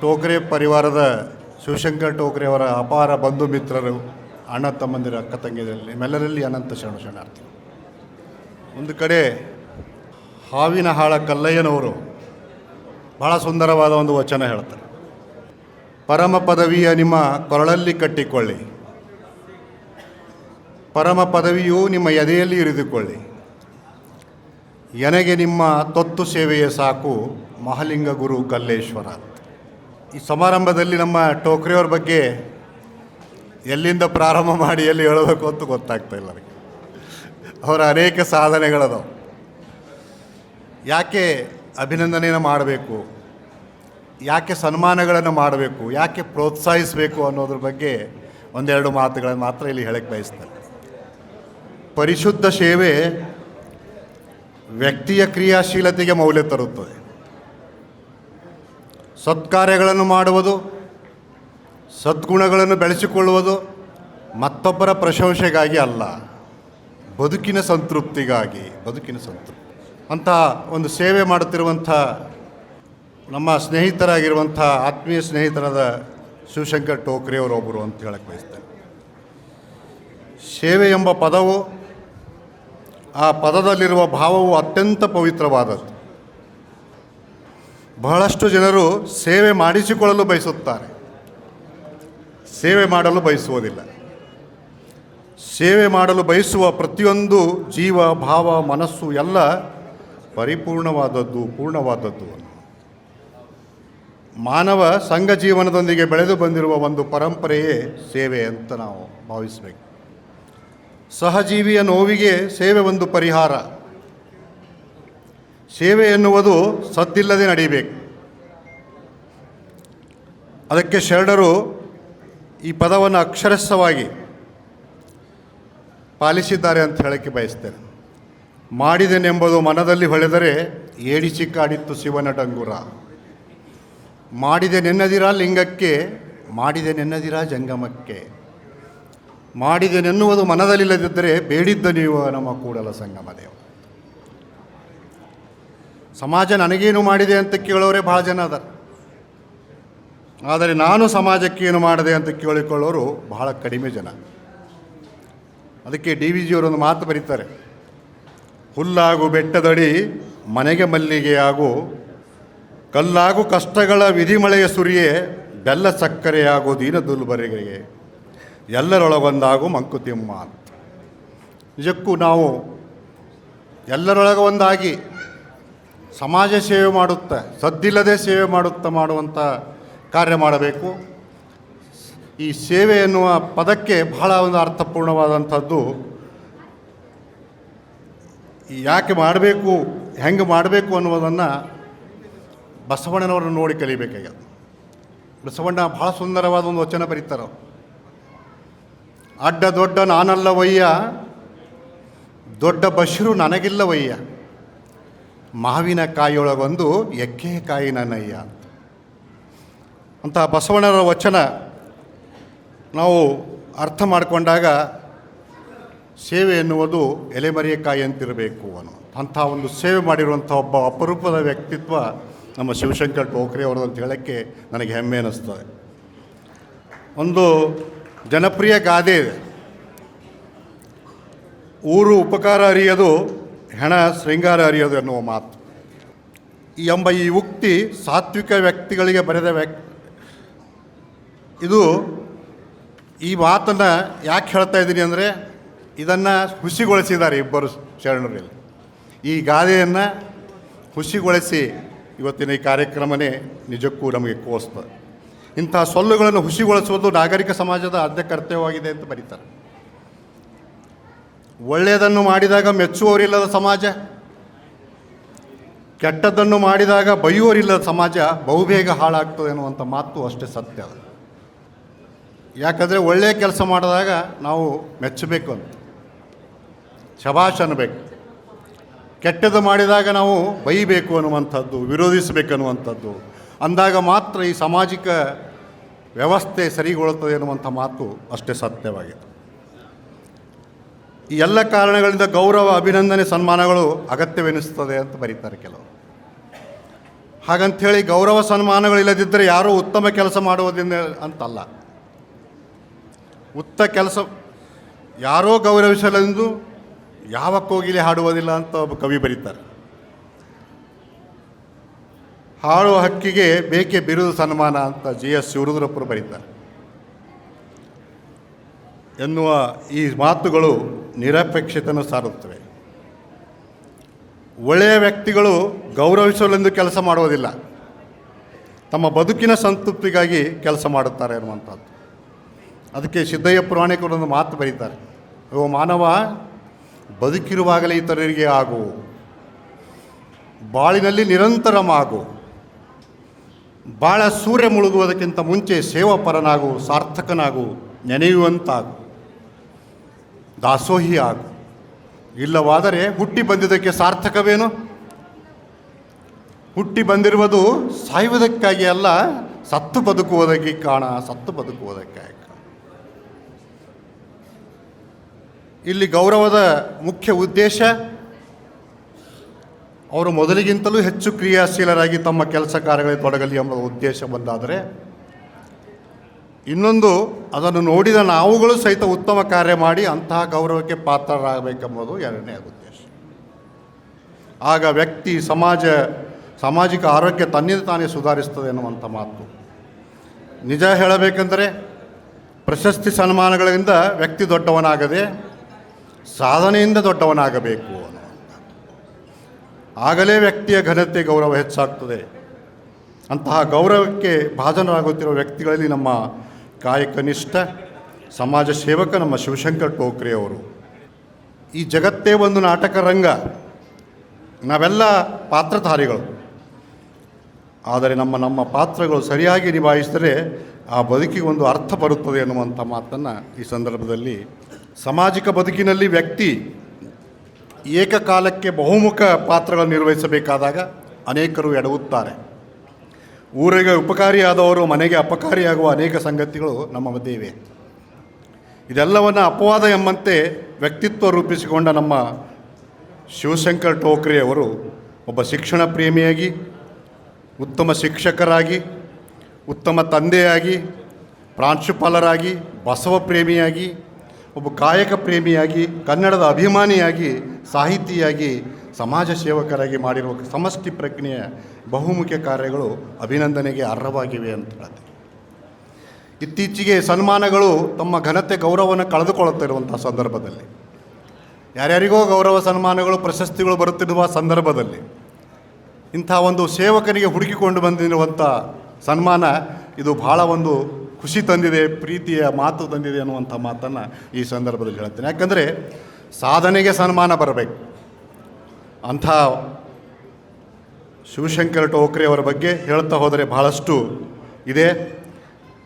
ಟೋಕ್ರೆ ಪರಿವಾರದ ಶಿವಶಂಕರ್ ಟೋಕ್ರೆ ಅವರ ಅಪಾರ ಬಂಧು ಮಿತ್ರರು, ಅಣ್ಣ ತಮ್ಮಂದಿರ, ಅಕ್ಕ ತಂಗಿಯರಲ್ಲಿ ನಿಮ್ಮೆಲ್ಲರಲ್ಲಿ ಅನಂತ ಶರಣಾರ್ಥಿ. ಒಂದು ಕಡೆ ಹಾವಿನ ಹಾಳ ಕಲ್ಲಯ್ಯನವರು ಬಹಳ ಸುಂದರವಾದ ಒಂದು ವಚನ ಹೇಳ್ತಾರೆ. ಪರಮ ಪದವಿಯ ನಿಮ್ಮ ಕೊರಳಲ್ಲಿ ಕಟ್ಟಿಕೊಳ್ಳಿ, ಪರಮ ಪದವಿಯು ನಿಮ್ಮ ಎದೆಯಲ್ಲಿ ಇರಿದುಕೊಳ್ಳಿ, ಎನಗೆ ನಿಮ್ಮ ತೊತ್ತು ಸೇವೆಯೇ ಸಾಕು, ಮಹಾಲಿಂಗ ಗುರು ಕಲ್ಲೇಶ್ವರ. ಈ ಸಮಾರಂಭದಲ್ಲಿ ನಮ್ಮ ಟೋಕ್ರೆಯವ್ರ ಬಗ್ಗೆ ಎಲ್ಲಿಂದ ಪ್ರಾರಂಭ ಮಾಡಿ ಎಲ್ಲಿ ಹೇಳಬೇಕು ಅಂತ ಗೊತ್ತಾಗ್ತಾ ಇಲ್ಲ ನನಗೆ. ಅವರ ಅನೇಕ ಸಾಧನೆಗಳದವು. ಯಾಕೆ ಅಭಿನಂದನೆಯನ್ನು ಮಾಡಬೇಕು, ಯಾಕೆ ಸನ್ಮಾನಗಳನ್ನು ಮಾಡಬೇಕು, ಯಾಕೆ ಪ್ರೋತ್ಸಾಹಿಸಬೇಕು ಅನ್ನೋದ್ರ ಬಗ್ಗೆ ಒಂದೆರಡು ಮಾತುಗಳನ್ನು ಮಾತ್ರ ಇಲ್ಲಿ ಹೇಳಕ್ಕೆ ಬಯಸ್ತಾರೆ. ಪರಿಶುದ್ಧ ಸೇವೆ ವ್ಯಕ್ತಿಯ ಕ್ರಿಯಾಶೀಲತೆಗೆ ಮೌಲ್ಯ ತರುತ್ತದೆ. ಸತ್ಕಾರ್ಯಗಳನ್ನು ಮಾಡುವುದು, ಸದ್ಗುಣಗಳನ್ನು ಬೆಳೆಸಿಕೊಳ್ಳುವುದು ಮತ್ತೊಬ್ಬರ ಪ್ರಶಂಸೆಗಾಗಿ ಅಲ್ಲ, ಬದುಕಿನ ಸಂತೃಪ್ತಿಗಾಗಿ. ಅಂಥ ಒಂದು ಸೇವೆ ಮಾಡುತ್ತಿರುವಂಥ ನಮ್ಮ ಸ್ನೇಹಿತರಾಗಿರುವಂಥ ಆತ್ಮೀಯ ಸ್ನೇಹಿತರಾದ ಶಿವಶಂಕರ್ ಟೋಕ್ರೆ ಅವರೊಬ್ಬರು ಅಂತ ಹೇಳಕ್ಕೆ ಬಯಸ್ತೇನೆ. ಸೇವೆ ಎಂಬ ಪದವು, ಆ ಪದದಲ್ಲಿರುವ ಭಾವವು ಅತ್ಯಂತ ಪವಿತ್ರವಾದದ್ದು. ಬಹಳಷ್ಟು ಜನರು ಸೇವೆ ಮಾಡಿಸಿಕೊಳ್ಳಲು ಬಯಸುತ್ತಾರೆ, ಸೇವೆ ಮಾಡಲು ಬಯಸುವುದಿಲ್ಲ. ಸೇವೆ ಮಾಡಲು ಬಯಸುವ ಪ್ರತಿಯೊಂದು ಜೀವ, ಭಾವ, ಮನಸ್ಸು ಎಲ್ಲ ಪರಿಪೂರ್ಣವಾದದ್ದು, ಪೂರ್ಣವಾದದ್ದು. ಮಾನವ ಸಂಘ ಜೀವನದೊಂದಿಗೆ ಬೆಳೆದು ಬಂದಿರುವ ಒಂದು ಪರಂಪರೆಯೇ ಸೇವೆ ಅಂತ ನಾವು ಭಾವಿಸಬೇಕು. ಸಹಜೀವಿಯ ನೋವಿಗೆ ಸೇವೆ ಒಂದು ಪರಿಹಾರ. ಸೇವೆ ಎನ್ನುವುದು ಸದ್ದಿಲ್ಲದೆ ನಡೀಬೇಕು. ಅದಕ್ಕೆ ಶರಣರು ಈ ಪದವನ್ನು ಅಕ್ಷರಸ್ಥವಾಗಿ ಪಾಲಿಸಿದ್ದಾರೆ ಅಂತ ಹೇಳಕ್ಕೆ ಬಯಸ್ತೇನೆ. ಮಾಡಿದೆನೆಂಬುದು ಮನದಲ್ಲಿ ಹೊಳೆದರೆ ಏಡಿಸಿ ಕಾಡಿತ್ತು ಶಿವನ ಡಂಗುರ. ಮಾಡಿದೆ ನೆನ್ನದಿರ ಲಿಂಗಕ್ಕೆ, ಮಾಡಿದೆ ನೆನ್ನದಿರ ಜಂಗಮಕ್ಕೆ. ಮಾಡಿದೆನೆನ್ನುವುದು ಮನದಲ್ಲಿಲ್ಲದಿದ್ದರೆ ಬೇಡಿದ್ದ ನೀವು ನಮ್ಮ ಕೂಡಲ ಸಂಗಮ ದೇವ. ಸಮಾಜ ನನಗೇನು ಮಾಡಿದೆ ಅಂತ ಕೇಳೋರೆ ಭಾಳ ಜನ ಅದ, ಆದರೆ ನಾನು ಸಮಾಜಕ್ಕೆ ಏನು ಮಾಡಿದೆ ಅಂತ ಕೇಳಿಕೊಳ್ಳೋರು ಬಹಳ ಕಡಿಮೆ ಜನ. ಅದಕ್ಕೆ ಡಿ ವಿ ಜಿಯವರೊಂದು ಮಾತು ಬರೀತಾರೆ. ಹುಲ್ಲಾಗು ಬೆಟ್ಟದಡಿ ಮನೆಗೆ ಮಲ್ಲಿಗೆಯಾಗು, ಕಲ್ಲಾಗು ಕಷ್ಟಗಳ ವಿಧಿಮಳೆಯ ಸುರಿಯೇ, ಬೆಲ್ಲ ಸಕ್ಕರೆಯಾಗು ದೀನ ದುರ್ಬರಿಗೆ, ಎಲ್ಲರೊಳಗೊಂದಾಗು ಮಂಕುತಿಮ್ಮ ಅಂತ. ನಿಜಕ್ಕೂ ನಾವು ಎಲ್ಲರೊಳಗೆ ಒಂದಾಗಿ ಸಮಾಜ ಸೇವೆ ಮಾಡುತ್ತಾ, ಸದ್ದಿಲ್ಲದೆ ಸೇವೆ ಮಾಡುವಂಥ ಕಾರ್ಯ ಮಾಡಬೇಕು. ಈ ಸೇವೆ ಎನ್ನುವ ಪದಕ್ಕೆ ಬಹಳ ಒಂದು ಅರ್ಥಪೂರ್ಣವಾದಂಥದ್ದು. ಯಾಕೆ ಮಾಡಬೇಕು, ಹೆಂಗೆ ಮಾಡಬೇಕು ಅನ್ನೋದನ್ನು ಬಸವಣ್ಣನವ್ರನ್ನ ನೋಡಿ ಕಲಿಬೇಕಾಗ್ಯದ. ಬಸವಣ್ಣ ಬಹಳ ಸುಂದರವಾದ ಒಂದು ವಚನ ಬರೀತಾರೆ. ಅಡ್ಡ ದೊಡ್ಡ ನಾನಲ್ಲವಯ್ಯ, ದೊಡ್ಡ ಬಶರು ನನಗಿಲ್ಲವಯ್ಯ, ಮಾವಿನ ಕಾಯಿಯೊಳಗೊಂದು ಎಕ್ಕೆ ಕಾಯಿ ನನ್ನಯ್ಯ ಅಂತ ಬಸವಣ್ಣರ ವಚನ ನಾವು ಅರ್ಥ ಮಾಡಿಕೊಂಡಾಗ ಸೇವೆ ಎನ್ನುವುದು ಎಲೆಮರೆಯ ಕಾಯಿ ಅಂತಿರಬೇಕು ಅಂಥ ಒಂದು ಸೇವೆ ಮಾಡಿರುವಂಥ ಒಬ್ಬ ಅಪರೂಪದ ವ್ಯಕ್ತಿತ್ವ ನಮ್ಮ ಶಿವಶಂಕರ್ ಟೋಕ್ರೆ ಅವರದು ಅಂತ ಹೇಳೋಕ್ಕೆ ನನಗೆ ಹೆಮ್ಮೆ ಅನ್ನಿಸ್ತದೆ. ಒಂದು ಜನಪ್ರಿಯ ಗಾದೆ ಇದೆ, ಊರು ಉಪಕಾರ ಅರಿಯೋದು, ಹೆಣ ಶೃಂಗಾರ ಅರಿಯೋದು ಎನ್ನುವ ಮಾತು. ಈ ಉಕ್ತಿ ಸಾತ್ವಿಕ ವ್ಯಕ್ತಿಗಳಿಗೆ ಬರೆದ ಇದು. ಈ ಮಾತನ್ನು ಯಾಕೆ ಹೇಳ್ತಾ ಇದ್ದೀನಿ ಅಂದರೆ, ಇದನ್ನು ಹುಸಿಗೊಳಿಸಿದ್ದಾರೆ ಇಬ್ಬರು ಶರಣರಲ್ಲಿ. ಈ ಗಾದೆಯನ್ನು ಹುಸಿಗೊಳಿಸಿ ಇವತ್ತಿನ ಈ ಕಾರ್ಯಕ್ರಮನೇ ನಿಜಕ್ಕೂ ನಮಗೆ ಕೋಸ್ತದೆ. ಇಂಥ ಸೊಲ್ಲುಗಳನ್ನು ಹುಸಿಗೊಳಿಸುವುದು ನಾಗರಿಕ ಸಮಾಜದ ಆದ್ಯ ಕರ್ತವ್ಯವಾಗಿದೆ ಅಂತ ಬರೀತಾರೆ. ಒಳ್ಳೆಯದನ್ನು ಮಾಡಿದಾಗ ಮೆಚ್ಚುವವರಿಲ್ಲದ ಸಮಾಜ, ಕೆಟ್ಟದ್ದನ್ನು ಮಾಡಿದಾಗ ಬೈಯುವರಿಲ್ಲದ ಸಮಾಜ ಬಹುಬೇಗ ಹಾಳಾಗ್ತದೆ ಅನ್ನುವಂಥ ಮಾತು ಅಷ್ಟೇ ಸತ್ಯ. ಯಾಕಂದರೆ ಒಳ್ಳೆಯ ಕೆಲಸ ಮಾಡಿದಾಗ ನಾವು ಮೆಚ್ಚಬೇಕು ಅಂತ, ಶಭಾಷ್ ಅನ್ನಬೇಕು. ಕೆಟ್ಟದ್ದು ಮಾಡಿದಾಗ ನಾವು ಬೈಬೇಕು ಅನ್ನುವಂಥದ್ದು, ವಿರೋಧಿಸಬೇಕನ್ನುವಂಥದ್ದು ಅಂದಾಗ ಮಾತ್ರ ಈ ಸಾಮಾಜಿಕ ವ್ಯವಸ್ಥೆ ಸರಿಗೊಳ್ಳುತ್ತದೆ ಅನ್ನುವಂಥ ಮಾತು ಅಷ್ಟೇ ಸತ್ಯವಾಗಿದೆ. ಈ ಎಲ್ಲ ಕಾರಣಗಳಿಂದ ಗೌರವ, ಅಭಿನಂದನೆ, ಸನ್ಮಾನಗಳು ಅಗತ್ಯವೆನಿಸ್ತದೆ ಅಂತ ಬರೀತಾರೆ ಕೆಲವರು. ಹಾಗಂಥೇಳಿ ಗೌರವ ಸನ್ಮಾನಗಳಿಲ್ಲದಿದ್ದರೆ ಯಾರೂ ಉತ್ತಮ ಕೆಲಸ ಮಾಡುವುದಿಲ್ಲ ಅಂತಲ್ಲ. ಕೆಲಸ ಯಾರೋ ಗೌರವಿಸಲೆಂದು ಯಾವ ಕೋಗಿಲೆ ಹಾಡುವುದಿಲ್ಲ ಅಂತ ಒಬ್ಬ ಕವಿ ಬರೀತಾರೆ. ಹಾಡುವ ಹಕ್ಕಿಗೆ ಬೇಕೆ ಬಿರುದು ಸನ್ಮಾನ ಅಂತ GS ಶಿವರುದ್ರಪ್ಪರು ಬರೀತಾರೆ ಎನ್ನುವ ಈ ಮಾತುಗಳು ನಿರಪೇಕ್ಷತೆಯನ್ನು ಸಾರುತ್ತವೆ. ಒಳ್ಳೆಯ ವ್ಯಕ್ತಿಗಳು ಗೌರವಿಸಲೆಂದು ಕೆಲಸ ಮಾಡುವುದಿಲ್ಲ, ತಮ್ಮ ಬದುಕಿನ ಸಂತೃಪ್ತಿಗಾಗಿ ಕೆಲಸ ಮಾಡುತ್ತಾರೆ ಅನ್ನುವಂಥದ್ದು. ಅದಕ್ಕೆ ಸಿದ್ದಯ್ಯ ಪುರಾಣಿಕರೊಂದು ಮಾತು ಬರೀತಾರೆ, ಓ ಮಾನವ, ಬದುಕಿರುವಾಗಲೇ ಇತರರಿಗೆ ಆಗು, ಬಾಳಿನಲ್ಲಿ ನಿರಂತರಮಾಗು, ಬಾಳ ಸೂರ್ಯ ಮುಳುಗುವುದಕ್ಕಿಂತ ಮುಂಚೆ ಸೇವಾಪರನಾಗು, ಸಾರ್ಥಕನಾಗು, ನೆನೆಯುವಂತಾಗು, ದಾಸೋಹಿ ಆಗು. ಇಲ್ಲವಾದರೆ ಹುಟ್ಟಿ ಬಂದಿದ್ದಕ್ಕೆ ಸಾರ್ಥಕವೇನು? ಹುಟ್ಟಿ ಬಂದಿರುವುದು ಸಾಯುವುದಕ್ಕಾಗಿ ಅಲ್ಲ, ಸತ್ತು ಬದುಕುವುದಕ್ಕೆ ಸತ್ತು ಬದುಕುವುದಕ್ಕಾಗಿ. ಇಲ್ಲಿ ಗೌರವದ ಮುಖ್ಯ ಉದ್ದೇಶ ಅವರು ಮೊದಲಿಗಿಂತಲೂ ಹೆಚ್ಚು ಕ್ರಿಯಾಶೀಲರಾಗಿ ತಮ್ಮ ಕೆಲಸ ಕಾರ್ಯಗಳಿಗೆ ತೊಡಗಲಿ ಎಂಬ ಉದ್ದೇಶ ಒಂದಾದರೆ, ಇನ್ನೊಂದು ಅದನ್ನು ನೋಡಿದ ನಾವುಗಳು ಸಹಿತ ಉತ್ತಮ ಕಾರ್ಯ ಮಾಡಿ ಅಂತಹ ಗೌರವಕ್ಕೆ ಪಾತ್ರರಾಗಬೇಕೆಂಬುದು ಎರಡನೇ ಉದ್ದೇಶ. ಆಗ ವ್ಯಕ್ತಿ ಸಾಮಾಜಿಕ ಆರೋಗ್ಯ ತನ್ನಿಂದ ತಾನೇ ಸುಧಾರಿಸ್ತದೆ ಎನ್ನುವಂಥ ಮಾತು. ನಿಜ ಹೇಳಬೇಕೆಂದರೆ ಪ್ರಶಸ್ತಿ ಸನ್ಮಾನಗಳಿಂದ ವ್ಯಕ್ತಿ ದೊಡ್ಡವನಾಗದೆ ಸಾಧನೆಯಿಂದ ದೊಡ್ಡವನಾಗಬೇಕು ಅನ್ನುವಂಥದ್ದು. ಆಗಲೇ ವ್ಯಕ್ತಿಯ ಘನತೆ ಗೌರವ ಹೆಚ್ಚಾಗ್ತದೆ. ಅಂತಹ ಗೌರವಕ್ಕೆ ಭಾಜನರಾಗುತ್ತಿರುವ ವ್ಯಕ್ತಿಗಳಲ್ಲಿ ನಮ್ಮ ಕಾಯಕನಿಷ್ಠ ಸಮಾಜ ಸೇವಕ ನಮ್ಮ ಶಿವಶಂಕರ್ ಟೋಕ್ರೆ ಅವರು. ಈ ಜಗತ್ತೇ ಒಂದು ನಾಟಕ ರಂಗ, ನಾವೆಲ್ಲ ಪಾತ್ರಧಾರಿಗಳು. ಆದರೆ ನಮ್ಮ ಪಾತ್ರಗಳು ಸರಿಯಾಗಿ ನಿಭಾಯಿಸಿದರೆ ಆ ಬದುಕಿಗೆ ಒಂದು ಅರ್ಥ ಬರುತ್ತದೆ ಎನ್ನುವಂಥ ಮಾತನ್ನು ಈ ಸಂದರ್ಭದಲ್ಲಿ, ಸಾಮಾಜಿಕ ಬದುಕಿನಲ್ಲಿ ವ್ಯಕ್ತಿ ಏಕಕಾಲಕ್ಕೆ ಬಹುಮುಖ ಪಾತ್ರಗಳನ್ನು ನಿರ್ವಹಿಸಬೇಕಾದಾಗ ಅನೇಕರು ಎಡವುತ್ತಾರೆ. ಊರಿಗೆ ಉಪಕಾರಿಯಾದವರು ಮನೆಗೆ ಅಪಕಾರಿಯಾಗುವ ಅನೇಕ ಸಂಗತಿಗಳು ನಮ್ಮ ಮಧ್ಯೆ ಇವೆ. ಇದೆಲ್ಲವನ್ನು ಅಪವಾದ ಎಂಬಂತೆ ವ್ಯಕ್ತಿತ್ವ ರೂಪಿಸಿಕೊಂಡ ನಮ್ಮ ಶಿವಶಂಕರ್ ಟೋಕ್ರೆ ಅವರು ಒಬ್ಬ ಶಿಕ್ಷಣ ಪ್ರೇಮಿಯಾಗಿ, ಉತ್ತಮ ಶಿಕ್ಷಕರಾಗಿ, ಉತ್ತಮ ತಂದೆಯಾಗಿ, ಪ್ರಾಂಶುಪಾಲರಾಗಿ, ಬಸವ ಪ್ರೇಮಿಯಾಗಿ, ಒಬ್ಬ ಕಾಯಕ ಪ್ರೇಮಿಯಾಗಿ, ಕನ್ನಡದ ಅಭಿಮಾನಿಯಾಗಿ, ಸಾಹಿತಿಯಾಗಿ, ಸಮಾಜ ಸೇವಕರಾಗಿ ಮಾಡಿರುವ ಸಮಷ್ಟಿ ಪ್ರಜ್ಞೆಯ ಬಹುಮುಖ್ಯ ಕಾರ್ಯಗಳು ಅಭಿನಂದನೆಗೆ ಅರ್ಹವಾಗಿವೆ ಅಂತ ಹೇಳ್ತಾರೆ. ಇತ್ತೀಚೆಗೆ ಸನ್ಮಾನಗಳು ತಮ್ಮ ಘನತೆ ಗೌರವವನ್ನು ಕಳೆದುಕೊಳ್ಳುತ್ತಿರುವಂಥ ಸಂದರ್ಭದಲ್ಲಿ, ಯಾರ್ಯಾರಿಗೋ ಗೌರವ ಸನ್ಮಾನಗಳು ಪ್ರಶಸ್ತಿಗಳು ಬರುತ್ತಿರುವ ಸಂದರ್ಭದಲ್ಲಿ ಇಂಥ ಒಂದು ಸೇವಕನಿಗೆ ಹುಡುಕಿಕೊಂಡು ಬಂದಿರುವಂಥ ಸನ್ಮಾನ ಇದು ಬಹಳ ಒಂದು ಖುಷಿ ತಂದಿದೆ, ಪ್ರೀತಿಯ ಮಾತು ತಂದಿದೆ ಅನ್ನುವಂಥ ಮಾತನ್ನು ಈ ಸಂದರ್ಭದಲ್ಲಿ ಹೇಳ್ತೇನೆ. ಯಾಕಂದರೆ ಸಾಧನೆಗೆ ಸನ್ಮಾನ ಬರಬೇಕು. ಅಂಥ ಶಿವಶಂಕರ್ ಟೋಕ್ರೆ ಅವರ ಬಗ್ಗೆ ಹೇಳ್ತಾ ಹೋದರೆ ಬಹಳಷ್ಟು ಇದೆ.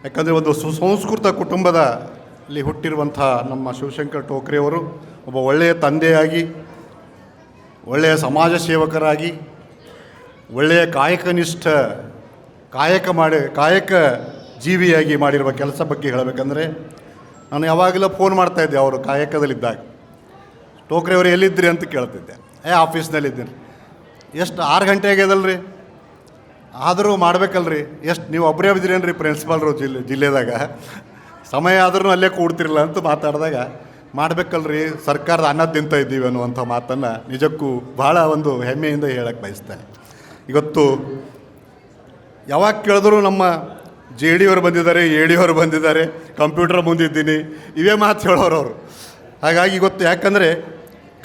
ಯಾಕಂದರೆ ಒಂದು ಸುಸಂಸ್ಕೃತ ಕುಟುಂಬದಲ್ಲಿ ಹುಟ್ಟಿರುವಂಥ ನಮ್ಮ ಶಿವಶಂಕರ್ ಟೋಕ್ರೆ ಅವರು ಒಬ್ಬ ಒಳ್ಳೆಯ ತಂದೆಯಾಗಿ, ಒಳ್ಳೆಯ ಸಮಾಜ ಸೇವಕರಾಗಿ, ಒಳ್ಳೆಯ ಕಾಯಕನಿಷ್ಠ ಕಾಯಕ ಜೀವಿಯಾಗಿ ಮಾಡಿರುವ ಕೆಲಸ ಬಗ್ಗೆ ಹೇಳಬೇಕಂದ್ರೆ, ನಾನು ಯಾವಾಗಲೂ ಫೋನ್ ಮಾಡ್ತಾಯಿದ್ದೆ ಅವರು ಕಾಯಕದಲ್ಲಿದ್ದಾಗ. ಟೋಕ್ರೆ ಅವರು ಎಲ್ಲಿದ್ದಿರಿ ಅಂತ ಕೇಳ್ತಿದ್ದೆ. ಆಫೀಸ್ನಲ್ಲಿದ್ದೀನಿ. ಎಷ್ಟು 6 ಗಂಟೆ ಆಗ್ಯದಲ್ರಿ, ಆದರೂ ಮಾಡ್ಬೇಕಲ್ರಿ, ಎಷ್ಟು ನೀವು ಒಬ್ಬರೇ ಇದ್ದೀರೇನ್ರಿ ಪ್ರಿನ್ಸಿಪಾಲ್ರು ಜಿಲ್ಲೆದಾಗ, ಸಮಯ ಆದ್ರೂ ಅಲ್ಲೇ ಕೂಡ್ತಿರಲ್ಲ ಅಂತ ಮಾತಾಡಿದಾಗ, ಮಾಡಬೇಕಲ್ರಿ, ಸರ್ಕಾರದ ಅನ್ನ ತಿಂತ ಇದ್ದೀವಿ ಅನ್ನುವಂಥ ಮಾತನ್ನು ನಿಜಕ್ಕೂ ಭಾಳ ಒಂದು ಹೆಮ್ಮೆಯಿಂದ ಹೇಳಕ್ಕೆ ಬಯಸ್ತೇನೆ. ಇವತ್ತು ಯಾವಾಗ ಕೇಳಿದ್ರು ನಮ್ಮ JD ಅವರು ಬಂದಿದ್ದಾರೆ, AD ಅವರು ಬಂದಿದ್ದಾರೆ, ಕಂಪ್ಯೂಟರ್ ಮುಂದಿದ್ದೀನಿ, ಇವೇ ಮಾತು ಹೇಳೋರು ಅವರು. ಹಾಗಾಗಿ ಗೊತ್ತು, ಯಾಕಂದರೆ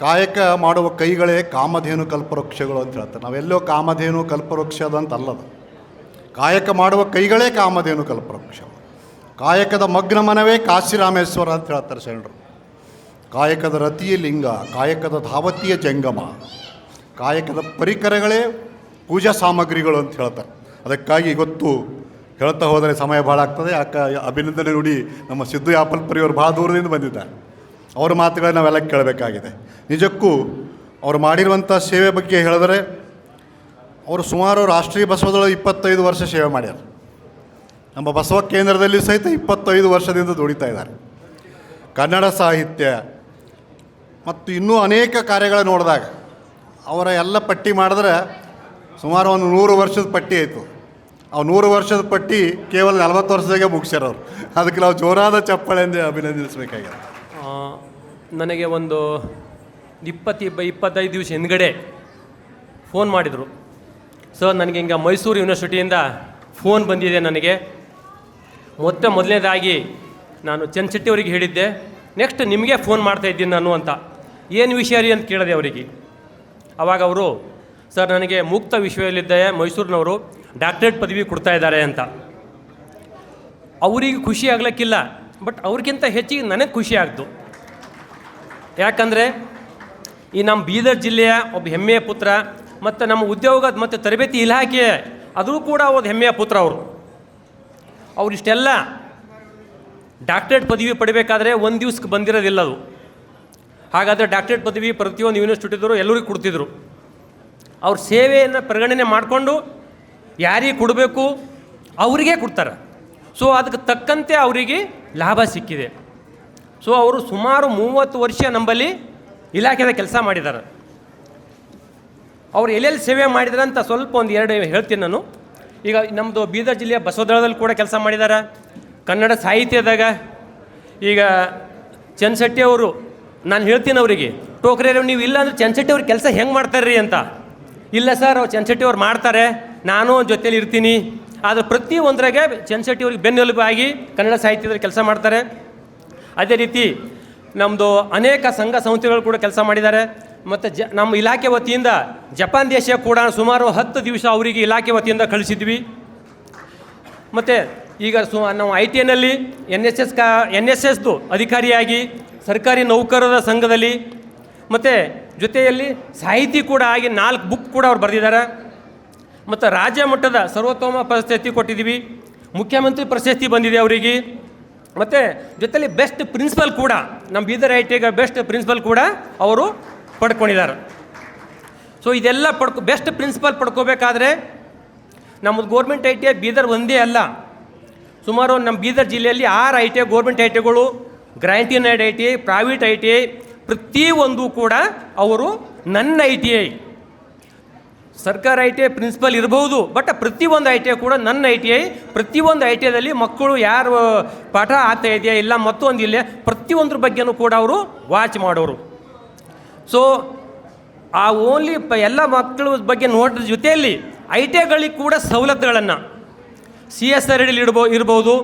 ಕಾಯಕ ಮಾಡುವ ಕೈಗಳೇ ಕಾಮಧೇನು ಕಲ್ಪವೃಕ್ಷಗಳು ಅಂತ ಹೇಳ್ತಾರೆ. ನಾವೆಲ್ಲೋ ಕಾಮಧೇನು ಕಲ್ಪವೃಕ್ಷ ಅಂತ ಅಲ್ಲದು, ಕಾಯಕ ಮಾಡುವ ಕೈಗಳೇ ಕಾಮಧೇನು ಕಲ್ಪವೃಕ್ಷ. ಕಾಯಕದ ಮಗ್ನ ಮನವೇ ಕಾಶಿರಾಮೇಶ್ವರ ಅಂತ ಹೇಳ್ತಾರೆ ಶರಣರು. ಕಾಯಕದ ರತಿಯ ಲಿಂಗ, ಕಾಯಕದ ಧಾವತಿಯ ಜಂಗಮ, ಕಾಯಕದ ಪರಿಕರಗಳೇ ಪೂಜಾ ಸಾಮಗ್ರಿಗಳು ಅಂತ ಹೇಳ್ತಾರೆ. ಅದಕ್ಕಾಗಿ ಇವತ್ತು ಹೇಳ್ತಾ ಹೋದರೆ ಸಮಯ ಭಾಳ ಆಗ್ತದೆ. ಅಭಿನಂದನೆ ನುಡಿ ನಮ್ಮ ಸಿದ್ದು ಯಾಪಲ್ಪರಿಯವರು ಭಾಳ ದೂರದಿಂದ ಬಂದಿದ್ದಾರೆ. ಅವ್ರ ಮಾತುಗಳನ್ನ ನಾವೆಲ್ಲ ಕೇಳಬೇಕಾಗಿದೆ. ನಿಜಕ್ಕೂ ಅವರು ಮಾಡಿರುವಂಥ ಸೇವೆ ಬಗ್ಗೆ ಹೇಳಿದ್ರೆ, ಅವರು ಸುಮಾರು ರಾಷ್ಟ್ರೀಯ ಬಸವದಳ 25 ವರ್ಷ ಸೇವೆ ಮಾಡ್ಯಾರ. ನಮ್ಮ ಬಸವ ಕೇಂದ್ರದಲ್ಲಿ ಸಹಿತ 25 ವರ್ಷದಿಂದ ದುಡಿತಾ ಇದ್ದಾರೆ. ಕನ್ನಡ ಸಾಹಿತ್ಯ ಮತ್ತು ಇನ್ನೂ ಅನೇಕ ಕಾರ್ಯಗಳು ನೋಡಿದಾಗ ಅವರ ಎಲ್ಲ ಪಟ್ಟಿ ಮಾಡಿದ್ರೆ ಸುಮಾರು ಒಂದು 100 ವರ್ಷದ ಪಟ್ಟಿ ಆಯಿತು. ಅವು 100 ವರ್ಷದ ಪಟ್ಟಿ ಕೇವಲ 40 ವರ್ಷದಾಗೆ ಮುಗಿಸ್ಯಾರವ್ರು. ಅದಕ್ಕೆ ನಾವು ಜೋರಾದ ಚಪ್ಪಾಳೆಯಿಂದ ಅಭಿನಂದಿಸಬೇಕಾಗಿದೆ. ನನಗೆ ಒಂದು 25 ದಿವಸ ಹಿಂದ್ಗಡೆ ಫೋನ್ ಮಾಡಿದರು. ಸರ್, ನನಗೆ ಹಿಂಗೆ ಮೈಸೂರು ಯೂನಿವರ್ಸಿಟಿಯಿಂದ ಫೋನ್ ಬಂದಿದೆ ನನಗೆ. ಮೊದಲನೇದಾಗಿ ನಾನು ಚನ್ನಶೆಟ್ಟಿ ಅವರಿಗೆ ಹೇಳಿದ್ದೆ, ನೆಕ್ಸ್ಟ್ ನಿಮಗೆ ಫೋನ್ ಮಾಡ್ತಾಯಿದ್ದೀನಿ ನಾನು ಅಂತ. ಏನು ವಿಷಯ ರೀ ಅಂತ ಕೇಳಿದೆ ಅವರಿಗೆ. ಆವಾಗ ಅವರು, ಸರ್ ನನಗೆ ಮುಕ್ತ ವಿಶ್ವವಿದ್ಯಾಲಯ ಮೈಸೂರಿನವರು ಡಾಕ್ಟರೇಟ್ ಪದವಿ ಕೊಡ್ತಾ ಇದ್ದಾರೆ ಅಂತ. ಅವರಿಗೆ ಖುಷಿ ಆಗ್ಲಿಕ್ಕಿಲ್ಲ, ಬಟ್ ಅವ್ರಿಗಿಂತ ಹೆಚ್ಚಿಗೆ ನನಗೆ ಖುಷಿ ಆಗ್ತು. ಯಾಕಂದರೆ ಈ ನಮ್ಮ ಬೀದರ್ ಜಿಲ್ಲೆಯ ಒಬ್ಬ ಹೆಮ್ಮೆಯ ಪುತ್ರ ಮತ್ತು ನಮ್ಮ ಉದ್ಯೋಗ ಮತ್ತು ತರಬೇತಿ ಇಲಾಖೆ ಅದು ಕೂಡ ಒಂದು ಹೆಮ್ಮೆಯ ಪುತ್ರ ಅವರು ಇಷ್ಟೆಲ್ಲ ಡಾಕ್ಟರೇಟ್ ಪದವಿ ಪಡಿಬೇಕಾದ್ರೆ ಒಂದು ದಿವ್ಸಕ್ಕೆ ಬಂದಿರೋದಿಲ್ಲ ಅದು. ಹಾಗಾದರೆ ಡಾಕ್ಟರೇಟ್ ಪದವಿ ಪ್ರತಿಯೊಂದು ಯೂನಿವರ್ಸಿಟಿದವರು ಎಲ್ಲರಿಗೂ ಕೊಡ್ತಿದ್ರು. ಅವ್ರ ಸೇವೆಯನ್ನು ಪರಿಗಣನೆ ಮಾಡಿಕೊಂಡು ಯಾರಿಗೆ ಕೊಡಬೇಕು ಅವರಿಗೆ ಕೊಡ್ತಾರೆ. ಸೊ ಅದಕ್ಕೆ ತಕ್ಕಂತೆ ಅವರಿಗೆ ಲಾಭ ಸಿಕ್ಕಿದೆ. ಸೊ ಅವರು ಸುಮಾರು 30 ವರ್ಷ ನಮ್ಮಲ್ಲಿ ಇಲಾಖೆದ ಕೆಲಸ ಮಾಡಿದ್ದಾರೆ. ಅವರು ಎಲ್ಲೆಲ್ಲಿ ಸೇವೆ ಮಾಡಿದ್ದಾರೆ ಅಂತ ಸ್ವಲ್ಪ ಒಂದು 2 ಹೇಳ್ತೀನಿ ನಾನು. ಈಗ ನಮ್ಮದು ಬೀದರ್ ಜಿಲ್ಲೆಯ ಬಸವದಳದಲ್ಲಿ ಕೂಡ ಕೆಲಸ ಮಾಡಿದ್ದಾರೆ. ಕನ್ನಡ ಸಾಹಿತ್ಯದಾಗ ಈಗ ಚನ್ನಶೆಟ್ಟಿ ಅವರು, ನಾನು ಹೇಳ್ತೀನಿ ಅವರಿಗೆ, ಟೋಕ್ರೆ ನೀವು ಇಲ್ಲ ಅಂದರೆ ಚನ್ನಶೆಟ್ಟಿ ಅವ್ರ ಕೆಲಸ ಹೆಂಗೆ ಮಾಡ್ತಾರೆ ರೀ ಅಂತ. ಇಲ್ಲ ಸರ್, ಅವ್ರು ಚನ್ನಶೆಟ್ಟಿ ಅವ್ರು ಮಾಡ್ತಾರೆ, ನಾನು ಜೊತೇಲಿ ಇರ್ತೀನಿ. ಆದರೆ ಪ್ರತಿಯೊಂದರಾಗೆ ಚನ್ನಶೆಟ್ಟಿ ಅವ್ರಿಗೆ ಬೆನ್ನೆಲುಬಾಗಿ ಕನ್ನಡ ಸಾಹಿತ್ಯದಲ್ಲಿ ಕೆಲಸ ಮಾಡ್ತಾರೆ. ಅದೇ ರೀತಿ ನಮ್ಮದು ಅನೇಕ ಸಂಘ ಸಂಸ್ಥೆಗಳು ಕೂಡ ಕೆಲಸ ಮಾಡಿದ್ದಾರೆ. ಮತ್ತು ನಮ್ಮ ಇಲಾಖೆ ವತಿಯಿಂದ ಜಪಾನ್ ದೇಶ ಕೂಡ ಸುಮಾರು 10 ದಿವಸ ಅವರಿಗೆ ಇಲಾಖೆ ವತಿಯಿಂದ ಕಳಿಸಿದ್ವಿ. ಮತ್ತು ಈಗ ನಾವು ITನಲ್ಲಿ NSSದು ಅಧಿಕಾರಿಯಾಗಿ ಸರ್ಕಾರಿ ನೌಕರರ ಸಂಘದಲ್ಲಿ ಮತ್ತು ಜೊತೆಯಲ್ಲಿ ಸಾಹಿತಿ ಕೂಡ ಆಗಿ 4 ಬುಕ್ ಕೂಡ ಅವ್ರು ಬರೆದಿದ್ದಾರೆ. ಮತ್ತು ರಾಜ್ಯ ಮಟ್ಟದ ಸರ್ವೋತ್ತಮ ಪ್ರಶಸ್ತಿ ಕೊಟ್ಟಿದ್ದೀವಿ. ಮುಖ್ಯಮಂತ್ರಿ ಪ್ರಶಸ್ತಿ ಬಂದಿದೆ ಅವರಿಗೆ. ಮತ್ತು ಜೊತೆಲಿ ಬೆಸ್ಟ್ ಪ್ರಿನ್ಸಿಪಲ್ ಕೂಡ ನಮ್ಮ ಬೀದರ್ ITಗೆ ಬೆಸ್ಟ್ ಪ್ರಿನ್ಸಿಪಲ್ ಕೂಡ ಅವರು ಪಡ್ಕೊಂಡಿದ್ದಾರೆ. ಸೊ ಇದೆಲ್ಲ ಬೆಸ್ಟ್ ಪ್ರಿನ್ಸಿಪಲ್ ಪಡ್ಕೋಬೇಕಾದ್ರೆ ನಮ್ಮದು ಗೋರ್ಮೆಂಟ್ ITI ಬೀದರ್ ಒಂದೇ ಅಲ್ಲ, ಸುಮಾರು ನಮ್ಮ ಬೀದರ್ ಜಿಲ್ಲೆಯಲ್ಲಿ 6 ITI ಗೋರ್ಮೆಂಟ್ ITIಗಳು, ಗ್ರಾಂಟೀನೈಡ್ ITI, ಪ್ರೈವೇಟ್ ITI, ಪ್ರತಿಯೊಂದು ಕೂಡ ಅವರು ನನ್ನ ITI. ಸರ್ಕಾರ ITI ಪ್ರಿನ್ಸಿಪಲ್ ಇರ್ಬೋದು, ಬಟ್ ಪ್ರತಿಯೊಂದು ITI ಕೂಡ ನನ್ನ ITI. ಪ್ರತಿಯೊಂದು ITIದಲ್ಲಿ ಮಕ್ಕಳು ಯಾರು ಪಾಠ ಆಗ್ತಾ ಇದೆಯಾ ಇಲ್ಲ ಮತ್ತೊಂದು ಇಲ್ಲ ಪ್ರತಿಯೊಂದ್ರ ಬಗ್ಗೆನೂ ಕೂಡ ಅವರು ವಾಚ್ ಮಾಡೋರು. ಸೊ ಆ ಓನ್ಲಿ ಎಲ್ಲ ಮಕ್ಕಳ ಬಗ್ಗೆ ನೋಡಿದ ಜೊತೆಯಲ್ಲಿ ITIಗಳಿಗೆ ಕೂಡ ಸವಲತ್ತುಗಳನ್ನು CSR ಇರ್ಬೋದು.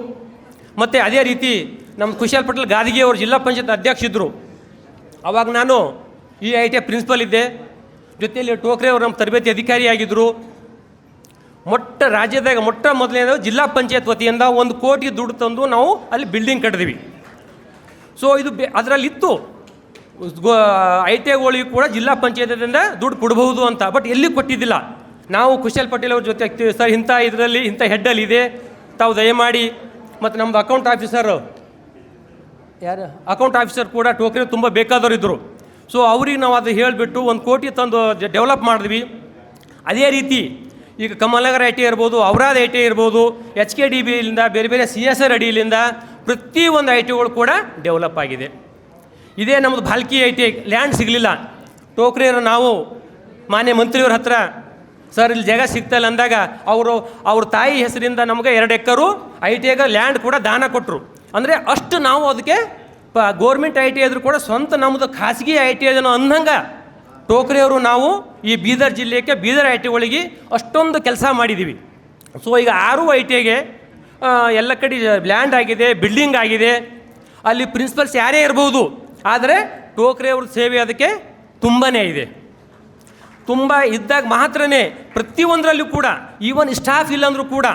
ಮತ್ತು ಅದೇ ರೀತಿ ನಮ್ಮ ಕುಶಾಲ್ ಪಟೇಲ್ ಗಾದಿಗೆ ಅವರು ಜಿಲ್ಲಾ ಪಂಚಾಯತ್ ಅಧ್ಯಕ್ಷರಿದ್ದರು. ಆವಾಗ ನಾನು ಈ ITI ಪ್ರಿನ್ಸಿಪಲ್ ಇದ್ದೆ. ಜೊತೆಯಲ್ಲಿ ಟೋಕ್ರೆ ಅವರು ನಮ್ಮ ತರಬೇತಿ ಅಧಿಕಾರಿಯಾಗಿದ್ದರು. ರಾಜ್ಯದಾಗ ಮೊದಲನೇದು ಜಿಲ್ಲಾ ಪಂಚಾಯತ್ ವತಿಯಿಂದ 1 ಕೋಟಿ ದುಡ್ಡು ತಂದು ನಾವು ಅಲ್ಲಿ ಬಿಲ್ಡಿಂಗ್ ಕಟ್ಟಿದ್ವಿ. ಸೊ ಇದು ಅದರಲ್ಲಿತ್ತು ITIಗಳಿಗೆ ಕೂಡ ಜಿಲ್ಲಾ ಪಂಚಾಯತಿಂದ ದುಡ್ಡು ಕೊಡಬಹುದು ಅಂತ, ಬಟ್ ಎಲ್ಲಿ ಕೊಟ್ಟಿದ್ದಿಲ್ಲ. ನಾವು ಕುಶಾಲ್ ಪಟೇಲ್ ಅವ್ರ ಜೊತೆ ಆಗ್ತೀವಿ, ಸರ್ ಇಂಥ ಹೆಡ್ಡಲ್ಲಿ ಇದೆ, ತಾವು ದಯಮಾಡಿ. ಮತ್ತು ನಮ್ಮದು ಅಕೌಂಟ್ ಆಫೀಸರ್ ಕೂಡ ಟೋಕ್ರೆ ತುಂಬ ಬೇಕಾದವರು ಇದ್ದರು. ಸೊ ಅವ್ರಿಗೆ ನಾವು ಅದು ಹೇಳಿಬಿಟ್ಟು 1 ಕೋಟಿ ತಂದು ಡೆವಲಪ್ ಮಾಡಿದ್ವಿ. ಅದೇ ರೀತಿ ಈಗ ಕಮಲನಗರ ITI ಇರ್ಬೋದು, ಔರಾದ್ ITI ಇರ್ಬೋದು, HKDBಯಿಂದ ಬೇರೆ ಬೇರೆ CSR ಅಡಿಯಿಂದ ಪ್ರತಿಯೊಂದು ITIಗಳು ಕೂಡ ಡೆವಲಪ್ ಆಗಿದೆ. ಇದೇ ನಮ್ಮದು ಭಾಲ್ಕಿ ITI ಲ್ಯಾಂಡ್ ಸಿಗಲಿಲ್ಲ. ಟೋಕ್ರೆಯವರು ನಾವು ಮಾನ್ಯ ಮಂತ್ರಿಯವ್ರ ಹತ್ರ, ಸರ್ ಇಲ್ಲಿ ಜಾಗ ಸಿಗ್ತಾಯಿಲ್ಲ ಅಂದಾಗ ಅವ್ರ ತಾಯಿ ಹೆಸರಿಂದ ನಮಗೆ 2 ಎಕರೆ ITIಗೆ ಲ್ಯಾಂಡ್ ಕೂಡ ದಾನ ಕೊಟ್ಟರು. ಅಂದರೆ ಅಷ್ಟು ನಾವು ಅದಕ್ಕೆ ಗೋರ್ಮೆಂಟ್ ITI ಆದರೂ ಕೂಡ ಸ್ವಂತ ನಮ್ಮದು ಖಾಸಗಿ ITI ಅದನ್ನು ಅಂದಂಗೆ ಟೋಕ್ರೆಯವರು ನಾವು ಈ ಬೀದರ್ ಜಿಲ್ಲೆಗೆ ಬೀದರ್ ITIಗಳಿಗೆ ಅಷ್ಟೊಂದು ಕೆಲಸ ಮಾಡಿದ್ದೀವಿ. ಸೊ ಈಗ 6 ITIಗೆ ಎಲ್ಲ ಕಡೆ ಲ್ಯಾಂಡ್ ಆಗಿದೆ, ಬಿಲ್ಡಿಂಗ್ ಆಗಿದೆ. ಅಲ್ಲಿ ಪ್ರಿನ್ಸಿಪಲ್ಸ್ ಯಾರೇ ಇರ್ಬೋದು, ಆದರೆ ಟೋಕ್ರೆಯವ್ರ ಸೇವೆ ಅದಕ್ಕೆ ತುಂಬಾ ಇದೆ. ತುಂಬ ಇದ್ದಾಗ ಮಾತ್ರನೇ ಪ್ರತಿಯೊಂದರಲ್ಲೂ ಕೂಡ, ಈವನ್ ಸ್ಟಾಫ್ ಇಲ್ಲಾಂದರೂ ಕೂಡ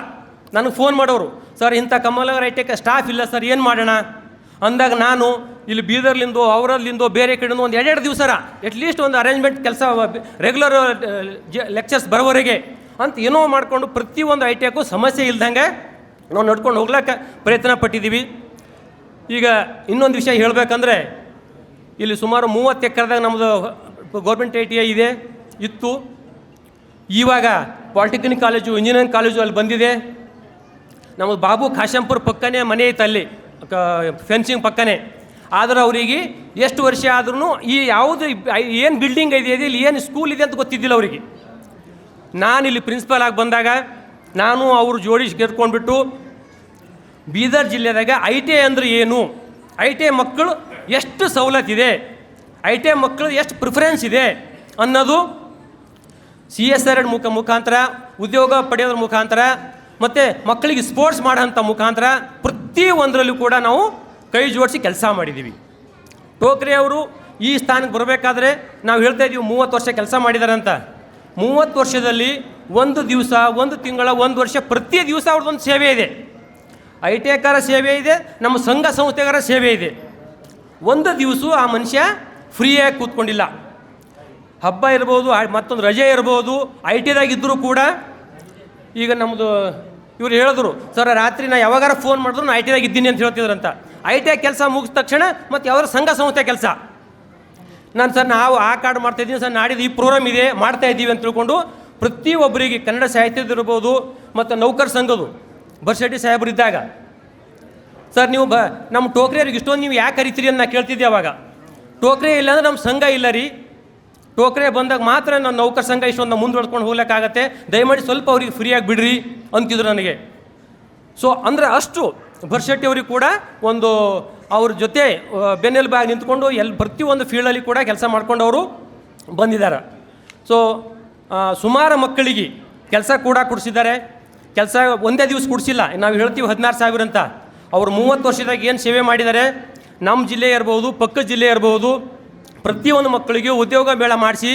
ನನಗೆ ಫೋನ್ ಮಾಡೋರು, ಸರ್ ಇಂಥ ಕಮಲನಗರ ITIಗೆ ಸ್ಟಾಫ್ ಇಲ್ಲ ಸರ್, ಏನು ಮಾಡೋಣ ಅಂದಾಗ ನಾನು ಇಲ್ಲಿ ಬೀದರ್ಲಿಂದೋ ಅವರಲ್ಲಿಂದೋ ಬೇರೆ ಕಡೆಯಿಂದ ಒಂದು 2 ದಿವಸ ಅಟ್ಲೀಸ್ಟ್ ಒಂದು ಅರೇಂಜ್ಮೆಂಟ್ ಕೆಲಸ ರೆಗ್ಯುಲರ್ ಲೆಕ್ಚರ್ಸ್ ಬರೋವರೆಗೆ ಅಂತ ಏನೋ ಮಾಡಿಕೊಂಡು ಪ್ರತಿಯೊಂದು ITIಗೂ ಸಮಸ್ಯೆ ಇಲ್ದಂಗೆ ನಾವು ನಡ್ಕೊಂಡು ಹೋಗ್ಲಿಕ್ಕೆ ಪ್ರಯತ್ನ ಪಟ್ಟಿದ್ದೀವಿ. ಈಗ ಇನ್ನೊಂದು ವಿಷಯ ಹೇಳಬೇಕಂದ್ರೆ, ಇಲ್ಲಿ ಸುಮಾರು 30 ಎಕರೆದಾಗ ನಮ್ಮದು ಗೌರ್ಮೆಂಟ್ ITI ಇತ್ತು. ಇವಾಗ ಪಾಲಿಟೆಕ್ನಿಕ್ ಕಾಲೇಜು, ಇಂಜಿನಿಯರಿಂಗ್ ಕಾಲೇಜು ಅಲ್ಲಿ ಬಂದಿದೆ. ನಮ್ಮದು ಬಾಬು ಖಾಶಂಪುರ ಪಕ್ಕನೇ ಮನೆ ಐತೆ, ಅಲ್ಲಿ ಫೆನ್ಸಿಂಗ್ ಪಕ್ಕನೇ. ಆದರೆ ಅವರಿಗೆ ಎಷ್ಟು ವರ್ಷ ಆದ್ರೂ ಈ ಯಾವುದು ಏನು ಬಿಲ್ಡಿಂಗ್ ಇದೆ, ಇಲ್ಲಿ ಏನು ಸ್ಕೂಲ್ ಇದೆ ಅಂತ ಗೊತ್ತಿದ್ದಿಲ್ಲ ಅವರಿಗೆ. ನಾನಿಲ್ಲಿ ಪ್ರಿನ್ಸಿಪಾಲ್ ಆಗಿ ಬಂದಾಗ ನಾನು ಅವರು ಜೋಡಿಸಿ ಗೆದ್ಕೊಂಡ್ಬಿಟ್ಟು ಬೀದರ್ ಜಿಲ್ಲೆದಾಗ ITI ಅಂದರೆ ಏನು, ITI ಮಕ್ಕಳು ಎಷ್ಟು ಸವಲತ್ತಿದೆ, ITI ಮಕ್ಕಳು ಎಷ್ಟು ಪ್ರಿಫರೆನ್ಸ್ ಇದೆ ಅನ್ನೋದು CSR ಮುಖಾಂತರ, ಉದ್ಯೋಗ ಪಡೆಯೋದ್ರ ಮುಖಾಂತರ, ಮತ್ತು ಮಕ್ಕಳಿಗೆ ಸ್ಪೋರ್ಟ್ಸ್ ಮಾಡೋಂಥ ಮುಖಾಂತರ ಪ್ರತಿಯೊಂದರಲ್ಲೂ ಕೂಡ ನಾವು ಕೈ ಜೋಡಿಸಿ ಕೆಲಸ ಮಾಡಿದ್ದೀವಿ. ಟೋಕ್ರೆ ಅವರು ಈ ಸ್ಥಾನಕ್ಕೆ ಬರಬೇಕಾದ್ರೆ ನಾವು ಹೇಳ್ತಾ ಇದ್ದೀವಿ 30 ವರ್ಷ ಕೆಲಸ ಮಾಡಿದ್ದಾರೆ ಅಂತ. 30 ವರ್ಷದಲ್ಲಿ 1 ದಿವಸ, 1 ತಿಂಗಳ, 1 ವರ್ಷ ಪ್ರತಿ ದಿವಸ ಅವ್ರದ್ದೊಂದು ಸೇವೆ ಇದೆ. ITIಕಾರ ಸೇವೆ ಇದೆ, ನಮ್ಮ ಸಂಘ ಸಂಸ್ಥೆಗಾರ ಸೇವೆ ಇದೆ. 1 ದಿವಸ ಆ ಮನುಷ್ಯ ಫ್ರೀಯಾಗಿ ಕೂತ್ಕೊಂಡಿಲ್ಲ. ಹಬ್ಬ ಇರ್ಬೋದು, ಮತ್ತೊಂದು ರಜೆ ಇರ್ಬೋದು, ITIದಾಗ ಇದ್ದರೂ ಕೂಡ. ಈಗ ನಮ್ಮದು ಇವ್ರು ಹೇಳಿದ್ರು, ಸರ್ ರಾತ್ರಿ ನಾ ಯಾವಾಗಾರ ಫೋನ್ ಮಾಡಿದ್ರು ನಾನು ITIದಾಗ ಇದ್ದೀನಿ ಅಂತ ಹೇಳ್ತಿದ್ರಂತ. ITI ಕೆಲಸ ಮುಗಿದ ತಕ್ಷಣ ಮತ್ತು ಯಾವ್ದಾರು ಸಂಘ ಸಂಸ್ಥೆ ಕೆಲಸ, ನಾನು ಸರ್ ನಾವು ಆ ಕಾರ್ಡ್ ಮಾಡ್ತಾಯಿದ್ದೀನಿ ಸರ್, ನಾಡಿದ್ದು ಈ ಪ್ರೋಗ್ರಾಮ್ ಇದೆ ಮಾಡ್ತಾ ಇದ್ದೀವಿ ಅಂತ ತಿಳ್ಕೊಂಡು ಪ್ರತಿಯೊಬ್ಬರಿಗೆ ಕನ್ನಡ ಸಾಹಿತ್ಯದಿರ್ಬೋದು ಮತ್ತು ನೌಕರ ಸಂಘದು ಬರ್ಶೆಟ್ಟಿ ಸಾಹೇಬ್ರು ಇದ್ದಾಗ, ಸರ್ ನೀವು ನಮ್ಮ ಟೋಕ್ರಿಯವ್ರಿಗೆ ಇಷ್ಟೊಂದು ನೀವು ಯಾಕೆ ಕರಿತೀರಿ ಅಂತ ನಾ ಕೇಳ್ತಿದ್ದೆ. ಅವಾಗ ಟೋಕ್ರೆ ಇಲ್ಲ ಅಂದ್ರೆ ನಮ್ಮ ಸಂಘ ಇಲ್ಲ ರೀ, ಟೋಕ್ರೆ ಬಂದಾಗ ಮಾತ್ರ ನಾವು ನೌಕರ ಸಂಘ ಇಷ್ಟೊಂದು ಮುಂದುವರ್ಕೊಂಡು ಹೋಗ್ಲಿಕ್ಕಾಗತ್ತೆ, ದಯಮಾಡಿ ಸ್ವಲ್ಪ ಅವ್ರಿಗೆ ಫ್ರೀಯಾಗಿ ಬಿಡ್ರಿ ಅಂತಿದ್ರು ನನಗೆ. ಸೊ ಅಂದರೆ ಅಷ್ಟು ಬರ್ಶೆಟ್ಟಿ ಅವ್ರಿಗೆ ಕೂಡ ಒಂದು ಅವ್ರ ಜೊತೆ ಬೆನ್ನೆಲುಬಾಗಿ ನಿಂತ್ಕೊಂಡು ಪ್ರತಿಯೊಂದು ಫೀಲ್ಡಲ್ಲಿ ಕೂಡ ಕೆಲಸ ಮಾಡ್ಕೊಂಡು ಅವರು ಬಂದಿದ್ದಾರೆ. ಸೊ ಸುಮಾರು ಮಕ್ಕಳಿಗೆ ಕೆಲಸ ಕೂಡ ಕೊಡಿಸಿದ್ದಾರೆ. ಕೆಲಸ ಒಂದೇ ದಿವಸ ಕೊಡಿಸಿಲ್ಲ, ನಾವು ಹೇಳ್ತೀವಿ 16,000 ಅಂತ. ಅವರು 30 ವರ್ಷದಾಗ ಏನು ಸೇವೆ ಮಾಡಿದ್ದಾರೆ, ನಮ್ಮ ಜಿಲ್ಲೆ ಇರ್ಬೋದು, ಪಕ್ಕದ ಜಿಲ್ಲೆ ಇರ್ಬೋದು, ಪ್ರತಿಯೊಂದು ಮಕ್ಕಳಿಗೆ ಉದ್ಯೋಗ ಮೇಳ ಮಾಡಿಸಿ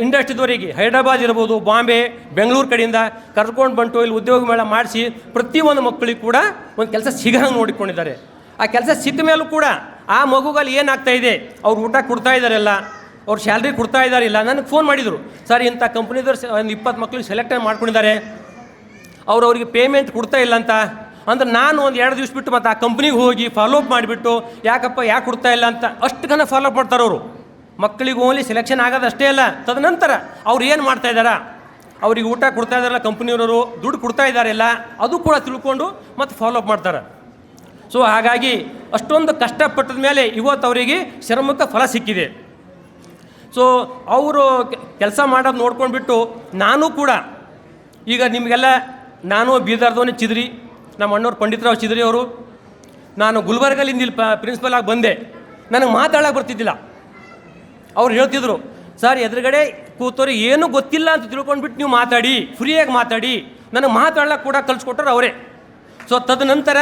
ಇಂಡಸ್ಟ್ರಿದವರಿಗೆ ಹೈದ್ರಾಬಾದ್ ಇರ್ಬೋದು, ಬಾಂಬೆ, ಬೆಂಗಳೂರು ಕಡೆಯಿಂದ ಕರ್ಕೊಂಡು ಬಂಟು ಇಲ್ಲಿ ಉದ್ಯೋಗ ಮೇಳ ಮಾಡಿಸಿ ಪ್ರತಿಯೊಂದು ಮಕ್ಕಳಿಗೆ ಕೂಡ ಒಂದು ಕೆಲಸ ಸಿಗಂಗೆ ನೋಡಿಕೊಂಡಿದ್ದಾರೆ. ಆ ಕೆಲಸ ಸಿಕ್ಕ ಮೇಲೂ ಕೂಡ ಆ ಮಗುಗಲ್ಲಿ ಏನಾಗ್ತಾ ಇದೆ, ಅವ್ರು ಊಟ ಕೊಡ್ತಾ ಇದ್ದಾರೆಲ್ಲ, ಅವ್ರು ಸ್ಯಾಲ್ರಿ ಕೊಡ್ತಾ ಇದ್ದಾರಿಲ್ಲ. ನನಗೆ ಫೋನ್ ಮಾಡಿದರು, ಸರ್ ಇಂಥ ಕಂಪ್ನಿದವ್ರು ಒಂದು 20 ಮಕ್ಕಳಿಗೆ ಸೆಲೆಕ್ಟ್ ಮಾಡ್ಕೊಂಡಿದ್ದಾರೆ, ಅವ್ರಿಗೆ ಪೇಮೆಂಟ್ ಕೊಡ್ತಾ ಇಲ್ಲ ಅಂತ. ಅಂದ್ರೆ ನಾನು ಒಂದು 2 ದಿವಸ ಬಿಟ್ಟು ಮತ್ತು ಆ ಕಂಪ್ನಿಗೆ ಹೋಗಿ ಫಾಲೋಅಪ್ ಮಾಡಿಬಿಟ್ಟು ಯಾಕಪ್ಪ ಯಾಕೆ ಕೊಡ್ತಾ ಇಲ್ಲ ಅಂತ ಅಷ್ಟು ಘನ ಫಾಲೋಅಪ್ ಮಾಡ್ತಾರೆ ಅವರು. ಮಕ್ಕಳಿಗೆ ಓನ್ಲಿ ಸೆಲೆಕ್ಷನ್ ಆಗೋದು ಅಷ್ಟೇ ಅಲ್ಲ, ತದನಂತರ ಅವ್ರು ಏನು ಮಾಡ್ತಾ ಇದ್ದಾರೆ, ಅವ್ರಿಗೆ ಊಟ ಕೊಡ್ತಾ ಇದ್ದಾರಲ್ಲ ಕಂಪ್ನಿಯವರು, ದುಡ್ಡು ಕೊಡ್ತಾ ಇದ್ದಾರೆಲ್ಲ, ಅದು ಕೂಡ ತಿಳ್ಕೊಂಡು ಮತ್ತು ಫಾಲೋಅಪ್ ಮಾಡ್ತಾರೆ. ಸೊ ಹಾಗಾಗಿ ಅಷ್ಟೊಂದು ಕಷ್ಟಪಟ್ಟದ ಮೇಲೆ ಇವತ್ತು ಅವರಿಗೆ ಶ್ರಮಕ್ಕೆ ಫಲ ಸಿಕ್ಕಿದೆ. ಸೊ ಅವರು ಕೆಲಸ ಮಾಡೋದು ನೋಡ್ಕೊಂಡ್ಬಿಟ್ಟು ನಾನು ಕೂಡ ಈಗ ನಿಮಗೆಲ್ಲ, ನಾನು ಬೀದರ್ದವನೇ ಚಿದ್ರಿ, ನಮ್ಮ ಅಣ್ಣವ್ರು ಪಂಡಿತರಾವ್ ಚಿದ್ರಿ ಅವರು. ನಾನು ಗುಲ್ಬರ್ಗಲ್ಲಿಂದ ಇಲ್ಲಿ ಪ್ರಿನ್ಸಿಪಲ್ ಆಗಿ ಬಂದೆ, ನನಗೆ ಮಾತಾಡೋಕೆ ಬರ್ತಿದ್ದಿಲ್ಲ. ಅವ್ರು ಹೇಳ್ತಿದ್ರು, ಸರ್ ಎದುರುಗಡೆ ಕೂತವ್ರು ಏನೂ ಗೊತ್ತಿಲ್ಲ ಅಂತ ತಿಳ್ಕೊಂಡ್ಬಿಟ್ಟು ನೀವು ಮಾತಾಡಿ, ಫ್ರೀಯಾಗಿ ಮಾತಾಡಿ, ನನಗೆ ಮಾತಾಡ್ಲಿಕ್ಕೆ ಕೂಡ ಕಲಿಸ್ಕೊಟ್ರು ಅವರೇ. ಸೊ ತದನಂತರ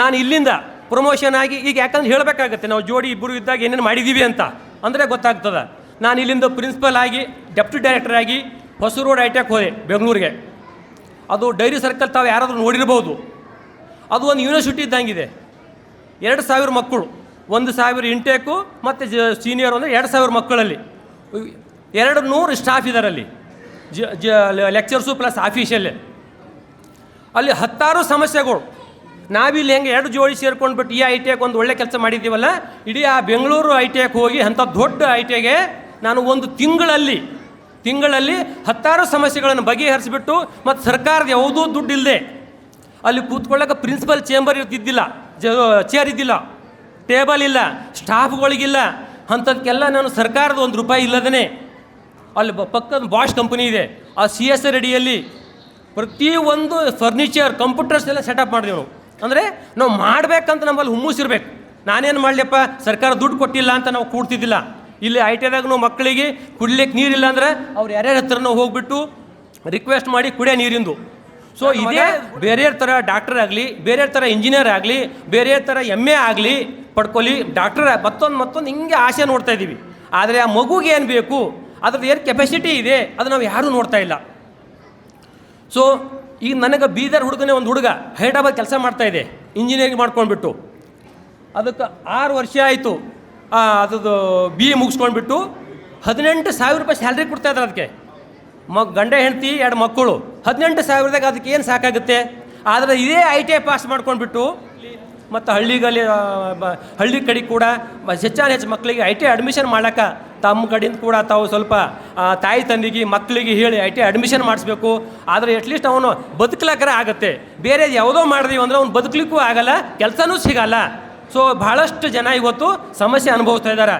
ನಾನು ಇಲ್ಲಿಂದ ಪ್ರಮೋಷನ್ ಆಗಿ, ಈಗ ಯಾಕಂದ್ರೆ ಹೇಳಬೇಕಾಗತ್ತೆ ನಾವು ಜೋಡಿ ಇಬ್ಬರು ಇದ್ದಾಗ ಏನೇನು ಮಾಡಿದ್ದೀವಿ ಅಂತ ಅಂದರೆ ಗೊತ್ತಾಗ್ತದೆ. ನಾನು ಇಲ್ಲಿಂದ ಪ್ರಿನ್ಸಿಪಲ್ ಆಗಿ ಡೆಪ್ಯೂಟಿ ಡೈರೆಕ್ಟರ್ ಆಗಿ ಹೊಸ ರೋಡ್ ITIಗೆ ಹೋದೆ ಬೆಂಗಳೂರಿಗೆ. ಅದು ಡೈರಿ ಸರ್ಕಲ್ ತಾವು ಯಾರಾದರೂ ನೋಡಿರ್ಬೋದು. ಅದು ಒಂದು ಯೂನಿವರ್ಸಿಟಿ ಇದ್ದಂಗಿದೆ. 2,000 ಮಕ್ಕಳು, 1,000 ಇಂಟೇಕು ಮತ್ತು ಸೀನಿಯರ್ ಅಂದರೆ 2,000 ಮಕ್ಕಳಲ್ಲಿ 200 ಸ್ಟಾಫ್ ಇದ್ದಾರೆ. ಅಲ್ಲಿ ಲೆಕ್ಚರ್ಸು ಪ್ಲಸ್ ಆಫೀಷಿಯಲ್ಲೇ. ಅಲ್ಲಿ 10 ಸಮಸ್ಯೆಗಳು. ನಾವಿಲ್ಲಿ ಹೆಂಗೆ 2 ಜೋಡಿ ಸೇರ್ಕೊಂಡ್ಬಿಟ್ಟು ಈ ITIಗೆ ಒಂದು ಒಳ್ಳೆ ಕೆಲಸ ಮಾಡಿದ್ದೀವಲ್ಲ, ಇಡೀ ಆ ಬೆಂಗಳೂರು ITIಗೆ ಹೋಗಿ ಅಂಥ ದೊಡ್ಡ ITIಗೆ ನಾನು ಒಂದು ತಿಂಗಳಲ್ಲಿ 10 ಸಮಸ್ಯೆಗಳನ್ನು ಬಗೆಹರಿಸಿಬಿಟ್ಟು, ಮತ್ತು ಸರ್ಕಾರದ ಯಾವುದೂ ದುಡ್ಡು ಇಲ್ಲದೆ ಅಲ್ಲಿ ಕೂತ್ಕೊಳ್ಳೋಕೆ ಪ್ರಿನ್ಸಿಪಲ್ ಚೇಂಬರ್ ಇರ್ತಿದ್ದಿಲ್ಲ, ಚೇರ್ ಇದ್ದಿಲ್ಲ, ಟೇಬಲ್ ಇಲ್ಲ, ಸ್ಟಾಫ್ಗಳಿಗಿಲ್ಲ, ಅಂಥದಕ್ಕೆಲ್ಲ ನಾನು ಸರ್ಕಾರದ ₹1 ಇಲ್ಲದೇ ಅಲ್ಲಿ ಪಕ್ಕದ ಬಾಷ್ ಕಂಪನಿ ಇದೆ, ಆ CSR ಅಡಿಯಲ್ಲಿ ಪ್ರತಿಯೊಂದು ಫರ್ನಿಚರ್, ಕಂಪ್ಯೂಟರ್ಸ್ ಎಲ್ಲ ಸೆಟಪ್ ಮಾಡಿದೆವು ನಾವು. ಅಂದರೆ ನಾವು ಮಾಡಬೇಕಂತ ನಮ್ಮಲ್ಲಿ ಹುಮ್ಮಸ್ಸಿರ್ಬೇಕು. ನಾನೇನು ಮಾಡಲಿಯಪ್ಪ, ಸರ್ಕಾರ ದುಡ್ಡು ಕೊಟ್ಟಿಲ್ಲ ಅಂತ ನಾವು ಕೂಡ್ತಿದ್ದಿಲ್ಲ. ಇಲ್ಲಿ ITIದಾಗ ನಾವು ಮಕ್ಕಳಿಗೆ ಕುಡ್ಲಿಕ್ಕೆ ನೀರಿಲ್ಲ ಅಂದರೆ ಅವ್ರು ಯಾರ್ಯಾರ ಹತ್ರನೂ ಹೋಗ್ಬಿಟ್ಟು ರಿಕ್ವೆಸ್ಟ್ ಮಾಡಿ ಕುಡಿಯೋ ನೀರಿಂದು. ಸೊ ಇದೇ ಬೇರೆ ಥರ ಡಾಕ್ಟರ್ ಆಗಲಿ, ಬೇರೆ ಥರ ಇಂಜಿನಿಯರ್ ಆಗಲಿ, ಬೇರೆ ಥರ MA ಆಗಲಿ ಪಡ್ಕೊಳ್ಳಿ, ಡಾಕ್ಟರ್ ಮತ್ತೊಂದು ಹಿಂಗೆ ಆಸೆ ನೋಡ್ತಾ ಇದ್ದೀವಿ. ಆದರೆ ಆ ಮಗುಗೆ ಏನು ಬೇಕು, ಅದ್ರದ್ದು ಏನು ಕೆಪಾಸಿಟಿ ಇದೆ, ಅದು ನಾವು ಯಾರೂ ನೋಡ್ತಾ ಇಲ್ಲ. ಸೊ ಈಗ ನನಗೆ ಬೀದರ್ ಹುಡುಗನೇ ಒಂದು ಹುಡುಗ ಹೈದ್ರಾಬಾದ್ ಕೆಲಸ ಮಾಡ್ತಾಯಿದೆ, ಇಂಜಿನಿಯರಿಂಗ್ ಮಾಡ್ಕೊಂಡ್ಬಿಟ್ಟು. ಅದಕ್ಕೆ 6 ವರ್ಷ ಆಯಿತು. ಅದದು BA ಮುಗಿಸ್ಕೊಂಡ್ಬಿಟ್ಟು 18,000 ರೂಪಾಯಿ ಸ್ಯಾಲ್ರಿ ಕೊಡ್ತಾಯಿದ್ದಾರೆ. ಅದಕ್ಕೆ ಗಂಡ ಹೆಂಡತಿ 2 ಮಕ್ಕಳು, 18,000ದಾಗ ಅದಕ್ಕೆ ಏನು ಸಾಕಾಗುತ್ತೆ. ಆದರೆ ಇದೇ ITI ಪಾಸ್ ಮಾಡ್ಕೊಂಡ್ಬಿಟ್ಟು ಮತ್ತು ಹಳ್ಳಿ ಕಡೆ ಕೂಡ ಹೆಚ್ಚು ಮಕ್ಕಳಿಗೆ ITI ಅಡ್ಮಿಷನ್ ಮಾಡೋಕೆ ತಮ್ಮ ಕಡೆಯಿಂದ ಕೂಡ ತಾವು ಸ್ವಲ್ಪ ತಾಯಿ ತಂದೆಗೆ ಮಕ್ಕಳಿಗೆ ಹೇಳಿ ITI ಅಡ್ಮಿಷನ್ ಮಾಡಿಸ್ಬೇಕು. ಆದರೆ ಅಟ್ಲೀಸ್ಟ್ ಅವನು ಬದುಕಲಿಕ್ಕರ ಆಗುತ್ತೆ. ಬೇರೆ ಯಾವುದೋ ಮಾಡಿದೀವಿ ಅಂದರೆ ಅವ್ನು ಬದುಕಲಿಕ್ಕೂ ಆಗಲ್ಲ, ಕೆಲಸನೂ ಸಿಗಲ್ಲ. ಸೊ ಭಾಳಷ್ಟು ಜನ ಇವತ್ತು ಸಮಸ್ಯೆ ಅನುಭವಿಸ್ತಾ ಇದ್ದಾರೆ.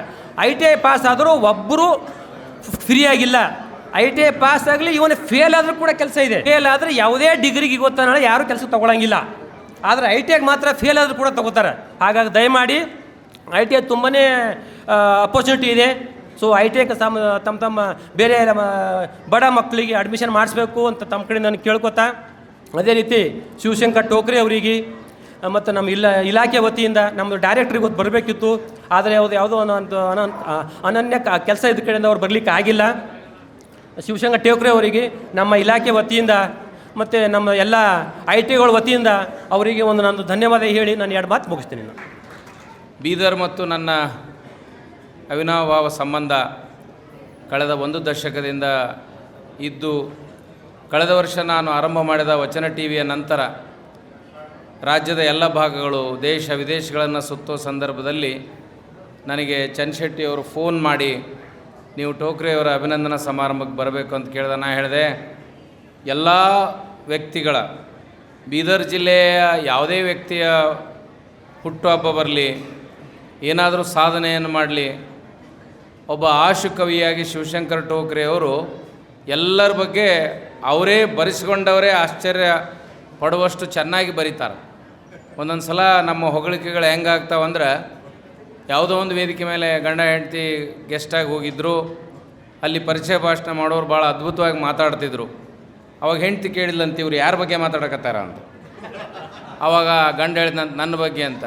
ITI ಪಾಸ್ ಆದರೂ ಒಬ್ಬರು ಫ್ರೀಯಾಗಿಲ್ಲ. ITI ಪಾಸ್ ಆಗಲಿ, ಇವನು ಫೇಲ್ ಆದರೂ ಕೂಡ ಕೆಲಸ ಇದೆ. ಫೇಲ್ ಆದರೆ ಯಾವುದೇ ಡಿಗ್ರಿಗೆ ಇವತ್ತು ನಾಳೆ ಯಾರೂ ಕೆಲಸ ತೊಗೊಳಂಗಿಲ್ಲ. ಆದರೆ ITIಗೆ ಮಾತ್ರ ಫೇಲ್ ಆದರೂ ಕೂಡ ತೊಗೋತಾರೆ. ಹಾಗಾಗಿ ದಯಮಾಡಿ ITI ತುಂಬಾ ಅಪರ್ಚುನಿಟಿ ಇದೆ. ಸೊ ITIಗೆ ತಮ್ಮ ಬೇರೆ ಬಡ ಮಕ್ಕಳಿಗೆ ಅಡ್ಮಿಷನ್ ಮಾಡಿಸ್ಬೇಕು ಅಂತ ತಮ್ಮ ಕಡೆ ನಾನು ಕೇಳ್ಕೊತಾ, ಅದೇ ರೀತಿ ಶಿವಶಂಕರ್ ಟೋಕ್ರೆ ಅವರಿಗೆ ಮತ್ತು ನಮ್ಮ ಇಲಾಖೆ ವತಿಯಿಂದ ನಮ್ಮದು ಡೈರೆಕ್ಟ್ರಿಗೆ ಇವತ್ತು ಬರಬೇಕಿತ್ತು. ಆದರೆ ಯಾವುದೋ ಅನನ್ಯ ಕೆಲಸ ಇದ್ದ ಕಡೆಯಿಂದ ಅವ್ರು ಬರಲಿಕ್ಕೆ ಆಗಿಲ್ಲ. ಶಿವಶಂಕರ್ ಟೋಕ್ರೆ ಅವರಿಗೆ ನಮ್ಮ ಇಲಾಖೆ ವತಿಯಿಂದ ಮತ್ತು ನಮ್ಮ ಎಲ್ಲ ITIಗಳ ವತಿಯಿಂದ ಅವರಿಗೆ ನಾನು ಧನ್ಯವಾದ ಹೇಳಿ ನಾನು 2 ಮಾತು ಮುಗಿಸ್ತೀನಿ. ನಾನು ಬೀದರ್ ಮತ್ತು ನನ್ನ ಅವಿನಾಭಾವ ಸಂಬಂಧ ಕಳೆದ 1 ದಶಕದಿಂದ ಇದ್ದು, ಕಳೆದ ವರ್ಷ ನಾನು ಆರಂಭ ಮಾಡಿದ ವಚನ ಟಿವಿಯ ನಂತರ ರಾಜ್ಯದ ಎಲ್ಲ ಭಾಗಗಳು, ದೇಶ ವಿದೇಶಗಳನ್ನು ಸುತ್ತೋ ಸಂದರ್ಭದಲ್ಲಿ ನನಗೆ ಚನ್ಶೆಟ್ಟಿಯವರು ಫೋನ್ ಮಾಡಿ ನೀವು ಟೋಕ್ರೆಯವರ ಅಭಿನಂದನಾ ಸಮಾರಂಭಕ್ಕೆ ಬರಬೇಕು ಅಂತ ಕೇಳಿದ. ನಾನು ಹೇಳಿದೆ, ಎಲ್ಲ ವ್ಯಕ್ತಿಗಳ, ಬೀದರ್ ಜಿಲ್ಲೆಯ ಯಾವುದೇ ವ್ಯಕ್ತಿಯ ಹುಟ್ಟುಹಬ್ಬ ಬರಲಿ, ಏನಾದರೂ ಸಾಧನೆಯನ್ನು ಮಾಡಲಿ, ಒಬ್ಬ ಆಶು ಕವಿಯಾಗಿ ಶಿವಶಂಕರ್ ಟೋಕ್ರೆಯವರು ಎಲ್ಲರ ಬಗ್ಗೆ ಅವರೇ ಬರೆಸ್ಕೊಂಡವರೇ ಆಶ್ಚರ್ಯ ಪಡುವಷ್ಟು ಚೆನ್ನಾಗಿ ಬರೀತಾರೆ. ಒಂದೊಂದು ಸಲ ನಮ್ಮ ಹೊಗಳಿಕೆಗಳು ಹೆಂಗಾಗ್ತಾವಂದ್ರೆ, ಯಾವುದೋ ಒಂದು ವೇದಿಕೆ ಮೇಲೆ ಗಂಡ ಹೆಂಡತಿ ಗೆಸ್ಟಾಗಿ ಹೋಗಿದ್ದರು, ಅಲ್ಲಿ ಪರಿಚಯ ಭಾಷಣ ಮಾಡೋರು ಭಾಳ ಅದ್ಭುತವಾಗಿ ಮಾತಾಡ್ತಿದ್ರು. ಅವಾಗ ಹೆಂಡತಿ ಕೇಳಿಲ್ಲಂತ, ಇವ್ರು ಯಾರ ಬಗ್ಗೆ ಮಾತಾಡಕತ್ತಾರ ಅಂತ. ಆವಾಗ ಗಂಡ ಹೇಳಿದಂತ ನನ್ನ ಬಗ್ಗೆ ಅಂತ.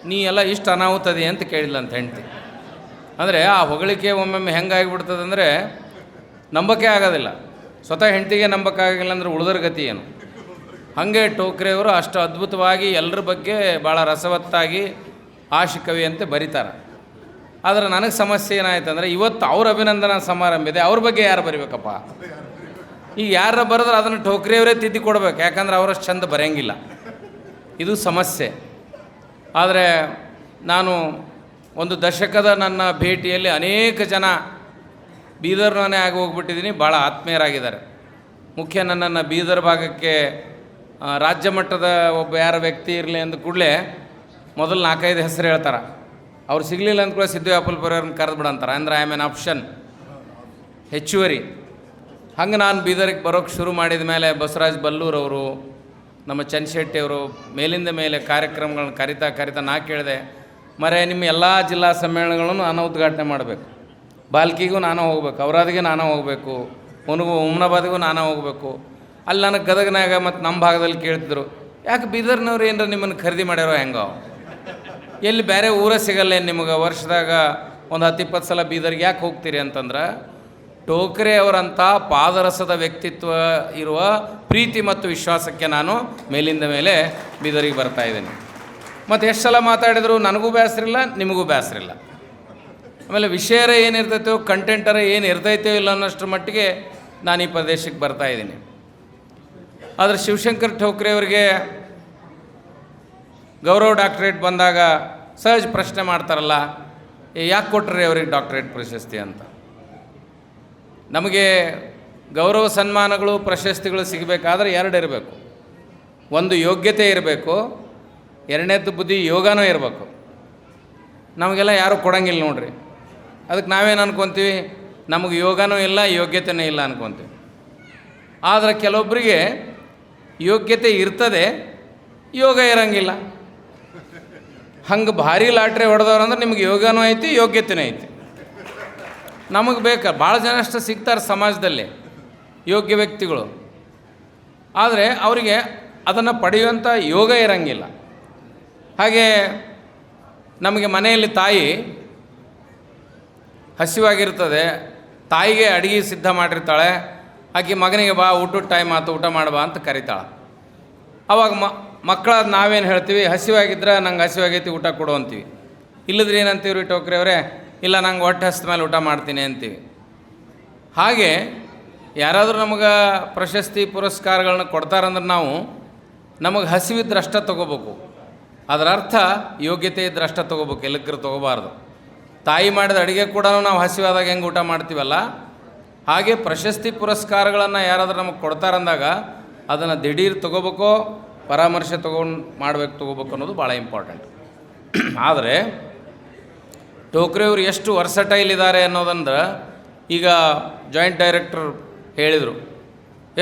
ನೀ ಎಲ್ಲ ಇಷ್ಟು ಅನಾಹುತದೆ ಅಂತ ಕೇಳಿಲ್ಲಂತ ಹೆಂಡತಿ. ಅಂದರೆ ಆ ಹೊಗಳಿಕೆ ಒಮ್ಮೊಮ್ಮೆ ಹೆಂಗಾಗಿಬಿಡ್ತದಂದರೆ ನಂಬಕ್ಕೆ ಆಗೋದಿಲ್ಲ. ಸ್ವತಃ ಹೆಂಡತಿಗೆ ನಂಬಕ್ಕೆ ಆಗಿಲ್ಲ ಅಂದರೆ ಉಳಿದರ ಗತಿ ಏನು. ಹಾಗೆ ಟೋಕ್ರೆಯವರು ಅಷ್ಟು ಅದ್ಭುತವಾಗಿ ಎಲ್ಲರ ಬಗ್ಗೆ ಭಾಳ ರಸವತ್ತಾಗಿ ಆಶು ಕವಿ ಅಂತ ಬರೀತಾರೆ. ಆದರೆ ನನಗೆ ಸಮಸ್ಯೆ ಏನಾಯ್ತು ಅಂದರೆ, ಇವತ್ತು ಅವ್ರ ಅಭಿನಂದನಾ ಸಮಾರಂಭ ಇದೆ, ಅವ್ರ ಬಗ್ಗೆ ಯಾರು ಬರಿಬೇಕಪ್ಪ? ಈಗ ಯಾರು ಬರೆದ್ರೆ ಅದನ್ನು ಟೋಕ್ರೆಯವರೇ ತಿದ್ದಿ ಕೊಡ್ಬೇಕು, ಯಾಕಂದ್ರೆ ಅವರಷ್ಟು ಚಂದ ಬರೆಯಂಗಿಲ್ಲ. ಇದು ಸಮಸ್ಯೆ. ಆದರೆ ನಾನು 1 ದಶಕದ ನನ್ನ ಭೇಟಿಯಲ್ಲಿ ಅನೇಕ ಜನ ಬೀದರ್ನೇ ಆಗಿ ಹೋಗ್ಬಿಟ್ಟಿದ್ದೀನಿ, ಭಾಳ ಆತ್ಮೀಯರಾಗಿದ್ದಾರೆ. ಮುಖ್ಯ ನನ್ನನ್ನು ಬೀದರ್ ಭಾಗಕ್ಕೆ ರಾಜ್ಯ ಮಟ್ಟದ ಒಬ್ಬ ಯಾರ ವ್ಯಕ್ತಿ ಇರಲಿ ಅಂದ ಕೂಡಲೇ ಮೊದಲು 4-5 ಹೆಸರು ಹೇಳ್ತಾರೆ. ಅವ್ರು ಸಿಗಲಿಲ್ಲ ಅಂದ ಕೂಡ ಸಿದ್ದು ಯಾಪಲ್ಪುರವ್ರನ್ನ ಕರೆದು ಬಿಡಂತಾರೆ. ಅಂದರೆ ಐ ಆಮ್ ಎನ್ ಆಪ್ಷನ್, ಹೆಚ್ಚುವರಿ. ಹಂಗೆ ನಾನು ಬೀದರ್ಗೆ ಬರೋಕ್ಕೆ ಶುರು ಮಾಡಿದ ಮೇಲೆ ಬಸವರಾಜ್ ಬಲ್ಲೂರವರು, ನಮ್ಮ ಚನ್ಶೆಟ್ಟಿಯವರು ಮೇಲಿಂದ ಮೇಲೆ ಕಾರ್ಯಕ್ರಮಗಳನ್ನ ಕರಿತಾ ನಾ ಕೇಳಿದೆ, ಮರೆ ನಿಮ್ಮ ಎಲ್ಲ ಜಿಲ್ಲಾ ಸಮ್ಮೇಳನಗಳನ್ನು ನಾನು ಉದ್ಘಾಟನೆ ಮಾಡಬೇಕು, ಬಾಲ್ಕಿಗೂ ನಾನು ಹೋಗ್ಬೇಕು, ಔರಾದಿಗೆ ನಾನು ಹೋಗಬೇಕು, ಹುಮ್ನಾಬಾದಿಗೂ ನಾನು ಹೋಗಬೇಕು. ಅಲ್ಲಿ ನನಗೆ ಗದಗನಾಗ ಮತ್ತು ನಮ್ಮ ಭಾಗದಲ್ಲಿ ಕೇಳ್ತಿದ್ರು, ಯಾಕೆ ಬೀದರ್ನವ್ರು ಏನರ ನಿಮ್ಮನ್ನು ಖರೀದಿ ಮಾಡ್ಯಾರೋ ಹೆಂಗೋ, ಎಲ್ಲಿ ಬೇರೆ ಊರ ಸಿಗಲ್ಲ ನಿಮಗೆ, ವರ್ಷದಾಗ ಒಂದು 10-20 ಸಲ ಬೀದರ್ಗೆ ಯಾಕೆ ಹೋಗ್ತೀರಿ ಅಂತಂದ್ರೆ, ಟೋಕ್ರೆ ಅವರಂಥ ಪಾದರಸದ ವ್ಯಕ್ತಿತ್ವ ಇರುವ ಪ್ರೀತಿ ಮತ್ತು ವಿಶ್ವಾಸಕ್ಕೆ ನಾನು ಮೇಲಿಂದ ಮೇಲೆ ಬೀದರಿಗೆ ಬರ್ತಾಯಿದ್ದೀನಿ. ಮತ್ತು ಎಷ್ಟು ಸಲ ಮಾತಾಡಿದ್ರು ನನಗೂ ಬೇಸರಿಲ್ಲ, ನಿಮಗೂ ಬೇಸರಿಲ್ಲ. ಆಮೇಲೆ ವಿಷಯರ ಏನಿರ್ತೈತೋ, ಕಂಟೆಂಟರ ಏನು ಇರ್ತೈತೋ ಇಲ್ಲ ಅನ್ನೋಷ್ಟರ ಮಟ್ಟಿಗೆ ನಾನು ಈ ಪ್ರದೇಶಕ್ಕೆ ಬರ್ತಾಯಿದ್ದೀನಿ. ಆದರೆ ಶಿವಶಂಕರ್ ಟೋಕ್ರೆ ಅವರಿಗೆ ಗೌರವ ಡಾಕ್ಟ್ರೇಟ್ ಬಂದಾಗ ಸಹಜ ಪ್ರಶ್ನೆ ಮಾಡ್ತಾರಲ್ಲ, ಯಾಕೆ ಕೊಟ್ಟರೆ ಅವ್ರಿಗೆ ಡಾಕ್ಟ್ರೇಟ್ ಪ್ರಶಸ್ತಿ ಅಂತ. ನಮಗೆ ಗೌರವ ಸನ್ಮಾನಗಳು ಪ್ರಶಸ್ತಿಗಳು ಸಿಗಬೇಕಾದ್ರೆ 2 ಇರಬೇಕು. ಒಂದು ಯೋಗ್ಯತೆ ಇರಬೇಕು, 2ನೇದು ಬುದ್ಧಿ ಯೋಗನೂ ಇರಬೇಕು. ನಮಗೆಲ್ಲ ಯಾರೂ ಕೊಡಂಗಿಲ್ಲ ನೋಡ್ರಿ. ಅದಕ್ಕೆ ನಾವೇನು ಅನ್ಕೊತೀವಿ, ನಮಗೆ ಯೋಗನೂ ಇಲ್ಲ ಯೋಗ್ಯತೆಯೂ ಇಲ್ಲ ಅನ್ಕೊತೀವಿ. ಆದರೆ ಕೆಲವೊಬ್ಬರಿಗೆ ಯೋಗ್ಯತೆ ಇರ್ತದೆ, ಯೋಗ ಇರೋಂಗಿಲ್ಲ. ಹಂಗೆ ಭಾರಿ ಲಾಟ್ರಿ ಹೊಡೆದವ್ರು ಅಂದ್ರೆ ನಿಮ್ಗೆ ಯೋಗನೂ ಐತಿ ಯೋಗ್ಯತೆಯೂ ಐತಿ. ನಮಗೆ ಬೇಕಾ ಭಾಳ ಜನ ಅಷ್ಟು ಸಿಗ್ತಾರೆ ಸಮಾಜದಲ್ಲಿ ಯೋಗ್ಯ ವ್ಯಕ್ತಿಗಳು, ಆದರೆ ಅವರಿಗೆ ಅದನ್ನು ಪಡೆಯುವಂಥ ಯೋಗ ಇರೋಂಗಿಲ್ಲ. ಹಾಗೆ ನಮಗೆ ಮನೆಯಲ್ಲಿ ತಾಯಿ ಹಸಿವಾಗಿರ್ತದೆ, ತಾಯಿಗೆ ಅಡುಗೆ ಸಿದ್ಧ ಮಾಡಿರ್ತಾಳೆ, ಆಕೆ ಮಗನಿಗೆ ಬಾ ಊಟದ ಟೈಮ್ ಆಯ್ತು ಊಟ ಮಾಡಬಾ ಅಂತ ಕರಿತಾಳೆ. ಅವಾಗ ಮಕ್ಕಳಾದ ನಾವೇನು ಹೇಳ್ತೀವಿ, ಹಸಿವಾಗಿದ್ರೆ ನಂಗೆ ಹಸಿವಾಗೈತಿ ಊಟ ಕೊಡು ಅಂತೀವಿ. ಇಲ್ಲದ್ರೆ ಏನಂತೀವಿ ರೀ ಟೋಕ್ರೆ ಅವರೇ, ಇಲ್ಲ ನಂಗೆ ಹೊಟ್ಟೆ ಹಸಿದ ಮೇಲೆ ಊಟ ಮಾಡ್ತೀನಿ ಅಂತೀವಿ. ಹಾಗೆ ಯಾರಾದರೂ ನಮಗೆ ಪ್ರಶಸ್ತಿ ಪುರಸ್ಕಾರಗಳನ್ನ ಕೊಡ್ತಾರಂದ್ರೆ ನಾವು ನಮಗೆ ಹಸಿವಿದ್ರೆ ಅಷ್ಟೇ ತೊಗೋಬೇಕು. ಅದರ ಅರ್ಥ ಯೋಗ್ಯತೆ ಇದ್ರೆ ಅಷ್ಟೇ ತೊಗೋಬೇಕು, ಎಲ್ಲಕ್ಕರು ತೊಗೋಬಾರ್ದು. ತಾಯಿ ಮಾಡಿದ ಅಡುಗೆ ಕೂಡ ನಾವು ಹಸಿವಾದಾಗ ಹೆಂಗೆ ಊಟ ಮಾಡ್ತೀವಲ್ಲ, ಹಾಗೆ ಪ್ರಶಸ್ತಿ ಪುರಸ್ಕಾರಗಳನ್ನು ಯಾರಾದರೂ ನಮಗೆ ಕೊಡ್ತಾರಂದಾಗ ಅದನ್ನು ದಿಢೀರ್ ತೊಗೋಬೇಕೋ ಪರಾಮರ್ಶೆ ತೊಗೋಬೇಕು ಅನ್ನೋದು ಭಾಳ ಇಂಪಾರ್ಟೆಂಟ್. ಆದರೆ ಟೋಕ್ರೆ ಅವರು ಎಷ್ಟು ವರ್ಸಟೈಲ್ ಇದ್ದಾರೆ ಅನ್ನೋದಂದ್ರೆ, ಈಗ ಜಾಯಿಂಟ್ ಡೈರೆಕ್ಟರ್ ಹೇಳಿದರು.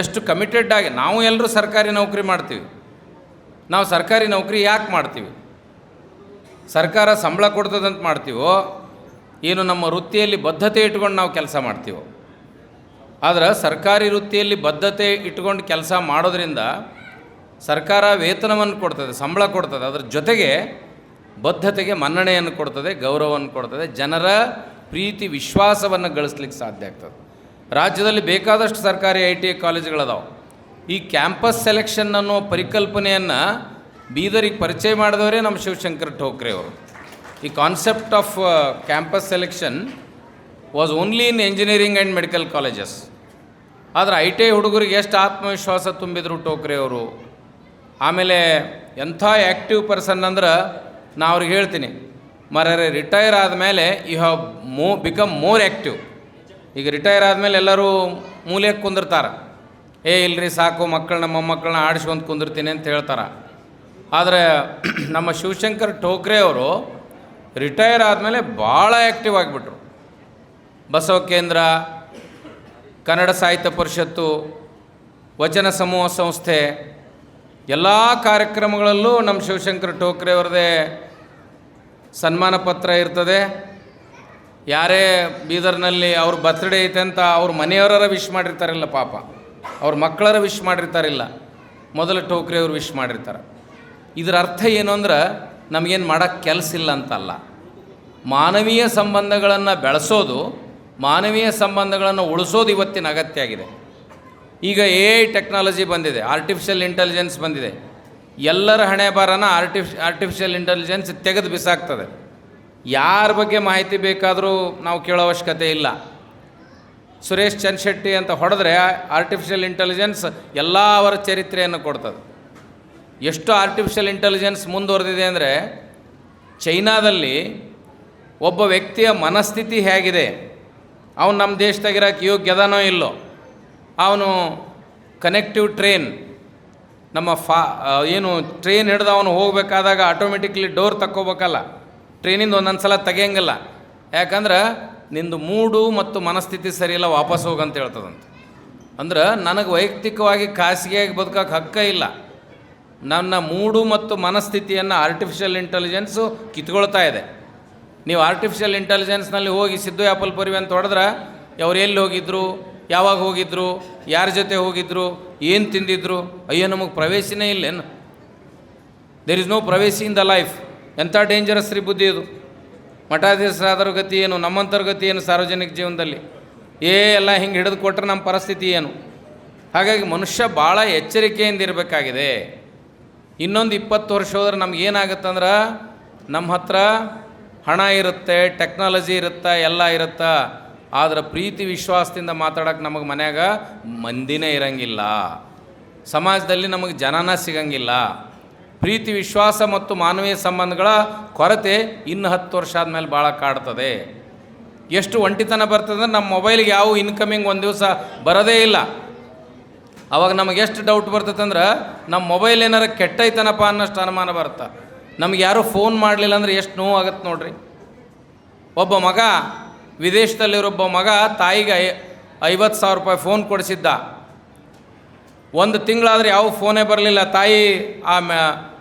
ಎಷ್ಟು ಕಮಿಟೆಡ್ ಆಗಿ ನಾವು ಎಲ್ಲರೂ ಸರ್ಕಾರಿ ನೌಕರಿ ಮಾಡ್ತೀವಿ. ನಾವು ಸರ್ಕಾರಿ ನೌಕರಿ ಯಾಕೆ ಮಾಡ್ತೀವಿ? ಸರ್ಕಾರ ಸಂಬಳ ಕೊಡ್ತದಂತ ಮಾಡ್ತೀವೋ ಏನು ನಮ್ಮ ವೃತ್ತಿಯಲ್ಲಿ ಬದ್ಧತೆ ಇಟ್ಕೊಂಡು ನಾವು ಕೆಲಸ ಮಾಡ್ತೀವೋ? ಆದ್ರೆ ಸರ್ಕಾರಿ ವೃತ್ತಿಯಲ್ಲಿ ಬದ್ಧತೆ ಇಟ್ಕೊಂಡು ಕೆಲಸ ಮಾಡೋದ್ರಿಂದ ಸರ್ಕಾರ ವೇತನವನ್ನು ಕೊಡ್ತದೆ, ಸಂಬಳ ಕೊಡ್ತದೆ, ಅದರ ಜೊತೆಗೆ ಬದ್ಧತೆಗೆ ಮನ್ನಣೆಯನ್ನು ಕೊಡ್ತದೆ, ಗೌರವವನ್ನು ಕೊಡ್ತದೆ, ಜನರ ಪ್ರೀತಿ ವಿಶ್ವಾಸವನ್ನು ಗಳಿಸ್ಲಿಕ್ಕೆ ಸಾಧ್ಯ ಆಗ್ತದೆ. ರಾಜ್ಯದಲ್ಲಿ ಬೇಕಾದಷ್ಟು ಸರ್ಕಾರಿ ITI ಕಾಲೇಜುಗಳದಾವೆ. ಈ ಕ್ಯಾಂಪಸ್ ಸೆಲೆಕ್ಷನ್ ಅನ್ನೋ ಪರಿಕಲ್ಪನೆಯನ್ನು ಬೀದರಿಗೆ ಪರಿಚಯ ಮಾಡಿದವರೇ ನಮ್ಮ ಶಿವಶಂಕರ್ ಠೋಕ್ರೆ ಅವರು. ಈ concept of campus selection was only in engineering and medical colleges. ಆದರೆ ITI ಹುಡುಗರಿಗೆ ಎಷ್ಟು ಆತ್ಮವಿಶ್ವಾಸ ತುಂಬಿದರು ಠೋಕ್ರೆ ಅವರು. ಆಮೇಲೆ ಎಂಥ ಆ್ಯಕ್ಟಿವ್ ಪರ್ಸನ್ ಅಂದ್ರೆ ನಾ ಅವ್ರಿಗೆ ಹೇಳ್ತೀನಿ, ಮರರೆ ರಿಟೈರ್ ಆದಮೇಲೆ you have become more active. ಈಗ ರಿಟೈರ್ ಆದಮೇಲೆ ಎಲ್ಲರೂ ಮೂಲೆಗೆ ಕುಂದಿರ್ತಾರೆ, ಇಲ್ರಿ ಸಾಕು ಮಕ್ಕಳನ್ನ ಮೊಮ್ಮಕ್ಕಳನ್ನ ಆಡಿಸ್ಕೊಂಡು ಕುಂದಿರ್ತೀನಿ ಅಂತ ಹೇಳ್ತಾರೆ. ಆದರೆ ನಮ್ಮ ಶಿವಶಂಕರ್ ಠೋಕ್ರೆ ಅವರು ರಿಟೈರ್ ಆದಮೇಲೆ ಭಾಳ ಆ್ಯಕ್ಟಿವ್ ಆಗಿಬಿಟ್ರು. ಬಸವ ಕೇಂದ್ರ, ಕನ್ನಡ ಸಾಹಿತ್ಯ ಪರಿಷತ್ತು, ವಚನ ಸಮೂಹ ಸಂಸ್ಥೆ ಎಲ್ಲ ಕಾರ್ಯಕ್ರಮಗಳಲ್ಲೂ ನಮ್ಮ ಶಿವಶಂಕರ್ ಠೋಕ್ರೆ ಅವ್ರದ್ದೇ ಸನ್ಮಾನ ಪತ್ರ ಇರ್ತದೆ. ಯಾರೇ ಬೀದರ್ನಲ್ಲಿ ಅವ್ರ ಬರ್ತ್ಡೇ ಐತೆ ಅಂತ ಅವ್ರ ಮನೆಯವರ ವಿಶ್ ಮಾಡಿರ್ತಾರಿಲ್ಲ, ಪಾಪ ಅವ್ರ ಮಕ್ಕಳರ ವಿಶ್ ಮಾಡಿರ್ತಾರಿಲ್ಲ, ಮೊದಲು ಠೋಕ್ರೆ ಅವರು ವಿಶ್ ಮಾಡಿರ್ತಾರೆ. ಇದರ ಅರ್ಥ ಏನು ಅಂದ್ರೆ ನಮಗೇನು ಮಾಡೋಕ್ಕೆ ಕೆಲಸ ಇಲ್ಲ ಅಂತಲ್ಲ. ಮಾನವೀಯ ಸಂಬಂಧಗಳನ್ನು ಬೆಳೆಸೋದು, ಮಾನವೀಯ ಸಂಬಂಧಗಳನ್ನು ಉಳಿಸೋದು ಇವತ್ತಿನ ಅಗತ್ಯ ಆಗಿದೆ. ಈಗ AI ಟೆಕ್ನಾಲಜಿ ಬಂದಿದೆ, ಆರ್ಟಿಫಿಷಿಯಲ್ ಇಂಟೆಲಿಜೆನ್ಸ್ ಬಂದಿದೆ. ಎಲ್ಲರ ಹಣೆ ಬಾರನ ಆರ್ಟಿಫಿಷಿಯಲ್ ಇಂಟೆಲಿಜೆನ್ಸ್ ತೆಗೆದು ಬಿಸಾಕ್ತದೆ. ಯಾರ ಬಗ್ಗೆ ಮಾಹಿತಿ ಬೇಕಾದರೂ ನಾವು ಕೇಳೋ ಅವಶ್ಯಕತೆ ಇಲ್ಲ. ಸುರೇಶ್ ಚನ್ಶೆಟ್ಟಿ ಅಂತ ಹೊಡೆದ್ರೆ ಆರ್ಟಿಫಿಷಿಯಲ್ ಇಂಟೆಲಿಜೆನ್ಸ್ ಎಲ್ಲ ಅವರ ಚರಿತ್ರೆಯನ್ನು ಕೊಡ್ತದೆ. ಎಷ್ಟು ಆರ್ಟಿಫಿಷಿಯಲ್ ಇಂಟೆಲಿಜೆನ್ಸ್ ಮುಂದುವರೆದಿದೆ ಅಂದರೆ, ಚೈನಾದಲ್ಲಿ ಒಬ್ಬ ವ್ಯಕ್ತಿಯ ಮನಸ್ಥಿತಿ ಹೇಗಿದೆ, ಅವನು ನಮ್ಮ ದೇಶದಾಗಿರೋಕ್ಕೆ ಯೋಗ್ಯದನೋ ಇಲ್ಲೋ, ಅವನು ಕನೆಕ್ಟಿವ್ ಟ್ರೈನ್, ನಮ್ಮ ಏನು ಟ್ರೈನ್ ಹಿಡ್ದು ಅವನು ಹೋಗಬೇಕಾದಾಗ ಆಟೋಮೆಟಿಕ್ಲಿ ಡೋರ್ ತಕ್ಕೋಬೇಕಲ್ಲ, ಟ್ರೈನಿಂದ ಒಂದೊಂದು ಸಲ ತೆಗಿಯಂಗಿಲ್ಲ. ಯಾಕಂದ್ರೆ ನಿಂದು ಮೂಡು ಮತ್ತು ಮನಸ್ಥಿತಿ ಸರಿಯಿಲ್ಲ, ವಾಪಸ್ ಹೋಗಂತ ಹೇಳ್ತದಂತೆ. ಅಂದ್ರೆ ನನಗೆ ವೈಯಕ್ತಿಕವಾಗಿ ಖಾಸಗಿಯಾಗಿ ಬದುಕೋಕ್ಕೆ ಹಕ್ಕ ಇಲ್ಲ. ನನ್ನ ಮೂಡು ಮತ್ತು ಮನಸ್ಥಿತಿಯನ್ನು ಆರ್ಟಿಫಿಷಿಯಲ್ ಇಂಟೆಲಿಜೆನ್ಸು ಕಿತ್ಕೊಳ್ತಾ ಇದೆ. ನೀವು ಆರ್ಟಿಫಿಷಿಯಲ್ ಇಂಟೆಲಿಜೆನ್ಸ್ನಲ್ಲಿ ಹೋಗಿ ಸಿದ್ದು ಆ್ಯಪಲ್ ಪರ್ವಿ ಅಂತ ಹೊಡೆದ್ರೆ ಅವ್ರು ಎಲ್ಲಿ ಹೋಗಿದ್ರು, ಯಾವಾಗ ಹೋಗಿದ್ರು, ಯಾರ ಜೊತೆ ಹೋಗಿದ್ರು, ಏನು ತಿಂದಿದ್ರು, ಅಯ್ಯೋ ನಮಗೆ ಪ್ರವೇಶನೇ ಇಲ್ಲೇನು, ದೇರ್ ಇಸ್ ನೋ ಪ್ರವೇಶಿ ಇನ್ ದ ಲೈಫ್. ಎಂಥ ಡೇಂಜರಸ್ ರೀ ಬುದ್ಧಿ ಇದು. ಮಠಾಧೀಶರಾದರ ಗತಿ ಏನು, ನಮ್ಮಂಥರ ಗತಿ ಏನು ಸಾರ್ವಜನಿಕ ಜೀವನದಲ್ಲಿ? ಎಲ್ಲ ಹಿಂಗೆ ಹಿಡಿದು ಕೊಟ್ಟರೆ ನಮ್ಮ ಪರಿಸ್ಥಿತಿ ಏನು? ಹಾಗಾಗಿ ಮನುಷ್ಯ ಭಾಳ ಎಚ್ಚರಿಕೆಯಿಂದ ಇರಬೇಕಾಗಿದೆ. ಇನ್ನೊಂದು 20 ವರ್ಷ ಹೋದ್ರೆ ನಮಗೇನಾಗುತ್ತಂದ್ರೆ, ನಮ್ಮ ಹತ್ರ ಹಣ ಇರುತ್ತೆ, ಟೆಕ್ನಾಲಜಿ ಇರುತ್ತೆ, ಎಲ್ಲ ಇರುತ್ತೆ, ಆದರೆ ಪ್ರೀತಿ ವಿಶ್ವಾಸದಿಂದ ಮಾತಾಡೋಕೆ ನಮಗೆ ಮನ್ಯಾಗ ಮಂದಿನೇ ಇರಂಗಿಲ್ಲ, ಸಮಾಜದಲ್ಲಿ ನಮಗೆ ಜನನ ಸಿಗಂಗಿಲ್ಲ. ಪ್ರೀತಿ ವಿಶ್ವಾಸ ಮತ್ತು ಮಾನವೀಯ ಸಂಬಂಧಗಳ ಕೊರತೆ ಇನ್ನು 10 ವರ್ಷ ಆದಮೇಲೆ ಭಾಳ ಕಾಡ್ತದೆ. ಎಷ್ಟು ಒಂಟಿತನ ಬರ್ತದೆ, ನಮ್ಮ ಮೊಬೈಲಿಗೆ ಯಾವ ಇನ್ಕಮಿಂಗ್ ಒಂದು ದಿವಸ ಬರೋದೇ ಇಲ್ಲ. ಅವಾಗ ನಮಗೆ ಎಷ್ಟು ಡೌಟ್ ಬರ್ತೈತಂದ್ರೆ, ನಮ್ಮ ಮೊಬೈಲ್ ಏನಾರ ಕೆಟ್ಟೈತನಪ್ಪ ಅನ್ನೋಷ್ಟು ಅನುಮಾನ ಬರುತ್ತೆ. ನಮ್ಗೆ ಯಾರೂ ಫೋನ್ ಮಾಡಲಿಲ್ಲ ಅಂದರೆ ಎಷ್ಟು ನೋವು ಆಗುತ್ತೆ ನೋಡ್ರಿ. ಒಬ್ಬ ಮಗ ವಿದೇಶದಲ್ಲಿರೊಬ್ಬ ಮಗ ತಾಯಿಗೆ 50,000 ರೂಪಾಯಿ ಫೋನ್ ಕೊಡಿಸಿದ್ದ. 1 ತಿಂಗಳಾದರೆ ಯಾವ ಫೋನೇ ಬರಲಿಲ್ಲ. ತಾಯಿ ಆ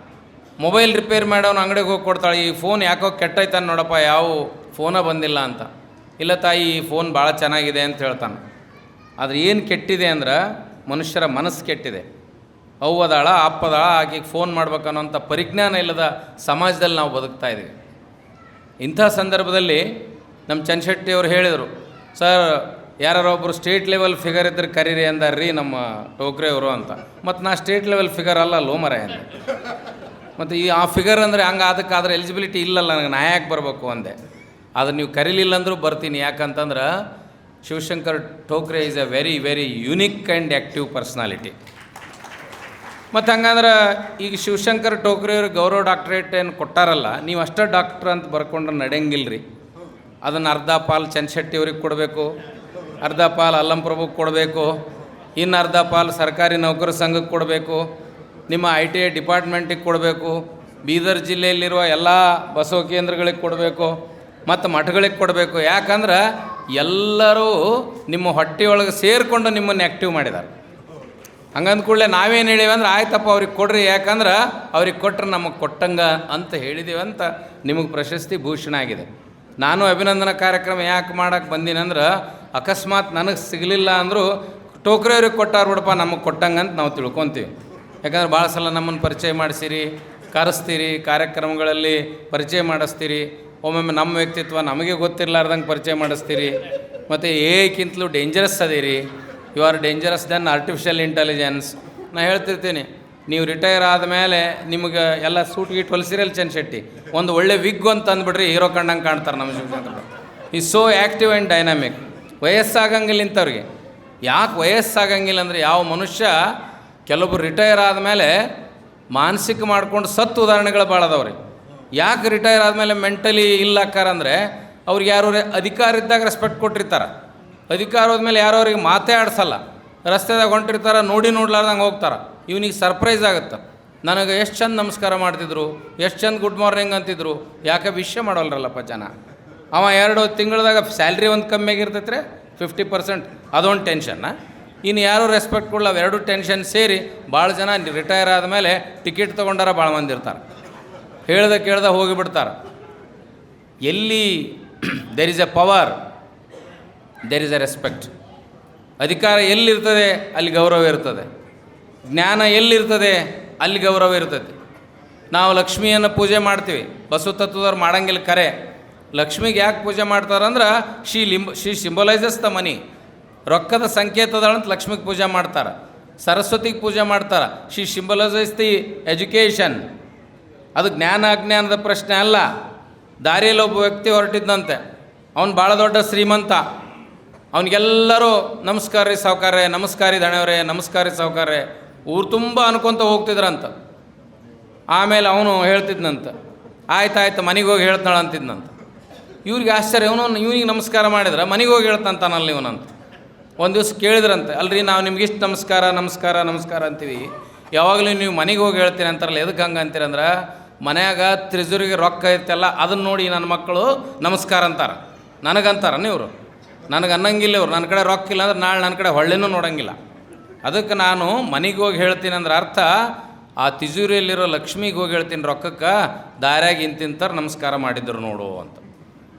ಮೊಬೈಲ್ ರಿಪೇರ್ ಮಾಡೋನು ಅಂಗಡಿಗೆ ಹೋಗಿ ಕೊಡ್ತಾಳೆ, ಈ ಫೋನ್ ಯಾಕೋ ಕೆಟ್ಟೈತಾನೆ ನೋಡಪ್ಪ, ಯಾವ ಫೋನೇ ಬಂದಿಲ್ಲ ಅಂತ. ಇಲ್ಲ ತಾಯಿ, ಈ ಫೋನ್ ಭಾಳ ಚೆನ್ನಾಗಿದೆ ಅಂತ ಹೇಳ್ತಾನೆ. ಆದರೆ ಏನು ಕೆಟ್ಟಿದೆ ಅಂದ್ರೆ, ಮನುಷ್ಯರ ಮನಸ್ಸು ಕೆಟ್ಟಿದೆ. ಅವ್ವದಾಳ ಅಪ್ಪದಾಳ ಆಕೆಗೆ ಫೋನ್ ಮಾಡ್ಬೇಕನ್ನೋಂಥ ಪರಿಜ್ಞಾನ ಇಲ್ಲದ ಸಮಾಜದಲ್ಲಿ ನಾವು ಬದುಕ್ತಾ ಇದ್ದೀವಿ. ಇಂಥ ಸಂದರ್ಭದಲ್ಲಿ ನಮ್ಮ ಚನ್ಶೆಟ್ಟಿ ಅವರು ಹೇಳಿದರು, ಸರ್ ಯಾರೊಬ್ಬರು ಸ್ಟೇಟ್ ಲೆವೆಲ್ ಫಿಗರ್ ಇದ್ರೆ ಕರೀರಿ ಅಂದಾರ್ರಿ ನಮ್ಮ ಠೋಕ್ರೆ ಅವರು ಅಂತ. ಮತ್ತು ನಾ ಸ್ಟೇಟ್ ಲೆವೆಲ್ ಫಿಗರ್ ಅಲ್ಲ ಲೋಮರ ಅಂದೆ. ಮತ್ತು ಆ ಫಿಗರ್ ಅಂದರೆ ಹಂಗೆ ಅದಕ್ಕಾದ್ರೆ ಎಲಿಜಿಬಿಲಿಟಿ ಇಲ್ಲಲ್ಲ, ನನಗೆ ನಾ ಯಾಕೆ ಬರಬೇಕು ಅಂದೆ. ಆದರೆ ನೀವು ಕರೀಲಿಲ್ಲ ಅಂದರೂ ಬರ್ತೀನಿ. ಯಾಕಂತಂದ್ರೆ Shivashankar Thokre is a very very unique and active personality. ಮತ್ತು ಹಂಗಂದ್ರೆ ಈಗ ಶಿವಶಂಕರ್ ಠೋಕ್ರೆ ಅವ್ರಿಗೆ ಗೌರವ ಡಾಕ್ಟ್ರೇಟ್ ಏನು ಕೊಟ್ಟಾರಲ್ಲ, ನೀವು ಅಷ್ಟೇ ಡಾಕ್ಟ್ರ್ ಅಂತ ಬರ್ಕೊಂಡ್ರೆ ನಡೆಯಂಗಿಲ್ಲ ರೀ. ಅದನ್ನು ಅರ್ಧ ಪಾಲು ಚನ್ಶೆಟ್ಟಿ ಅವ್ರಿಗೆ ಕೊಡಬೇಕು, ಅರ್ಧ ಪಾಲು ಅಲ್ಲಂಪ್ರಭುಗೆ ಕೊಡಬೇಕು, ಇನ್ನು ಅರ್ಧ ಪಾಲು ಸರ್ಕಾರಿ ನೌಕರ ಸಂಘಕ್ಕೆ ಕೊಡಬೇಕು, ನಿಮ್ಮ ITI ಡಿಪಾರ್ಟ್ಮೆಂಟಿಗೆ ಕೊಡಬೇಕು, ಬೀದರ್ ಜಿಲ್ಲೆಯಲ್ಲಿರುವ ಎಲ್ಲ ಬಸವ ಕೇಂದ್ರಗಳಿಗೆ ಕೊಡಬೇಕು, ಮತ್ತು ಮಠಗಳಿಗೆ ಕೊಡಬೇಕು. ಯಾಕಂದ್ರೆ ಎಲ್ಲರೂ ನಿಮ್ಮ ಹೊಟ್ಟೆಯೊಳಗೆ ಸೇರಿಕೊಂಡು ನಿಮ್ಮನ್ನು ಆ್ಯಕ್ಟಿವ್ ಮಾಡಿದ್ದಾರೆ. ಹಂಗಂದ ಕೂಡಲೇ ನಾವೇನು ಹೇಳಿವಿ ಅಂದ್ರೆ ಆಯ್ತಪ್ಪ ಅವ್ರಿಗೆ ಕೊಡ್ರಿ, ಯಾಕಂದ್ರೆ ಅವ್ರಿಗೆ ಕೊಟ್ಟರೆ ನಮಗೆ ಕೊಟ್ಟಂಗ ಅಂತ ಹೇಳಿದ್ದೀವಿ ಅಂತ ನಿಮಗೆ ಪ್ರಶಸ್ತಿ ಭೂಷಣ ಆಗಿದೆ. ನಾನು ಅಭಿನಂದನಾ ಕಾರ್ಯಕ್ರಮ ಯಾಕೆ ಮಾಡೋಕ್ಕೆ ಬಂದೀನಂದ್ರೆ ಅಕಸ್ಮಾತ್ ನನಗೆ ಸಿಗಲಿಲ್ಲ ಅಂದರೂ ಟೋಕ್ರಿ ಅವ್ರಿಗೆ ಕೊಟ್ಟಾರ ಬಿಡಪ್ಪ ನಮಗೆ ಕೊಟ್ಟಂಗೆ ಅಂತ ನಾವು ತಿಳ್ಕೊತೀವಿ. ಯಾಕಂದ್ರೆ ಭಾಳ ಸಲ ನಮ್ಮನ್ನು ಪರಿಚಯ ಮಾಡಿಸಿರಿ, ಕರೆಸ್ತೀರಿ, ಕಾರ್ಯಕ್ರಮಗಳಲ್ಲಿ ಪರಿಚಯ ಮಾಡಿಸ್ತೀರಿ, ಒಮ್ಮೊಮ್ಮೆ ನಮ್ಮ ವ್ಯಕ್ತಿತ್ವ ನಮಗೆ ಗೊತ್ತಿರಲಾರ್ದಂಗೆ ಪರಿಚಯ ಮಾಡಿಸ್ತೀರಿ. ಮತ್ತು ಏಕ್ಕಿಂತಲೂ ಡೇಂಜರಸ್ ಅದೀರಿ, you are dangerous than artificial intelligence. ನಾನು ಹೇಳ್ತಿರ್ತೀನಿ, ನೀವು ರಿಟೈರ್ ಆದಮೇಲೆ ನಿಮಗೆ ಎಲ್ಲ ಸೂಟ್ ಗೀಟ್ ಹೊಲಿಸಿರಲ್ಲ ಚನ್ಶೆಟ್ಟಿ, ಒಂದು ಒಳ್ಳೆ ವಿಗ್ ಅಂತ ಅಂದ್ಬಿಡ್ರಿ, ಹೀರೋ ಕಣ್ಣಂಗೆ ಕಾಣ್ತಾರೆ ನಮ್ಮ ಶಿವಶಂಕರ. ಈ ಸೋ ಆ್ಯಕ್ಟಿವ್ ಆ್ಯಂಡ್ ಡೈನಾಮಿಕ್. ವಯಸ್ಸಾಗಂಗಿಲ್ಲ ಇಂಥವ್ರಿಗೆ. ಯಾಕೆ ವಯಸ್ಸಾಗಂಗಿಲ್ಲ ಅಂದರೆ, ಯಾವ ಮನುಷ್ಯ ಕೆಲವೊಬ್ರು ರಿಟೈರ್ ಆದಮೇಲೆ ಮಾನಸಿಕ ಮಾಡ್ಕೊಂಡು ಸತ್ತು ಉದಾಹರಣೆಗಳು ಭಾಳ ಅದಾವ್ರಿ. ಯಾಕೆ ರಿಟೈರ್ ಆದಮೇಲೆ ಮೆಂಟಲಿ ಇಲ್ಲ ಅಂದರೆ, ಅವ್ರಿಗೆ ಯಾರು ಅಧಿಕಾರ ಇದ್ದಾಗ ರೆಸ್ಪೆಕ್ಟ್ ಕೊಟ್ಟಿರ್ತಾರೆ, ಅಧಿಕಾರ ಹೋದ್ಮೇಲೆ ಯಾರೋ ಅವ್ರಿಗೆ ಮಾತೇ ಆಡಿಸಲ್ಲ, ರಸ್ತೆದಾಗ ಹೊಂಟಿರ್ತಾರೆ, ನೋಡ್ಲಾರ್ದಂಗೆ ಹೋಗ್ತಾರೆ. ಇವನಿಗೆ ಸರ್ಪ್ರೈಸ್ ಆಗುತ್ತೆ, ನನಗೆ ಎಷ್ಟು ಚಂದ ನಮಸ್ಕಾರ ಮಾಡ್ತಿದ್ರು, ಎಷ್ಟು ಚಂದ ಗುಡ್ ಮಾರ್ನಿಂಗ್ ಅಂತಿದ್ರು, ಯಾಕೆ ವಿಷಯ ಮಾಡೋಲ್ರಲ್ಲಪ್ಪ ಜನ. ಅವ 2 ತಿಂಗಳದಾಗ ಸ್ಯಾಲ್ರಿ ಒಂದು ಕಮ್ಮಿ ಆಗಿರ್ತೈತ್ರಿ, 50%, ಅದೊಂದು ಟೆನ್ಷನ್ನ. ಇನ್ನು ಯಾರೂ ರೆಸ್ಪೆಕ್ಟ್ ಕೊಡಲ್ಲ, ಅವೆರಡು ಟೆನ್ಷನ್ ಸೇರಿ ಭಾಳ ಜನ ರಿಟೈರ್ ಆದಮೇಲೆ ಟಿಕೆಟ್ ತೊಗೊಂಡಾರ ಭಾಳ ಮಂದಿ ಇರ್ತಾರೆ, ಕೇಳ್ದೆ ಹೋಗಿಬಿಡ್ತಾರೆ. ಎಲ್ಲಿ there is a power there is a respect. ಅಧಿಕಾರ ಎಲ್ಲಿರ್ತದೆ ಅಲ್ಲಿ ಗೌರವ ಇರ್ತದೆ, ಜ್ಞಾನ ಎಲ್ಲಿರ್ತದೆ ಅಲ್ಲಿ ಗೌರವ ಇರ್ತದೆ. ನಾವು ಲಕ್ಷ್ಮಿಯನ್ನು ಪೂಜೆ ಮಾಡ್ತೀವಿ, ಬಸವ ತತ್ವದವ್ರು ಮಾಡಂಗಿಲ್ಲ ಕರೆ. ಲಕ್ಷ್ಮಿಗೆ ಯಾಕೆ ಪೂಜೆ ಮಾಡ್ತಾರಂದ್ರೆ ಶಿ ಸಿಂಬಲೈಸಸ್ ದ ಮನಿ, ರೊಕ್ಕದ ಸಂಕೇತದಳಂತ ಲಕ್ಷ್ಮಿಗೆ ಪೂಜೆ ಮಾಡ್ತಾರೆ. ಸರಸ್ವತಿಗೆ ಪೂಜೆ ಮಾಡ್ತಾರೆ, ಶಿ ಸಿಂಬಲೈಸಸ್ ದಿ ಎಜುಕೇಷನ್. ಅದು ಜ್ಞಾನ ಅಜ್ಞಾನದ ಪ್ರಶ್ನೆ ಅಲ್ಲ. ದಾರಿಯಲ್ಲಿ ಒಬ್ಬ ವ್ಯಕ್ತಿ ಹೊರಟಿದ್ದಂತೆ, ಅವನು ಭಾಳ ದೊಡ್ಡ ಶ್ರೀಮಂತ, ಅವನಿಗೆಲ್ಲರೂ ನಮಸ್ಕಾರ ರೀ ಸಾವ್ಕಾರ್ರೆ, ನಮಸ್ಕಾರ ರೀ ದಣೆಯವರೇ, ನಮಸ್ಕಾರ ರೀ ಸಾವ್ಕಾರ್ರೆ, ಊರು ತುಂಬ ಅನ್ಕೊತ ಹೋಗ್ತಿದ್ರಂತ. ಆಮೇಲೆ ಅವನು ಹೇಳ್ತಿದ್ನಂತ, ಆಯ್ತಾಯ್ತು ಮನೆಗೆ ಹೋಗಿ ಹೇಳ್ತಾಳೆ ಅಂತಿದ್ನಂತ. ಇವ್ರಿಗೆ ಆಶ್ಚರ್ಯ, ಇವನಿಗೆ ನಮಸ್ಕಾರ ಮಾಡಿದ್ರೆ ಮನೆಗೆ ಹೋಗಿ ಹೇಳ್ತಾನಲ್ಲ ಇವನಂತ. ಒಂದು ದಿವಸ ಕೇಳಿದ್ರಂತೆ, ಅಲ್ರಿ ನಾವು ನಿಮ್ಗೆ ಇಷ್ಟು ನಮಸ್ಕಾರ ನಮಸ್ಕಾರ ನಮಸ್ಕಾರ ಅಂತೀವಿ, ಯಾವಾಗಲೂ ನೀವು ಮನೆಗೆ ಹೋಗಿ ಹೇಳ್ತೀರಿ ಅಂತಾರಲ್ಲ, ಎದಕ್ಕೆ ಹಂಗೆ ಅಂತೀರಂದ್ರೆ, ಮನ್ಯಾಗ ತ್ರಿಜುರಿಗೆ ರೊಕ್ಕ ಇರ್ತಲ್ಲ ಅದನ್ನು ನೋಡಿ ನನ್ನ ಮಕ್ಕಳು ನಮಸ್ಕಾರ ಅಂತಾರೆ, ನನಗಂತಾರ ಇವರು, ನನಗೆ ಅನ್ನಂಗಿಲ್ಲ ಇವರು. ನನ್ನ ಕಡೆ ರೊಕ್ಕ ಇಲ್ಲ ಅಂದ್ರೆ ನಾಳೆ ನನ್ನ ಕಡೆ ಹೊಳ್ಳೆನೂ ನೋಡೋಂಗಿಲ್ಲ. ಅದಕ್ಕೆ ನಾನು ಮನೆಗೆ ಹೋಗಿ ಹೇಳ್ತೀನಿ ಅಂದ್ರೆ ಅರ್ಥ, ಆ ತಿಜೂರಿಯಲ್ಲಿರೋ ಲಕ್ಷ್ಮಿಗೆ ಹೋಗಿ ಹೇಳ್ತೀನಿ ರೊಕ್ಕಕ್ಕೆ, ದಾರ್ಯಾಗ ಇಂತಿಂತಾರೆ ನಮಸ್ಕಾರ ಮಾಡಿದ್ರು ನೋಡು ಅಂತ.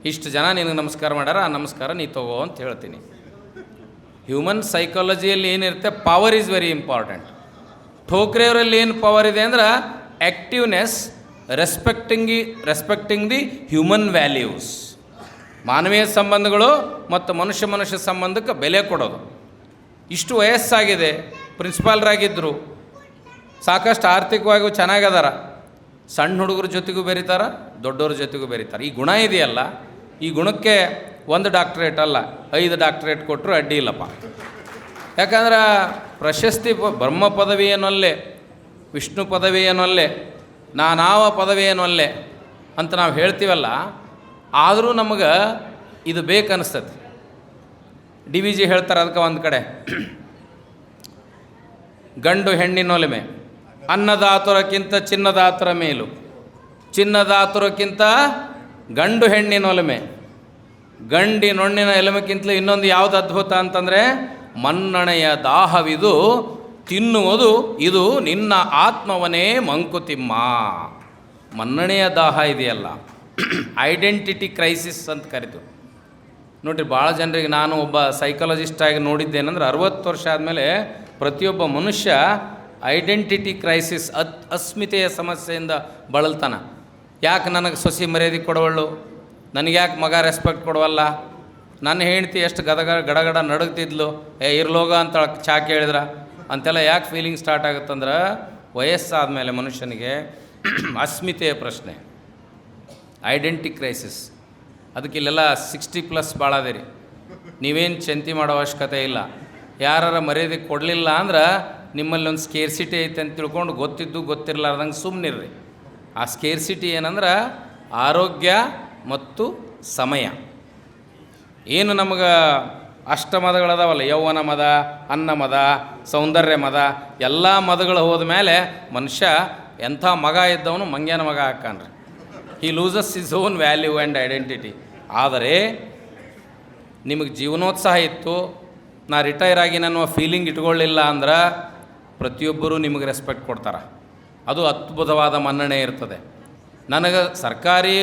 ಇಷ್ಟು ಜನ ನಿನಗೆ ನಮಸ್ಕಾರ ಮಾಡ್ಯಾರ, ಆ ನಮಸ್ಕಾರ ನೀ ತಗೋ ಅಂತ ಹೇಳ್ತೀನಿ. ಹ್ಯೂಮನ್ ಸೈಕಾಲಜಿಯಲ್ಲಿ ಏನಿರುತ್ತೆ, ಪವರ್ ಈಸ್ ವೆರಿ ಇಂಪಾರ್ಟೆಂಟ್. ಠೋಕ್ರೆಯವರಲ್ಲಿ ಏನು ಪವರ್ ಇದೆ ಅಂದ್ರೆ activeness, respecting the human values. ಮಾನವೀಯ ಸಂಬಂಧಗಳು ಮತ್ತು ಮನುಷ್ಯ ಸಂಬಂಧಕ್ಕೆ ಬೆಲೆ ಕೊಡೋದು. ಇಷ್ಟು ವಯಸ್ಸಾಗಿದೆ, ಪ್ರಿನ್ಸಿಪಾಲ್ರಾಗಿದ್ದರು, ಸಾಕಷ್ಟು ಆರ್ಥಿಕವಾಗಿ ಚೆನ್ನಾಗದಾರ, ಸಣ್ಣ ಹುಡುಗರ ಜೊತೆಗೂ ಬೆರೀತಾರೆ, ದೊಡ್ಡವ್ರ ಜೊತೆಗೂ ಬೆರೀತಾರೆ. ಈ ಗುಣ ಇದೆಯಲ್ಲ, ಈ ಗುಣಕ್ಕೆ 1 ಡಾಕ್ಟ್ರೇಟ್ ಅಲ್ಲ 5 ಡಾಕ್ಟ್ರೇಟ್ ಕೊಟ್ಟರು ಅಡ್ಡಿ ಇಲ್ಲಪ್ಪ. ಯಾಕಂದ್ರೆ ಪ್ರಶಸ್ತಿ ಬ್ರಹ್ಮ ಪದವಿ ಏನಲ್ಲೇ, ವಿಷ್ಣು ಪದವಿ ಏನಲ್ಲೇ, ನಾನಾವ ಪದವಿ ಏನಲ್ಲೇ ಅಂತ ನಾವು ಹೇಳ್ತೀವಲ್ಲ, ಆದರೂ ನಮಗೆ ಇದು ಬೇಕನ್ನಿಸ್ತದೆ. DVG ಹೇಳ್ತಾರೆ ಅದಕ್ಕೆ ಒಂದು ಕಡೆ, ಗಂಡು ಹೆಣ್ಣಿನೊಲಿಮೆ, ಅನ್ನದಾತುರಕ್ಕಿಂತ ಚಿನ್ನದಾತುರ ಮೇಲು, ಚಿನ್ನದಾತುರಕ್ಕಿಂತ ಗಂಡು ಹೆಣ್ಣಿನೊಲಿಮೆ, ಗಂಡಿನೊಣ್ಣಿನ ಎಲಮೆಕ್ಕಿಂತಲೂ ಇನ್ನೊಂದು ಯಾವುದು ಅದ್ಭುತ ಅಂತಂದರೆ, ಮನ್ನಣೆಯ ದಾಹವಿದು ತಿನ್ನುವುದು ಇದು ನಿನ್ನ ಆತ್ಮವನೇ ಮಂಕುತಿಮ್ಮ. ಮನ್ನಣೆಯ ದಾಹ ಇದೆಯಲ್ಲ, ಐಡೆಂಟಿಟಿ ಕ್ರೈಸಿಸ್ ಅಂತ ಕರಿತು ನೋಡಿರಿ. ಭಾಳ ಜನರಿಗೆ, ನಾನು ಒಬ್ಬ ಸೈಕಾಲಜಿಸ್ಟಾಗಿ ನೋಡಿದ್ದೇನೆಂದ್ರೆ, 60 ವರ್ಷ ಆದಮೇಲೆ ಪ್ರತಿಯೊಬ್ಬ ಮನುಷ್ಯ ಐಡೆಂಟಿಟಿ ಕ್ರೈಸಿಸ್, ಅಸ್ಮಿತೆಯ ಸಮಸ್ಯೆಯಿಂದ ಬಳಲ್ತಾನ. ಯಾಕೆ ನನಗೆ ಸೊಸಿ ಮರ್ಯಾದೆ ಕೊಡವಳ್ಳು, ನನಗೆ ಯಾಕೆ ಮಗ ರೆಸ್ಪೆಕ್ಟ್ ಕೊಡವಲ್ಲ, ನನ್ನ ಹೆಂಡ್ತಿ ಎಷ್ಟು ಗಡಗಡ ನಡುಗ್ತಿದ್ಲು, ಇರ್ಲೋಗ ಅಂತ ಚಾ ಕೇಳಿದ್ರ ಅಂತೆಲ್ಲ ಯಾಕೆ ಫೀಲಿಂಗ್ ಸ್ಟಾರ್ಟ್ ಆಗುತ್ತಂದ್ರೆ, ವಯಸ್ಸಾದಮೇಲೆ ಮನುಷ್ಯನಿಗೆ ಅಸ್ಮಿತೆಯ ಪ್ರಶ್ನೆ, ಐಡೆಂಟಿ ಕ್ರೈಸಿಸ್. ಅದಕ್ಕೆ ಇಲ್ಲೆಲ್ಲ 60+ ಭಾಳ ಅದೇ ರೀ. ನೀವೇನು ಚಿಂತೆ ಮಾಡೋ ಅವಶ್ಯಕತೆ ಇಲ್ಲ. ಯಾರ ಮರ್ಯಾದೆ ಕೊಡಲಿಲ್ಲ ಅಂದ್ರೆ ನಿಮ್ಮಲ್ಲಿ ಒಂದು ಸ್ಕೇರ್ಸಿಟಿ ಐತೆ ಅಂತ ತಿಳ್ಕೊಂಡು ಗೊತ್ತಿದ್ದು ಗೊತ್ತಿರಲಾರ್ದಂಗೆ ಸುಮ್ಮನಿರ್ರಿ. ಆ ಸ್ಕೇರ್ಸಿಟಿ ಏನಂದ್ರೆ ಆರೋಗ್ಯ ಮತ್ತು ಸಮಯ. ಏನು ನಮಗೆ ಅಷ್ಟಮದಗಳದಾವಲ್ಲ, ಯೌವನ ಮದ, ಅನ್ನ ಮದ, ಸೌಂದರ್ಯ ಮದ, ಎಲ್ಲ ಮದಗಳು ಹೋದ ಮೇಲೆ ಮನುಷ್ಯ ಎಂಥ ಮಗ ಇದ್ದವನು ಮಂಗ್ಯನ ಮಗ ಹಾಕಾನ್ರಿ. He loses his own value and identity. ಆದರೆ ನಿಮಗೆ ಜೀವನೋತ್ಸಾಹ ಇತ್ತು, ನಾ ರಿಟೈರ್ ಆಗಿ ಅನ್ನುವ ಫೀಲಿಂಗ್ ಇಟ್ಕೊಳ್ಳಿಲ್ಲ ಅಂದ್ರೆ ಪ್ರತಿಯೊಬ್ಬರೂ ನಿಮಗೆ ರೆಸ್ಪೆಕ್ಟ್ ಕೊಡ್ತಾರೆ. ಅದು ಅದ್ಭುತವಾದ ಮನ್ನಣೆ ಇರ್ತದೆ. ನನಗೆ ಸರ್ಕಾರಿ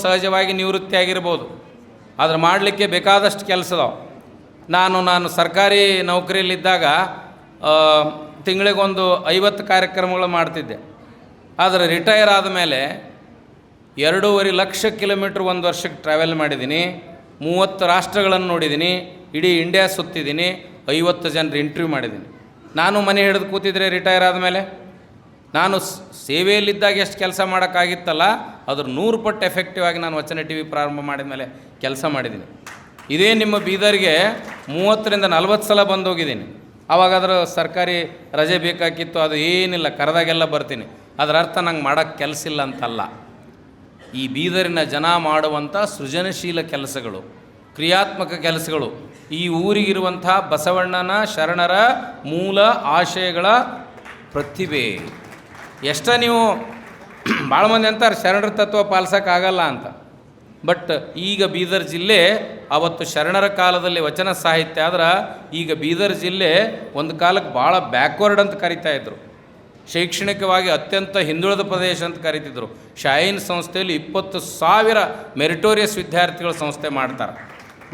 ಸಹಜವಾಗಿ ನಿವೃತ್ತಿ ಆಗಿರ್ಬೋದು, ಆದರೆ ಮಾಡಲಿಕ್ಕೆ ಬೇಕಾದಷ್ಟು ಕೆಲಸದವು. ನಾನು ಸರ್ಕಾರಿ ನೌಕರಿಯಲ್ಲಿದ್ದಾಗ ತಿಂಗಳಿಗೊಂದು 50 ಕಾರ್ಯಕ್ರಮಗಳು ಮಾಡ್ತಿದ್ದೆ. ಆದರೆ ರಿಟೈರ್ ಆದಮೇಲೆ 2.5 ಲಕ್ಷ ಕಿಲೋಮೀಟ್ರ್ ಒಂದು ವರ್ಷಕ್ಕೆ ಟ್ರಾವೆಲ್ ಮಾಡಿದ್ದೀನಿ, 30 ರಾಷ್ಟ್ರಗಳನ್ನು ನೋಡಿದ್ದೀನಿ, ಇಡೀ ಇಂಡಿಯಾ ಸುತ್ತಿದ್ದೀನಿ, 50 ಜನರು ಇಂಟರ್ವ್ಯೂ ಮಾಡಿದ್ದೀನಿ. ನಾನು ಮನೆ ಹಿಡಿದು ಕೂತಿದ್ರೆ ರಿಟೈರ್ ಆದಮೇಲೆ ನಾನು ಸೇವೆಯಲ್ಲಿದ್ದಾಗ ಎಷ್ಟು ಕೆಲಸ ಮಾಡೋಕ್ಕಾಗಿತ್ತಲ್ಲ ಅದ್ರ 100 ಪಟ್ಟು ಎಫೆಕ್ಟಿವ್ ಆಗಿ ನಾನು ವಚನ ಟಿ ವಿ ಪ್ರಾರಂಭ ಮಾಡಿದ ಮೇಲೆ ಕೆಲಸ ಮಾಡಿದ್ದೀನಿ. ಇದೇ ನಿಮ್ಮ ಬೀದರ್ಗೆ 30ರಿಂದ 40 ಸಲ ಬಂದೋಗಿದ್ದೀನಿ. ಆವಾಗಾದ್ರೆ ಸರ್ಕಾರಿ ರಜೆ ಬೇಕಾಗಿತ್ತು, ಅದು ಏನಿಲ್ಲ, ಕರೆದಾಗೆಲ್ಲ ಬರ್ತೀನಿ. ಅದರ ಅರ್ಥ ನಂಗೆ ಮಾಡೋಕ್ಕೆ ಕೆಲಸ ಇಲ್ಲ ಅಂತಲ್ಲ. ಈ ಬೀದರಿನ ಜನ ಮಾಡುವಂಥ ಸೃಜನಶೀಲ ಕೆಲಸಗಳು, ಕ್ರಿಯಾತ್ಮಕ ಕೆಲಸಗಳು, ಈ ಊರಿಗಿರುವಂಥ ಬಸವಣ್ಣನ ಶರಣರ ಮೂಲ ಆಶಯಗಳ ಪ್ರತಿಭೆ. ಎಷ್ಟ ನೀವು ಭಾಳ ಮಂದಿ ಅಂತಾರೆ ಶರಣರ ತತ್ವ ಪಾಲಿಸೋಕ್ಕಾಗಲ್ಲ ಅಂತ. ಬಟ್ ಈಗ ಬೀದರ್ ಜಿಲ್ಲೆ, ಅವತ್ತು ಶರಣರ ಕಾಲದಲ್ಲಿ ವಚನ ಸಾಹಿತ್ಯ ಆದ್ರೆ, ಈಗ ಬೀದರ್ ಜಿಲ್ಲೆ ಒಂದು ಕಾಲಕ್ಕೆ ಭಾಳ ಬ್ಯಾಕ್ವರ್ಡ್ ಅಂತ ಕರಿತಾಯಿದ್ರು. ಶೈಕ್ಷಣಿಕವಾಗಿ ಅತ್ಯಂತ ಹಿಂದುಳಿದ ಪ್ರದೇಶ ಅಂತ ಕರಿತಿದ್ರು. ಶಾಯಿನ್ ಸಂಸ್ಥೆಯಲ್ಲಿ 20,000 ಮೆರಿಟೋರಿಯಸ್ ವಿದ್ಯಾರ್ಥಿಗಳ ಸಂಸ್ಥೆ ಮಾಡ್ತಾರೆ.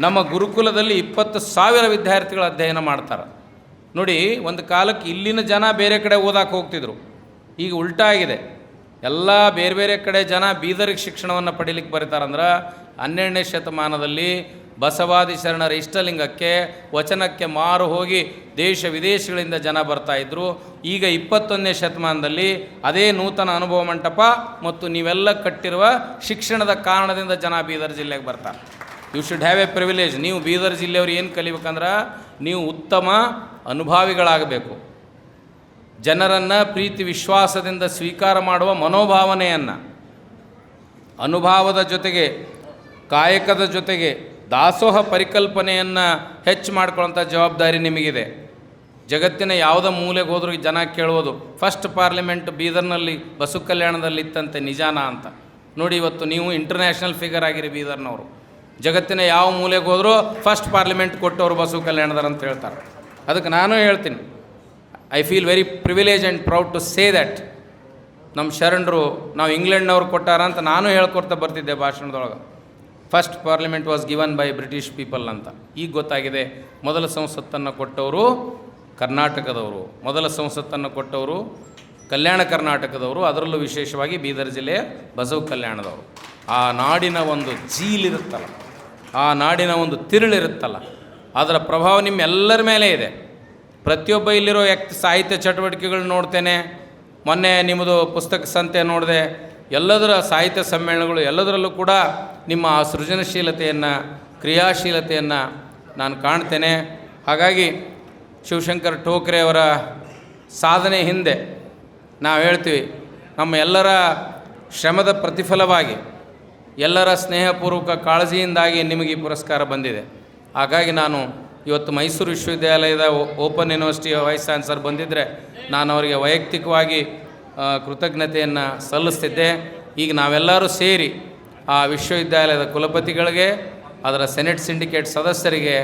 ನಮ್ಮ ಗುರುಕುಲದಲ್ಲಿ 20,000 ವಿದ್ಯಾರ್ಥಿಗಳು ಅಧ್ಯಯನ ಮಾಡ್ತಾರೆ. ನೋಡಿ, ಒಂದು ಕಾಲಕ್ಕೆ ಇಲ್ಲಿನ ಜನ ಬೇರೆ ಕಡೆ ಓದಕ್ಕೆ ಹೋಗ್ತಿದ್ರು, ಈಗ ಉಲ್ಟಾ ಆಗಿದೆ. ಎಲ್ಲ ಬೇರೆ ಬೇರೆ ಕಡೆ ಜನ ಬೀದರಿಗೆ ಶಿಕ್ಷಣವನ್ನು ಪಡೀಲಿಕ್ಕೆ ಬರೀತಾರಂದ್ರೆ 12ನೇ ಶತಮಾನದಲ್ಲಿ ಬಸವಾದಿ ಶರಣರ ಇಷ್ಟಲಿಂಗಕ್ಕೆ ವಚನಕ್ಕೆ ಮಾರು ಹೋಗಿ ದೇಶ ವಿದೇಶಗಳಿಂದ ಜನ ಬರ್ತಾಯಿದ್ರು. ಈಗ 21ನೇ ಶತಮಾನದಲ್ಲಿ ಅದೇ ನೂತನ ಅನುಭವ ಮಂಟಪ ಮತ್ತು ನೀವೆಲ್ಲ ಕಟ್ಟಿರುವ ಶಿಕ್ಷಣದ ಕಾರಣದಿಂದ ಜನ ಬೀದರ್ ಜಿಲ್ಲೆಗೆ ಬರ್ತಾರೆ. You should have a privilege. ನೀವು ಬೀದರ್ ಜಿಲ್ಲೆಯವ್ರು ಏನು ಕಲಿಬೇಕಂದ್ರೆ ನೀವು ಉತ್ತಮ ಅನುಭಾವಿಗಳಾಗಬೇಕು. ಜನರನ್ನು ಪ್ರೀತಿ ವಿಶ್ವಾಸದಿಂದ ಸ್ವೀಕಾರ ಮಾಡುವ ಮನೋಭಾವನೆಯನ್ನು, ಅನುಭವದ ಜೊತೆಗೆ ಕಾಯಕದ ಜೊತೆಗೆ ದಾಸೋಹ ಪರಿಕಲ್ಪನೆಯನ್ನು ಹೆಚ್ಚು ಮಾಡ್ಕೊಳ್ಳೋಂಥ ಜವಾಬ್ದಾರಿ ನಿಮಗಿದೆ. ಜಗತ್ತಿನ ಯಾವುದೇ ಮೂಲೆಗೆ ಹೋದ್ರೂ ಜನ ಕೇಳುವುದು ಫಸ್ಟ್ ಪಾರ್ಲಿಮೆಂಟ್ ಬೀದರ್ನಲ್ಲಿ ಬಸವ ಕಲ್ಯಾಣದಲ್ಲಿ ಇತ್ತಂತೆ, ನಿಜಾನ ಅಂತ. ನೋಡಿ, ಇವತ್ತು ನೀವು ಇಂಟರ್ನ್ಯಾಷನಲ್ ಫಿಗರ್ ಆಗಿರಿ ಬೀದರ್ನವರು. ಜಗತ್ತಿನ ಯಾವ ಮೂಲೆಗೆ ಹೋದರೂ ಫಸ್ಟ್ ಪಾರ್ಲಿಮೆಂಟ್ ಕೊಟ್ಟವರು ಬಸವ ಕಲ್ಯಾಣದವ್ರು ಅಂತ ಹೇಳ್ತಾರೆ. ಅದಕ್ಕೆ ನಾನು ಹೇಳ್ತೀನಿ, I feel very privilege and proud to say that ನಮ್ಮ ಶರಣರು ನಾವು ಇಂಗ್ಲೆಂಡ್ನವ್ರು ಕೊಟ್ಟಾರ ಅಂತ ನಾನು ಹೇಳ್ಕೊಡ್ತಾ ಬರ್ತಿದ್ದೆ ಭಾಷಣದೊಳಗೆ. First parliament was given by British people ಅಂತ. ಈಗ ಗೊತ್ತಾಗಿದೆ, ಮೊದಲ ಸಂಸತ್ತನ್ನು ಕೊಟ್ಟವರು ಕರ್ನಾಟಕದವರು, ಮೊದಲ ಸಂಸತ್ತನ್ನು ಕೊಟ್ಟವರು ಕಲ್ಯಾಣ ಕರ್ನಾಟಕದವರು, ಅದರಲ್ಲೂ ವಿಶೇಷವಾಗಿ ಬೀದರ್ ಜಿಲ್ಲೆಯ ಬಸವ ಕಲ್ಯಾಣದವರು. ಆ ನಾಡಿನ ಒಂದು ಜೀಲಿರುತ್ತಲ್ಲ, ಆ ನಾಡಿನ ಒಂದು ತಿರುಳಿರುತ್ತಲ್ಲ, ಅದರ ಪ್ರಭಾವ ನಿಮ್ಮೆಲ್ಲರ ಮೇಲೆ ಇದೆ. ಪ್ರತಿಯೊಬ್ಬ ಇಲ್ಲಿರೋ ಸಾಹಿತ್ಯ ಚಟುವಟಿಕೆಗಳು ನೋಡ್ತೇನೆ. ಮೊನ್ನೆ ನಿಮ್ಮದು ಪುಸ್ತಕ ಸಂತೆ ನೋಡಿದೆ, ಎಲ್ಲದರ ಸಾಹಿತ್ಯ ಸಮ್ಮೇಳನಗಳು, ಎಲ್ಲದರಲ್ಲೂ ಕೂಡ ನಿಮ್ಮ ಆ ಸೃಜನಶೀಲತೆಯನ್ನು, ಕ್ರಿಯಾಶೀಲತೆಯನ್ನು ನಾನು ಕಾಣ್ತೇನೆ. ಹಾಗಾಗಿ ಶಿವಶಂಕರ್ ಠೋಕ್ರೆ ಅವರ ಸಾಧನೆ ಹಿಂದೆ ನಾವು ಹೇಳ್ತೀವಿ, ನಮ್ಮ ಎಲ್ಲರ ಶ್ರಮದ ಪ್ರತಿಫಲವಾಗಿ, ಎಲ್ಲರ ಸ್ನೇಹಪೂರ್ವಕ ಕಾಳಜಿಯಿಂದಾಗಿ ನಿಮಗೆ ಈ ಪುರಸ್ಕಾರ ಬಂದಿದೆ. ಹಾಗಾಗಿ ನಾನು ಇವತ್ತು ಮೈಸೂರು ವಿಶ್ವವಿದ್ಯಾಲಯದ ಓಪನ್ ಯೂನಿವರ್ಸಿಟಿ ವೈಸ್ ಚಾನ್ಸಲರ್ ಬಂದಿದ್ದರೆ ನಾನು ಅವರಿಗೆ ವೈಯಕ್ತಿಕವಾಗಿ ಕೃತಜ್ಞತೆಯನ್ನು ಸಲ್ಲಿಸ್ತಿದ್ದೆ. ಈಗ ನಾವೆಲ್ಲರೂ ಸೇರಿ ಆ ವಿಶ್ವವಿದ್ಯಾಲಯದ ಕುಲಪತಿಗಳಿಗೆ, ಅದರ ಸೆನೆಟ್ ಸಿಂಡಿಕೇಟ್ ಸದಸ್ಯರಿಗೆ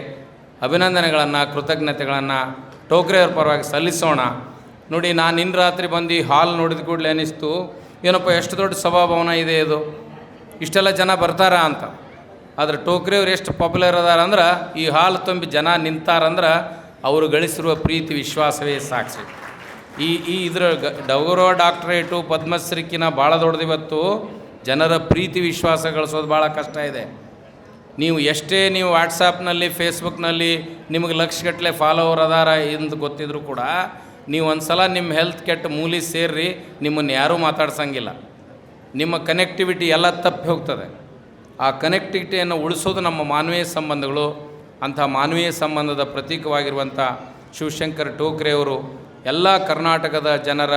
ಅಭಿನಂದನೆಗಳನ್ನು, ಕೃತಜ್ಞತೆಗಳನ್ನು ಠೋಕ್ರೆಯವ್ರ ಪರವಾಗಿ ಸಲ್ಲಿಸೋಣ. ನೋಡಿ, ನಾನು ಇನ್ನು ರಾತ್ರಿ ಬಂದು ಹಾಲ್ ನೋಡಿದ ಕೂಡಲೇ ಅನ್ನಿಸ್ತು, ಏನಪ್ಪ ಎಷ್ಟು ದೊಡ್ಡ ಸಭಾಭವನ ಇದೆ ಇದು, ಇಷ್ಟೆಲ್ಲ ಜನ ಬರ್ತಾರಾ ಅಂತ. ಆದರೆ ಠೋಕ್ರೆಯವ್ರು ಎಷ್ಟು ಪಾಪ್ಯುಲರ್ ಅದಾರ ಅಂದ್ರೆ, ಈ ಹಾಲ್ ತುಂಬಿ ಜನ ನಿಂತಾರಂದ್ರೆ ಅವರು ಗಳಿಸಿರುವ ಪ್ರೀತಿ ವಿಶ್ವಾಸವೇ ಸಾಕ್ಷಿ. ಇದರ ಗೌರವ ಡಾಕ್ಟರೇಟು ಪದ್ಮಶ್ರೀಕಿನ ಭಾಳ ದೊಡ್ಡದಿವತ್ತು. ಜನರ ಪ್ರೀತಿ ವಿಶ್ವಾಸ ಗಳಿಸೋದು ಭಾಳ ಕಷ್ಟ ಇದೆ. ನೀವು ಎಷ್ಟೇ ನೀವು ವಾಟ್ಸಾಪ್ನಲ್ಲಿ ಫೇಸ್ಬುಕ್ನಲ್ಲಿ ನಿಮಗೆ ಲಕ್ಷಗಟ್ಟಲೆ ಫಾಲೋವರ್ ಅದಾರ ಎಂದು ಗೊತ್ತಿದ್ರು ಕೂಡ, ನೀವು ಒಂದು ಸಲ ನಿಮ್ಮ ಹೆಲ್ತ್ ಕೆಟ್ಟ ಮೂಲಿ ಸೇರ್ರಿ, ನಿಮ್ಮನ್ನು ಯಾರೂ ಮಾತಾಡ್ಸಂಗಿಲ್ಲ. ನಿಮ್ಮ ಕನೆಕ್ಟಿವಿಟಿ ಎಲ್ಲ ತಪ್ಪಿ ಹೋಗ್ತದೆ. ಆ ಕನೆಕ್ಟಿವಿಟಿಯನ್ನು ಉಳಿಸೋದು ನಮ್ಮ ಮಾನವೀಯ ಸಂಬಂಧಗಳು. ಅಂಥ ಮಾನವೀಯ ಸಂಬಂಧದ ಪ್ರತೀಕವಾಗಿರುವಂಥ ಶಿವಶಂಕರ್ ಠೋಕ್ರೆಯವರು ಎಲ್ಲ ಕರ್ನಾಟಕದ ಜನರ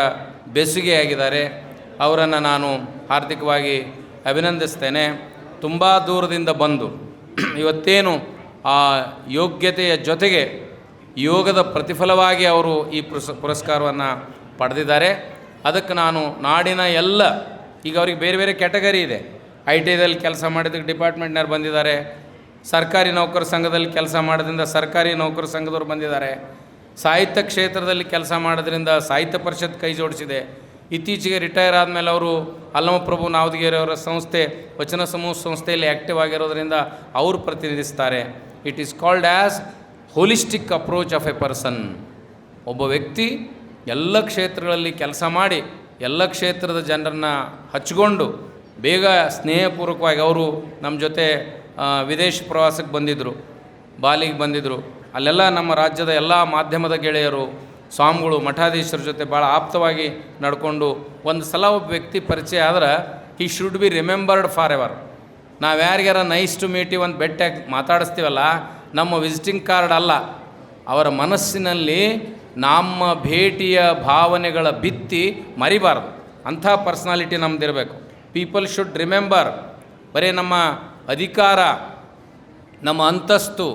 ಬೆಸುಗೆಯಾಗಿದ್ದಾರೆ. ಅವರನ್ನು ನಾನು ಹಾರ್ದಿಕವಾಗಿ ಅಭಿನಂದಿಸ್ತೇನೆ. ತುಂಬ ದೂರದಿಂದ ಬಂದು ಇವತ್ತೇನು ಆ ಯೋಗ್ಯತೆಯ ಜೊತೆಗೆ ಯೋಗದ ಪ್ರತಿಫಲವಾಗಿ ಅವರು ಈ ಪುರಸ್ಕಾರವನ್ನು ಪಡೆದಿದ್ದಾರೆ. ಅದಕ್ಕೆ ನಾನು ನಾಡಿನ ಎಲ್ಲ, ಈಗ ಅವ್ರಿಗೆ ಬೇರೆ ಬೇರೆ ಕ್ಯಾಟಗರಿ ಇದೆ. ಐ ಟಿದಲ್ಲಿ ಕೆಲಸ ಮಾಡಿದ್ದಕ್ಕೆ ಡಿಪಾರ್ಟ್ಮೆಂಟ್ನವ್ರು ಬಂದಿದ್ದಾರೆ, ಸರ್ಕಾರಿ ನೌಕರ ಸಂಘದಲ್ಲಿ ಕೆಲಸ ಮಾಡೋದ್ರಿಂದ ಸರ್ಕಾರಿ ನೌಕರ ಸಂಘದವ್ರು ಬಂದಿದ್ದಾರೆ. ಸಾಹಿತ್ಯ ಕ್ಷೇತ್ರದಲ್ಲಿ ಕೆಲಸ ಮಾಡೋದ್ರಿಂದ ಸಾಹಿತ್ಯ ಪರಿಷತ್ ಕೈ ಜೋಡಿಸಿದೆ. ಇತ್ತೀಚೆಗೆ ರಿಟೈರ್ ಆದಮೇಲೆ ಅವರು ಅಲ್ಲಮಪ್ರಭು ನಾವದಗಿರಿ ಅವರ ಸಂಸ್ಥೆ ವಚನ ಸಮೂಹ ಸಂಸ್ಥೆಯಲ್ಲಿ ಆ್ಯಕ್ಟಿವ್ ಆಗಿರೋದ್ರಿಂದ ಅವರು ಪ್ರತಿನಿಧಿಸ್ತಾರೆ. It is called as holistic approach of a person. ಒಬ್ಬ ವ್ಯಕ್ತಿ ಎಲ್ಲ ಕ್ಷೇತ್ರಗಳಲ್ಲಿ ಕೆಲಸ ಮಾಡಿ ಎಲ್ಲ ಕ್ಷೇತ್ರದ ಜನರನ್ನು ಹಚ್ಕೊಂಡು ಬೇಗ ಸ್ನೇಹಪೂರ್ವಕವಾಗಿ ಅವರು ನಮ್ಮ ಜೊತೆ ವಿದೇಶ ಪ್ರವಾಸಕ್ಕೆ ಬಂದಿದ್ದರು, ಬಾಲಿಗೆ ಬಂದಿದ್ದರು. ಅಲ್ಲೆಲ್ಲ ನಮ್ಮ ರಾಜ್ಯದ ಎಲ್ಲ ಮಾಧ್ಯಮದ ಗೆಳೆಯರು, ಸ್ವಾಮಿಗಳು, ಮಠಾಧೀಶರ ಜೊತೆ ಭಾಳ ಆಪ್ತವಾಗಿ ನಡ್ಕೊಂಡು ಒಂದು ಸಲ ಒಬ್ಬ ವ್ಯಕ್ತಿ ಪರಿಚಯ ಆದ್ರೆ he should be remembered for ever. ನಾವು ಯಾರಿಗಾರ ನೈಸ್ ಟು ಮೀಟ್ ಒಂದು ಬೆಟ್ಟಾಗಿ ಮಾತಾಡಿಸ್ತೀವಲ್ಲ, ನಮ್ಮ ವಿಸಿಟಿಂಗ್ ಕಾರ್ಡ್ ಅಲ್ಲ, ಅವರ ಮನಸ್ಸಿನಲ್ಲಿ ನಮ್ಮ ಭೇಟಿಯ ಭಾವನೆಗಳ ಭಿತ್ತಿ ಮರಿಬಾರ್ದು. ಅಂಥ ಪರ್ಸ್ನಾಲಿಟಿ ನಮ್ಮದಿರಬೇಕು. People should remember. ಬರೀ ನಮ್ಮ ಅಧಿಕಾರ, ನಮ್ಮ ಅಂತಸ್ತು,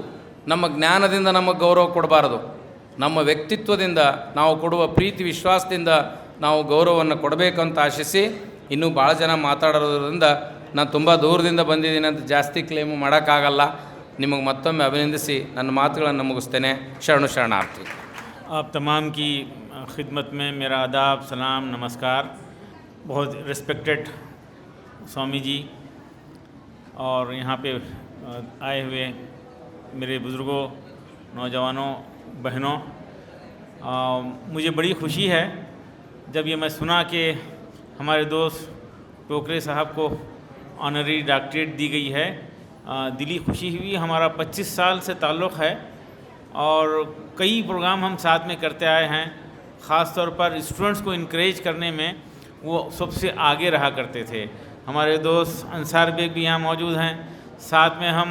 ನಮ್ಮ ಜ್ಞಾನದಿಂದ ನಮಗೆ ಗೌರವ ಕೊಡಬಾರದು. ನಮ್ಮ ವ್ಯಕ್ತಿತ್ವದಿಂದ ನಾವು ಕೊಡುವ ಪ್ರೀತಿ ವಿಶ್ವಾಸದಿಂದ ನಾವು ಗೌರವವನ್ನು ಕೊಡಬೇಕಂತ ಆಶಿಸಿ, ಇನ್ನೂ ಭಾಳ ಜನ ಮಾತಾಡೋದ್ರಿಂದ ನಾನು ತುಂಬ ದೂರದಿಂದ ಬಂದಿದ್ದೀನಿ ಅಂತ ಜಾಸ್ತಿ ಕ್ಲೇಮು ಮಾಡೋಕ್ಕಾಗಲ್ಲ. ನಿಮಗೆ ಮತ್ತೊಮ್ಮೆ ಅಭಿನಂದಿಸಿ ನನ್ನ ಮಾತುಗಳನ್ನು ಮುಗಿಸ್ತೇನೆ. ಶರಣು ಶರಣಾರ್ಥಿ. आप तमाम की खिदमत में मेरा आदाब, सलाम, नमस्कार। बहुत रिस्पेक्टेड स्वामी जी और यहाँ पे आए हुए मेरे बुज़ुर्गों, नौजवानों, बहनों, मुझे बड़ी खुशी है जब ये मैं सुना कि हमारे दोस्त टोकरे साहब को ऑनरी डॉक्टरेट दी गई है। दिली खुशी हुई। हमारा 25 साल से ताल्लुक़ है और कई प्रोग्राम हम साथ में करते आए हैं। ख़ास तौर पर स्टूडेंट्स को इनकरेज करने में वो सबसे आगे रहा करते थे। हमारे दोस्त अंसार बेग भी यहाँ मौजूद हैं। साथ में हम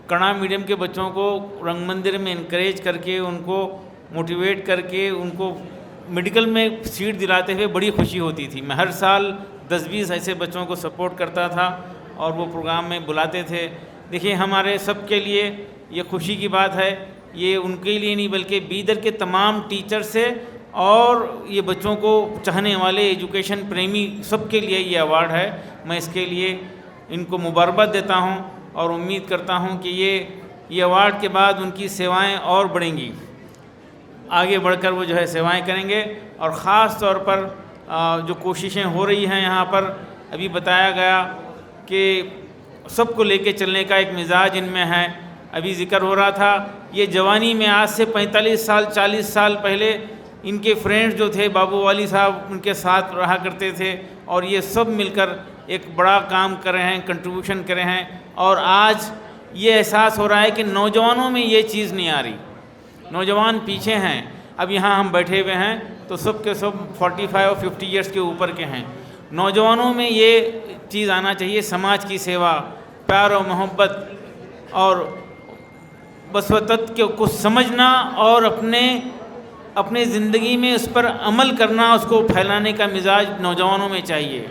कन्नड़ मीडियम के बच्चों को रंग मंदिर में इनकरेज करके, उनको मोटिवेट करके, उनको मेडिकल में सीट दिलाते हुए बड़ी खुशी होती थी। मैं हर साल 10-20 ऐसे बच्चों को सपोर्ट करता था और वो प्रोग्राम में बुलाते थे। देखिए, हमारे सब के लिए ये खुशी की बात है। ये उनके लिए नहीं बल्कि बीदर के तमाम टीचर से और ये बच्चों को चाहने वाले एजुकेशन प्रेमी सबके लिए ये अवार्ड है। मैं इसके लिए इनको मुबारकबाद देता हूँ और उम्मीद करता हूँ कि ये अवार्ड के बाद उनकी सेवाएं और बढ़ेंगी, आगे बढ़कर वो जो है सेवाएं करेंगे। और ख़ास तौर पर जो कोशिशें हो रही हैं यहाँ पर, अभी बताया गया कि सबको लेके चलने का एक मिजाज इनमें है। अभी जिक्र हो रहा था, ये जवानी में आज से 45 साल 40 साल पहले इनके फ्रेंड्स जो थे बाबू वाली साहब उनके साथ रहा करते थे और ये सब मिलकर एक बड़ा काम कर रहे हैं, कंट्रीब्यूशन कर रहे हैं। और आज ये एहसास हो रहा है कि नौजवानों में ये चीज़ नहीं आ रही, नौजवान पीछे हैं। अब यहाँ हम बैठे हुए हैं तो सब के सब 45 और 50 ईयर्स के ऊपर के हैं। नौजवानों में ये चीज़ आना चाहिए, समाज की सेवा, प्यार और मोहब्बत और बसव तत्व को समझना और अपने ज़िंदगी में उस पर अमल करना, उसको फैलाने का मिजाज नौजवानों में चाहिए।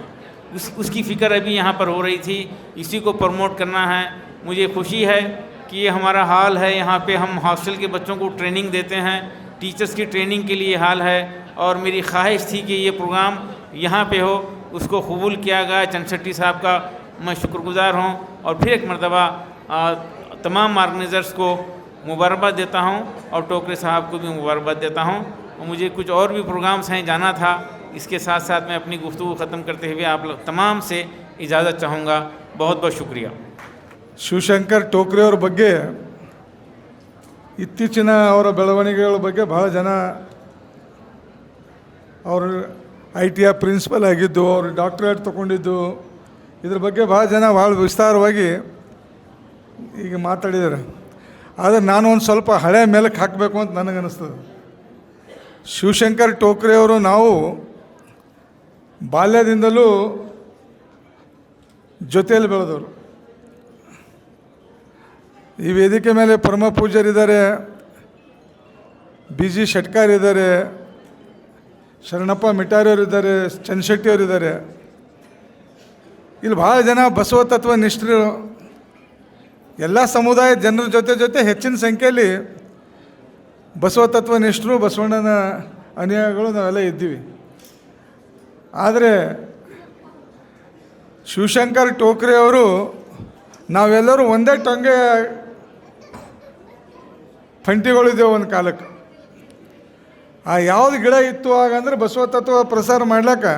उसकी फ़िक्र अभी यहाँ पर हो रही थी, इसी को प्रमोट करना है। मुझे खुशी है कि ये हमारा हाल है। यहाँ पे हम हॉस्टल के बच्चों को ट्रेनिंग देते हैं, टीचर्स की ट्रेनिंग के लिए हाल है और मेरी ख्वाहिश थी कि ये प्रोग्राम यहाँ पे हो। उसको कबूल किया गया। चंदशेट्टी साहब का मैं शुक्रगुज़ार हूँ और फिर एक मरतबा तमाम ऑर्गेनाइज़र्स को मुबारकबाद देता हूँ और टोकरे साहब को भी मुबारकबाद देता हूँ। और मुझे कुछ और भी प्रोग्राम्स हैं, जाना था। इसके साथ साथ मैं अपनी गुफ्तगू ख़त्म करते हुए आप लोग तमाम से इजाज़त चाहूँगा। बहुत बहुत शुक्रिया। ಶಿವಶಂಕರ್ ಟೋಕ್ರೆ ಅವ್ರ ಬಗ್ಗೆ ಇತ್ತೀಚಿನ ಅವರ ಬೆಳವಣಿಗೆಗಳ ಬಗ್ಗೆ ಭಾಳ ಜನ, ಅವರು ITI ಪ್ರಿನ್ಸಿಪಲ್ ಆಗಿದ್ದು, ಅವರು ಡಾಕ್ಟರೇಟ್ ತೊಗೊಂಡಿದ್ದು, ಇದ್ರ ಬಗ್ಗೆ ಭಾಳ ಜನ ಭಾಳ ವಿಸ್ತಾರವಾಗಿ ಈಗ ಮಾತಾಡಿದ್ದಾರೆ. ಆದರೆ ನಾನು ಒಂದು ಸ್ವಲ್ಪ ಹಳೆ ಮೇಲಕ್ಕೆ ಹಾಕಬೇಕು ಅಂತ ನನಗನ್ನಿಸ್ತದೆ. ಶಿವಶಂಕರ್ ಟೋಕ್ರೆ ಅವರು ನಾವು ಬಾಲ್ಯದಿಂದಲೂ ಜೊತೆಯಲ್ಲಿ ಬೆಳೆದವರು. ಈ ವೇದಿಕೆ ಮೇಲೆ ಪರಮ ಪೂಜ್ಯರಿದ್ದಾರೆ, BG ಶೆಟ್ಕಾರ್ ಇದ್ದಾರೆ, ಶರಣಪ್ಪ ಮಿಟಾರಿಯವರಿದ್ದಾರೆ, ಚಂದಶೆಟ್ಟಿಯವರಿದ್ದಾರೆ. ಇಲ್ಲಿ ಭಾಳ ಜನ ಬಸವ ತತ್ವ ನಿಷ್ಠರು, ಎಲ್ಲ ಸಮುದಾಯದ ಜನರ ಜೊತೆ ಹೆಚ್ಚಿನ ಸಂಖ್ಯೆಯಲ್ಲಿ ಬಸವ ತತ್ವ ನಿಷ್ಠರು, ಬಸವಣ್ಣನ ಅನುಯಾಯಿಗಳು ನಾವೆಲ್ಲ ಇದ್ದೀವಿ. ಆದರೆ ಶಿವಶಂಕರ್ ಟೋಕ್ರೆ ಅವರು ನಾವೆಲ್ಲರೂ ಒಂದೇ ಟೊಂಗೆ ಫಂಟಿಗಳಿದ್ದೇವೆ ಒಂದು ಕಾಲಕ್ಕೆ. ಆ ಯಾವುದು ಗಿಡ ಇತ್ತು ಆಗಂದ್ರೆ ಬಸವ ತತ್ವ ಪ್ರಸಾರ ಮಾಡ್ಲಿಕ್ಕೆ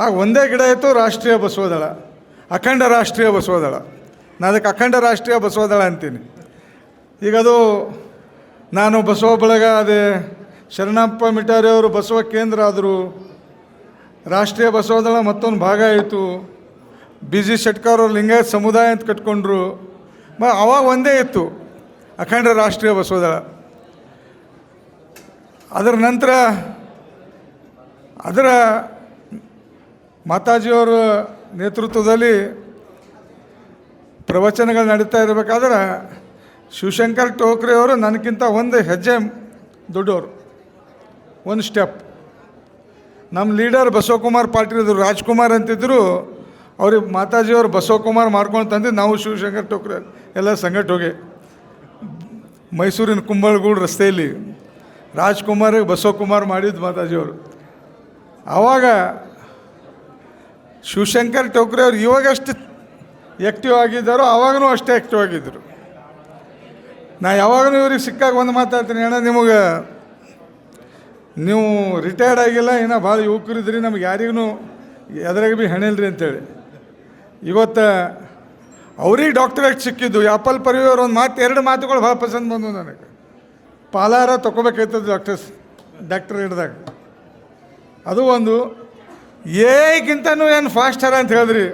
ಆಗ ಒಂದೇ ಗಿಡ ಇತ್ತು, ರಾಷ್ಟ್ರೀಯ ಬಸವದಳ, ಅಖಂಡ ರಾಷ್ಟ್ರೀಯ ಬಸವದಳ. ನಾನು ಅದಕ್ಕೆ ಅಖಂಡ ರಾಷ್ಟ್ರೀಯ ಬಸವದಳ ಅಂತೀನಿ. ಈಗ ಅದು ನಾನು ಬಸವ ಬಳಗ ಅದೇ ಶರಣಪ್ಪ ಮಿಟಾರಿ ಅವರು ಬಸವ ಕೇಂದ್ರ ಆದರು, ರಾಷ್ಟ್ರೀಯ ಬಸವದಳ ಮತ್ತೊಂದು ಭಾಗ ಆಯಿತು, ಬಿ ಜಿ ಶೆಟ್ಕರ್ ಅವರು ಲಿಂಗಾಯತ್ ಸಮುದಾಯ ಅಂತ ಕಟ್ಕೊಂಡ್ರು. ಅವಾಗ ಒಂದೇ ಇತ್ತು ಅಖಂಡ ರಾಷ್ಟ್ರೀಯ ಬಸವದಳ. ಅದರ ನಂತರ ಅದರ ಮಾತಾಜಿಯವರ ನೇತೃತ್ವದಲ್ಲಿ ಪ್ರವಚನಗಳು ನಡೀತಾ ಇರಬೇಕಾದ್ರೆ ಶಿವಶಂಕರ್ ಟೋಕ್ರೆ ಅವರು ನನಗಿಂತ ಒಂದು ಹೆಜ್ಜೆ ದೊಡ್ಡವರು, ಒಂದು ಸ್ಟೆಪ್. ನಮ್ಮ ಲೀಡರ್ ಬಸವಕುಮಾರ್ ಪಾಟೀಲ್ ಇದ್ದರು, ರಾಜ್ಕುಮಾರ್ ಅಂತಿದ್ದರು. ಅವ್ರಿಗೆ ಮಾತಾಜಿಯವರು ಬಸವಕುಮಾರ್ ಮಾಡ್ಕೊಂಡು ತಂದು ನಾವು ಶಿವಶಂಕರ್ ಟೋಕ್ರೆ ಎಲ್ಲ ಸಂಗಟ್ ಹೋಗಿ ಮೈಸೂರಿನ ಕುಂಬಳಗೂಡು ರಸ್ತೆಯಲ್ಲಿ ರಾಜ್ಕುಮಾರಿಗೆ ಬಸವಕುಮಾರ್ ಮಾಡಿದ್ದು ಮಾತಾಜಿಯವರು. ಆವಾಗ ಶಿವಶಂಕರ್ ಟೋಕ್ರೆ ಅವರು ಇವಾಗಷ್ಟು ಆ್ಯಕ್ಟಿವ್ ಆಗಿದ್ದಾರೋ ಆವಾಗಲೂ ಅಷ್ಟೇ ಆ್ಯಕ್ಟಿವ್ ಆಗಿದ್ದರು. ನಾ ಯಾವಾಗಲೂ ಇವ್ರಿಗೆ ಸಿಕ್ಕಾಗ ಒಂದು ಮಾತಾಡ್ತೀನಿ, ಅಣ್ಣ ನಿಮಗೆ ನೀವು ರಿಟೈರ್ಡ್ ಆಗಿಲ್ಲ, ಇನ್ನೂ ಭಾಳ ಯುವಕರಿದ್ರಿ, ನಮ್ಗೆ ಯಾರಿಗೂ ಎದ್ರಾಗ ಭೀ ಹೆಣಿಲ್ರಿ ಅಂತೇಳಿ. ಇವತ್ತು ಅವ್ರಿಗೆ ಡಾಕ್ಟರೇಟ್ ಸಿಕ್ಕಿದ್ದು. ಆಪಲ್ ಪರಿವಾರ ಒಂದು ಮಾತು, ಎರಡು ಮಾತುಗಳು ಭಾಳ ಪಸಂದ್ ಬಂದು ನನಗೆ. ಪಾಲಾರ ತೊಗೋಬೇಕಾಯ್ತದ ಡಾಕ್ಟರ್ ಹಿಡ್ದಾಗ. ಅದು ಒಂದು ಏಗಿಂತನೂ ಏನು ಫಾಸ್ಟರ ಅಂತ ಹೇಳಿದ್ರಿ.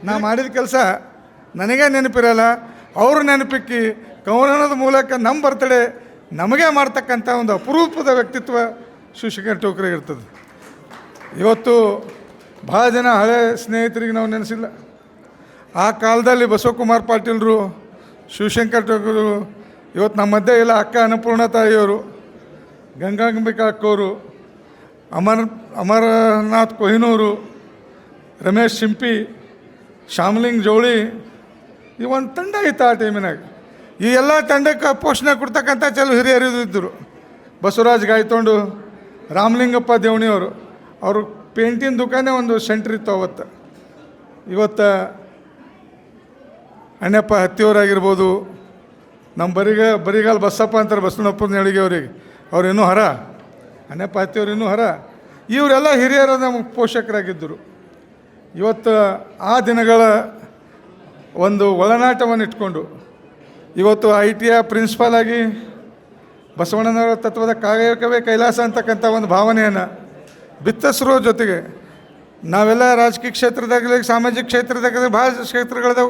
ನಾ ಮಾಡಿದ ಕೆಲಸ ನನಗೇ ನೆನಪಿರಲ್ಲ, ಅವರು ನೆನಪಿಕ್ಕಿ ಕವನದ ಮೂಲಕ ನಮ್ಮ ಬರ್ತಡೆ ನಮಗೆ ಮಾಡ್ತಕ್ಕಂಥ ಒಂದು ಅಪರೂಪದ ವ್ಯಕ್ತಿತ್ವ ಶಿವಶಂಕರ್ ಟೋಕ್ರೆ ಇರ್ತದೆ. ಇವತ್ತು ಭಾಳ ಜನ ಹಳೆ ಸ್ನೇಹಿತರಿಗೆ ನಾವು ನೆನೆಸಿಲ್ಲ. ಆ ಕಾಲದಲ್ಲಿ ಬಸವಕುಮಾರ್ ಪಾಟೀಲ್ರು, ಶಿವಶಂಕರ್ ಟೋಕ್ರು ಇವತ್ತು ನಮ್ಮ ಮಧ್ಯೆ ಇಲ್ಲ. ಅಕ್ಕ ಅನ್ನಪೂರ್ಣ ತಾಯಿಯವರು, ಗಂಗಾಂಬಿಕಾ ಅಕ್ಕವರು, ಅಮರನಾಥ್ ಕೊಹಿನೂರು, ರಮೇಶ್ ಶಿಂಪಿ, ಶ್ಯಾಮಲಿಂಗ್ ಜೋಳಿ, ಈ ಒಂದು ತಂಡ ಇತ್ತು ಆ ಟೈಮಿನಾಗ. ಈ ಎಲ್ಲ ತಂಡಕ್ಕೆ ಪೋಷಣೆ ಕೊಡ್ತಕ್ಕಂಥ ಹಿರಿಯರು ಇದ್ದರು. ಬಸವರಾಜ್ ಗಾಯ್ತೊಂಡು, ರಾಮಲಿಂಗಪ್ಪ ದೇವಣಿಯವರು, ಅವರು ಪೇಂಟಿನ ದುಕಾನೇ ಒಂದು ಸೆಂಟ್ರ್ ಇತ್ತು ಅವತ್ತು. ಇವತ್ತು ಅಣ್ಣಪ್ಪ ಹತ್ತಿಯವರಾಗಿರ್ಬೋದು, ನಮ್ಮ ಬರಿಗಾಲ್ ಬಸಪ್ಪ ಅಂತಾರೆ ಬಸವಣ್ಣಪ್ಪನ ನೇಳಿಗೆ ಅವರಿಗೆ, ಅವ್ರು ಇನ್ನೂ ಹರ, ಅಣ್ಣಪ್ಪ ಹತ್ತಿಯವ್ರು ಇನ್ನೂ ಹರ. ಇವರೆಲ್ಲ ಹಿರಿಯರ ನಮಗೆ ಪೋಷಕರಾಗಿದ್ದರು. ಇವತ್ತು ಆ ದಿನಗಳ ಒಂದು ಒಳನಾಟವನ್ನು ಇಟ್ಕೊಂಡು ಇವತ್ತು ITI ಪ್ರಿನ್ಸಿಪಾಲ್ ಆಗಿ ಬಸವಣ್ಣನವರ ತತ್ವದ ಕಾಯಕವೇ ಕೈಲಾಸ ಅಂತಕ್ಕಂಥ ಒಂದು ಭಾವನೆಯನ್ನು ಬಿತ್ತಿಸಿರೋ ಜೊತೆಗೆ ನಾವೆಲ್ಲ ರಾಜಕೀಯ ಕ್ಷೇತ್ರದಾಗಲಿ, ಸಾಮಾಜಿಕ ಕ್ಷೇತ್ರದಾಗಲಿ, ಭಾಳ ಕ್ಷೇತ್ರಗಳದಾಗ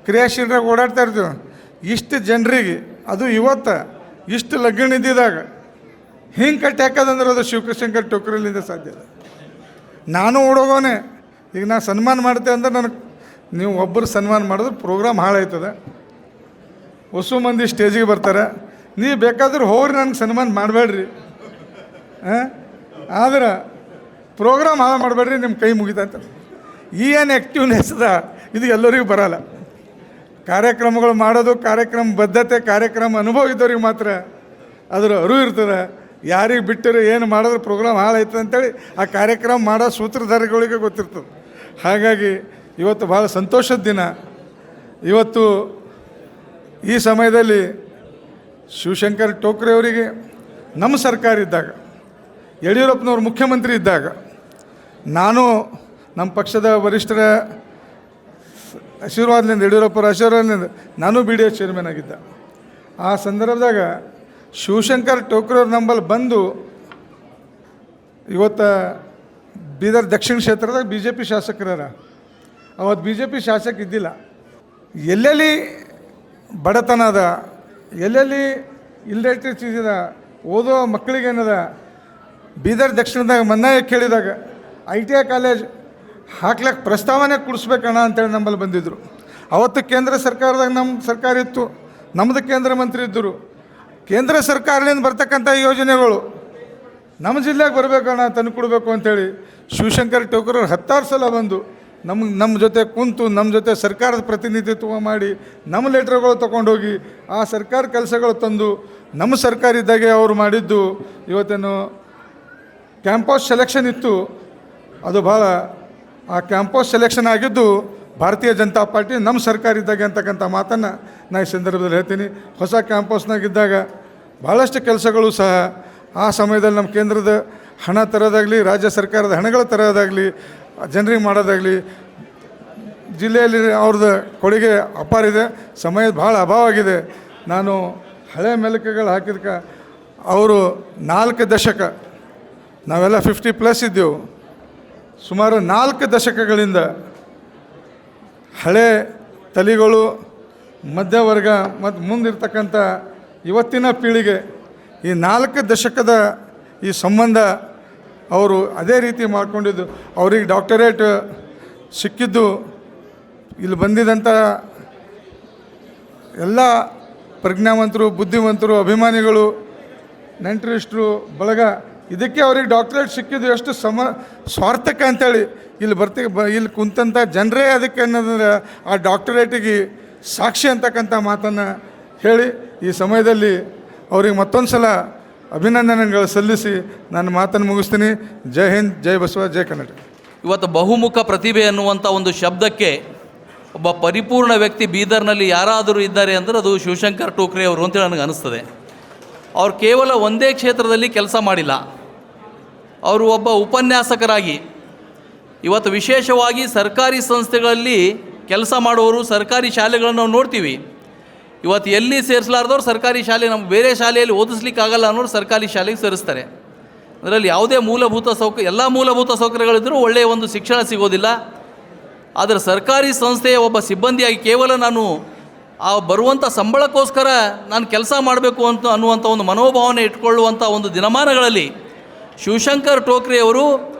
ಕ್ರಿಯಾಶೀಲರಾಗಿ ಓಡಾಡ್ತಾ ಇರ್ತೀವಿ. ಇಷ್ಟು ಜನರಿಗೆ ಅದು ಇವತ್ತು ಇಷ್ಟು ಲಗ್ನಿದ್ದಾಗ ಹಿಂಗೆ ಕಟ್ಟಿ ಹಾಕೋದಂದ್ರೆ ಅದು ಶಿವಶಂಕರ್ ಟೋಕ್ರೆಲಿಂದ ಸಾಧ್ಯ. ನಾನು ಓಡೋಗೋನೆ. ಈಗ ನಾನು ಸನ್ಮಾನ ಮಾಡ್ತೇವೆ ಅಂದ್ರೆ ನನಗೆ ನೀವು ಒಬ್ಬರು ಸನ್ಮಾನ ಮಾಡಿದ್ರೆ ಪ್ರೋಗ್ರಾಮ್ ಹಾಳಾಯ್ತದೆ. ಹೊಸ ಮಂದಿ ಸ್ಟೇಜಿಗೆ ಬರ್ತಾರೆ, ನೀವು ಬೇಕಾದ್ರೆ ಹೋಗ್ರಿ, ನನಗೆ ಸನ್ಮಾನ ಮಾಡಬೇಡ್ರಿ. ಆದ್ರೆ ಪ್ರೋಗ್ರಾಮ್ ಹಾಳು ಮಾಡಬೇಡ್ರಿ, ನಿಮ್ಮ ಕೈ ಮುಗಿತಂತ. ಈ ಏನು ಆ್ಯಕ್ಟಿವ್ನೆಸ್ ಅದ ಇದು ಎಲ್ಲರಿಗೂ ಬರೋಲ್ಲ. ಕಾರ್ಯಕ್ರಮಗಳು ಮಾಡೋದು, ಕಾರ್ಯಕ್ರಮ ಬದ್ಧತೆ, ಕಾರ್ಯಕ್ರಮ ಅನುಭವ ಇದ್ದವ್ರಿಗೆ ಮಾತ್ರ ಅದರ ಅರಿವು ಇರ್ತದೆ. ಯಾರಿಗೆ ಬಿಟ್ಟರೆ ಏನು ಮಾಡಿದ್ರೆ ಪ್ರೋಗ್ರಾಮ್ ಹಾಳಾಯ್ತದೆ ಅಂತೇಳಿ ಆ ಕಾರ್ಯಕ್ರಮ ಮಾಡೋ ಸೂತ್ರಧಾರಿಗಳಿಗೆ ಗೊತ್ತಿರ್ತದೆ. ಹಾಗಾಗಿ ಇವತ್ತು ಭಾಳ ಸಂತೋಷದ ದಿನ. ಇವತ್ತು ಈ ಸಮಯದಲ್ಲಿ ಶಿವಶಂಕರ್ ಟೋಕ್ರೆ ಅವರಿಗೆ ನಮ್ಮ ಸರ್ಕಾರ ಇದ್ದಾಗ, ಯಡಿಯೂರಪ್ಪನವ್ರು ಮುಖ್ಯಮಂತ್ರಿ ಇದ್ದಾಗ, ನಾನು ನಮ್ಮ ಪಕ್ಷದ ವರಿಷ್ಠರ ಆಶೀರ್ವಾದದಿಂದ, ಯಡಿಯೂರಪ್ಪರ ಆಶೀರ್ವಾದದಿಂದ ನಾನು BDS ಚೇರ್ಮನ್ ಆಗಿದ್ದ. ಆ ಸಂದರ್ಭದಾಗ ಶಿವಶಂಕರ್ ಟೋಕ್ರೆ ಅವ್ರು ನಂಬಲ್ಲಿ ಬಂದು ಇವತ್ತು ಬೀದರ್ ದಕ್ಷಿಣ ಕ್ಷೇತ್ರದಾಗ BJP ಶಾಸಕರ, ಅವತ್ತು BJP ಶಾಸಕ ಇದ್ದಿಲ್ಲ. ಎಲ್ಲೆಲ್ಲಿ ಬಡತನ ಅದ, ಎಲ್ಲೆಲ್ಲಿ ಇಲ್ಲೇಟೇಜ್ ಇದ, ಓದೋ ಮಕ್ಕಳಿಗೇನದ, ಬೀದರ್ ದಕ್ಷಿಣದಾಗ ಮನ್ನಾಯ ಕೇಳಿದಾಗ ITI ಕಾಲೇಜ್ ಹಾಕ್ಲಿಕ್ಕೆ ಪ್ರಸ್ತಾವನೆ ಕೊಡಿಸ್ಬೇಕಣ್ಣ ಅಂತೇಳಿ ನಮ್ಮಲ್ಲಿ ಬಂದಿದ್ದರು. ಅವತ್ತು ಕೇಂದ್ರ ಸರ್ಕಾರದಾಗ ನಮ್ಮ ಸರ್ಕಾರ ಇತ್ತು, ನಮ್ಮದು ಕೇಂದ್ರ ಮಂತ್ರಿ ಇದ್ದರು. ಕೇಂದ್ರ ಸರ್ಕಾರದಿಂದ ಬರ್ತಕ್ಕಂಥ ಯೋಜನೆಗಳು ನಮ್ಮ ಜಿಲ್ಲೆಗೆ ಬರಬೇಕಣ್ಣ, ತಂದು ಕೊಡಬೇಕು ಅಂಥೇಳಿ ಶಿವಶಂಕರ್ ಟೋಕ್ರೆ 10 ಸಲ ಬಂದು ನಮ್ಮ ಜೊತೆ ಕುಂತು, ನಮ್ಮ ಜೊತೆ ಸರ್ಕಾರದ ಪ್ರತಿನಿಧಿತ್ವ ಮಾಡಿ, ನಮ್ಮ ಲೆಟ್ರ್ಗಳು ತೊಗೊಂಡೋಗಿ ಆ ಸರ್ಕಾರ ಕೆಲಸಗಳು ತಂದು ನಮ್ಮ ಸರ್ಕಾರ ಇದ್ದಾಗೆ ಅವರು ಮಾಡಿದ್ದು. ಇವತ್ತೇನು ಕ್ಯಾಂಪಸ್ ಸೆಲೆಕ್ಷನ್ ಇತ್ತು, ಅದು ಭಾಳ, ಆ ಕ್ಯಾಂಪಸ್ ಸೆಲೆಕ್ಷನ್ ಆಗಿದ್ದು ಭಾರತೀಯ ಜನತಾ ಪಾರ್ಟಿ ನಮ್ಮ ಸರ್ಕಾರ ಇದ್ದಾಗ ಅಂತಕ್ಕಂಥ ಮಾತನ್ನು ನಾನು ಈ ಸಂದರ್ಭದಲ್ಲಿ ಹೇಳ್ತೀನಿ. ಹೊಸ ಕ್ಯಾಂಪಸ್ನಾಗಿದ್ದಾಗ ಭಾಳಷ್ಟು ಕೆಲಸಗಳು ಸಹ ಆ ಸಮಯದಲ್ಲಿ ನಮ್ಮ ಕೇಂದ್ರದ ಹಣ ತರೋದಾಗಲಿ, ರಾಜ್ಯ ಸರ್ಕಾರದ ಹಣಗಳ ತರೋದಾಗಲಿ, ಜನರಿಗೆ ಮಾಡೋದಾಗಲಿ, ಜಿಲ್ಲೆಯಲ್ಲಿ ಅವ್ರದ್ದು ಕೊಡುಗೆ ಅಪಾರಿದೆ. ಸಮಯದ ಭಾಳ ಅಭಾವ ಆಗಿದೆ. ನಾನು ಹಳೆ ಮೆಲುಕುಗಳು ಹಾಕಿದ್ಕೆ ಅವರು 4 ದಶಕ, ನಾವೆಲ್ಲ 50+ ಇದ್ದೆವು, ಸುಮಾರು 4 ದಶಕಗಳಿಂದ ಹಳೆ ತಲೆಗಳು, ಮಧ್ಯವರ್ಗ ಮತ್ತು ಮುಂದಿರ್ತಕ್ಕಂಥ ಇವತ್ತಿನ ಪೀಳಿಗೆ ಈ 4 ದಶಕದ ಈ ಸಂಬಂಧ ಅವರು ಅದೇ ರೀತಿ ಮಾಡ್ಕೊಂಡಿದ್ದು. ಅವ್ರಿಗೆ ಡಾಕ್ಟರೇಟ್ ಸಿಕ್ಕಿದ್ದು ಇಲ್ಲಿ ಬಂದಿದ್ದಂಥ ಎಲ್ಲ ಪ್ರಜ್ಞಾವಂತರು, ಬುದ್ಧಿವಂತರು, ಅಭಿಮಾನಿಗಳು, ನೆಂಟರಿಷ್ಟರು ಬಳಗ, ಇದಕ್ಕೆ ಅವ್ರಿಗೆ ಡಾಕ್ಟರೇಟ್ ಸಿಕ್ಕಿದ್ದು ಎಷ್ಟು ಸ್ವಾರ್ಥಕ ಅಂಥೇಳಿ ಇಲ್ಲಿ ಇಲ್ಲಿ ಕುಂತಂಥ ಜನರೇ ಅದಕ್ಕೆ ಅನ್ನೋದ್ರೆ ಆ ಡಾಕ್ಟರೇಟಿಗೆ ಸಾಕ್ಷಿ ಅಂತಕ್ಕಂಥ ಮಾತನ್ನು ಹೇಳಿ ಈ ಸಮಯದಲ್ಲಿ ಅವ್ರಿಗೆ ಮತ್ತೊಂದು ಸಲ ಅಭಿನಂದನೆಗಳು ಸಲ್ಲಿಸಿ ನನ್ನ ಮಾತನ್ನು ಮುಗಿಸ್ತೀನಿ. ಜೈ ಹಿಂದ್, ಜೈ ಬಸವ, ಜೈ ಕನ್ನಡ. ಇವತ್ತು ಬಹುಮುಖ ಪ್ರತಿಭೆ ಅನ್ನುವಂಥ ಒಂದು ಶಬ್ದಕ್ಕೆ ಒಬ್ಬ ಪರಿಪೂರ್ಣ ವ್ಯಕ್ತಿ ಬೀದರ್ನಲ್ಲಿ ಯಾರಾದರೂ ಇದ್ದಾರೆ ಅಂದರೆ ಅದು ಶಿವಶಂಕರ್ ಟೋಕ್ರೆ ಅವರು ಅಂತೇಳಿ ನನಗೆ ಅನಿಸ್ತದೆ. ಅವ್ರು ಕೇವಲ ಒಂದೇ ಕ್ಷೇತ್ರದಲ್ಲಿ ಕೆಲಸ ಮಾಡಿಲ್ಲ. ಅವರು ಒಬ್ಬ ಉಪನ್ಯಾಸಕರಾಗಿ ಇವತ್ತು ವಿಶೇಷವಾಗಿ ಸರ್ಕಾರಿ ಸಂಸ್ಥೆಗಳಲ್ಲಿ ಕೆಲಸ ಮಾಡುವವರು, ಸರ್ಕಾರಿ ಶಾಲೆಗಳನ್ನು ನಾವು ನೋಡ್ತೀವಿ. ಇವತ್ತು ಎಲ್ಲಿ ಸೇರಿಸಲಾರ್ದವ್ರು ಸರ್ಕಾರಿ ಶಾಲೆ, ನಮ್ಮ ಬೇರೆ ಶಾಲೆಯಲ್ಲಿ ಓದಿಸ್ಲಿಕ್ಕಾಗಲ್ಲ ಅನ್ನೋರು ಸರ್ಕಾರಿ ಶಾಲೆಗೆ ಸೇರಿಸ್ತಾರೆ. ಅದರಲ್ಲಿ ಯಾವುದೇ ಎಲ್ಲ ಮೂಲಭೂತ ಸೌಕರ್ಯಗಳಿದ್ದರೂ ಒಳ್ಳೆಯ ಒಂದು ಶಿಕ್ಷಣ ಸಿಗೋದಿಲ್ಲ. ಆದರೆ ಸರ್ಕಾರಿ ಸಂಸ್ಥೆಯ ಒಬ್ಬ ಸಿಬ್ಬಂದಿಯಾಗಿ ಕೇವಲ ನಾನು ಆ ಬರುವಂಥ ಸಂಬಳಕ್ಕೋಸ್ಕರ ನಾನು ಕೆಲಸ ಮಾಡಬೇಕು ಅನ್ನುವಂಥ ಒಂದು ಮನೋಭಾವನೆ ಇಟ್ಕೊಳ್ಳುವಂಥ ಒಂದು ದಿನಮಾನಗಳಲ್ಲಿ ಶಿವಶಂಕರ್ ಟೋಕ್ರೆಯವರು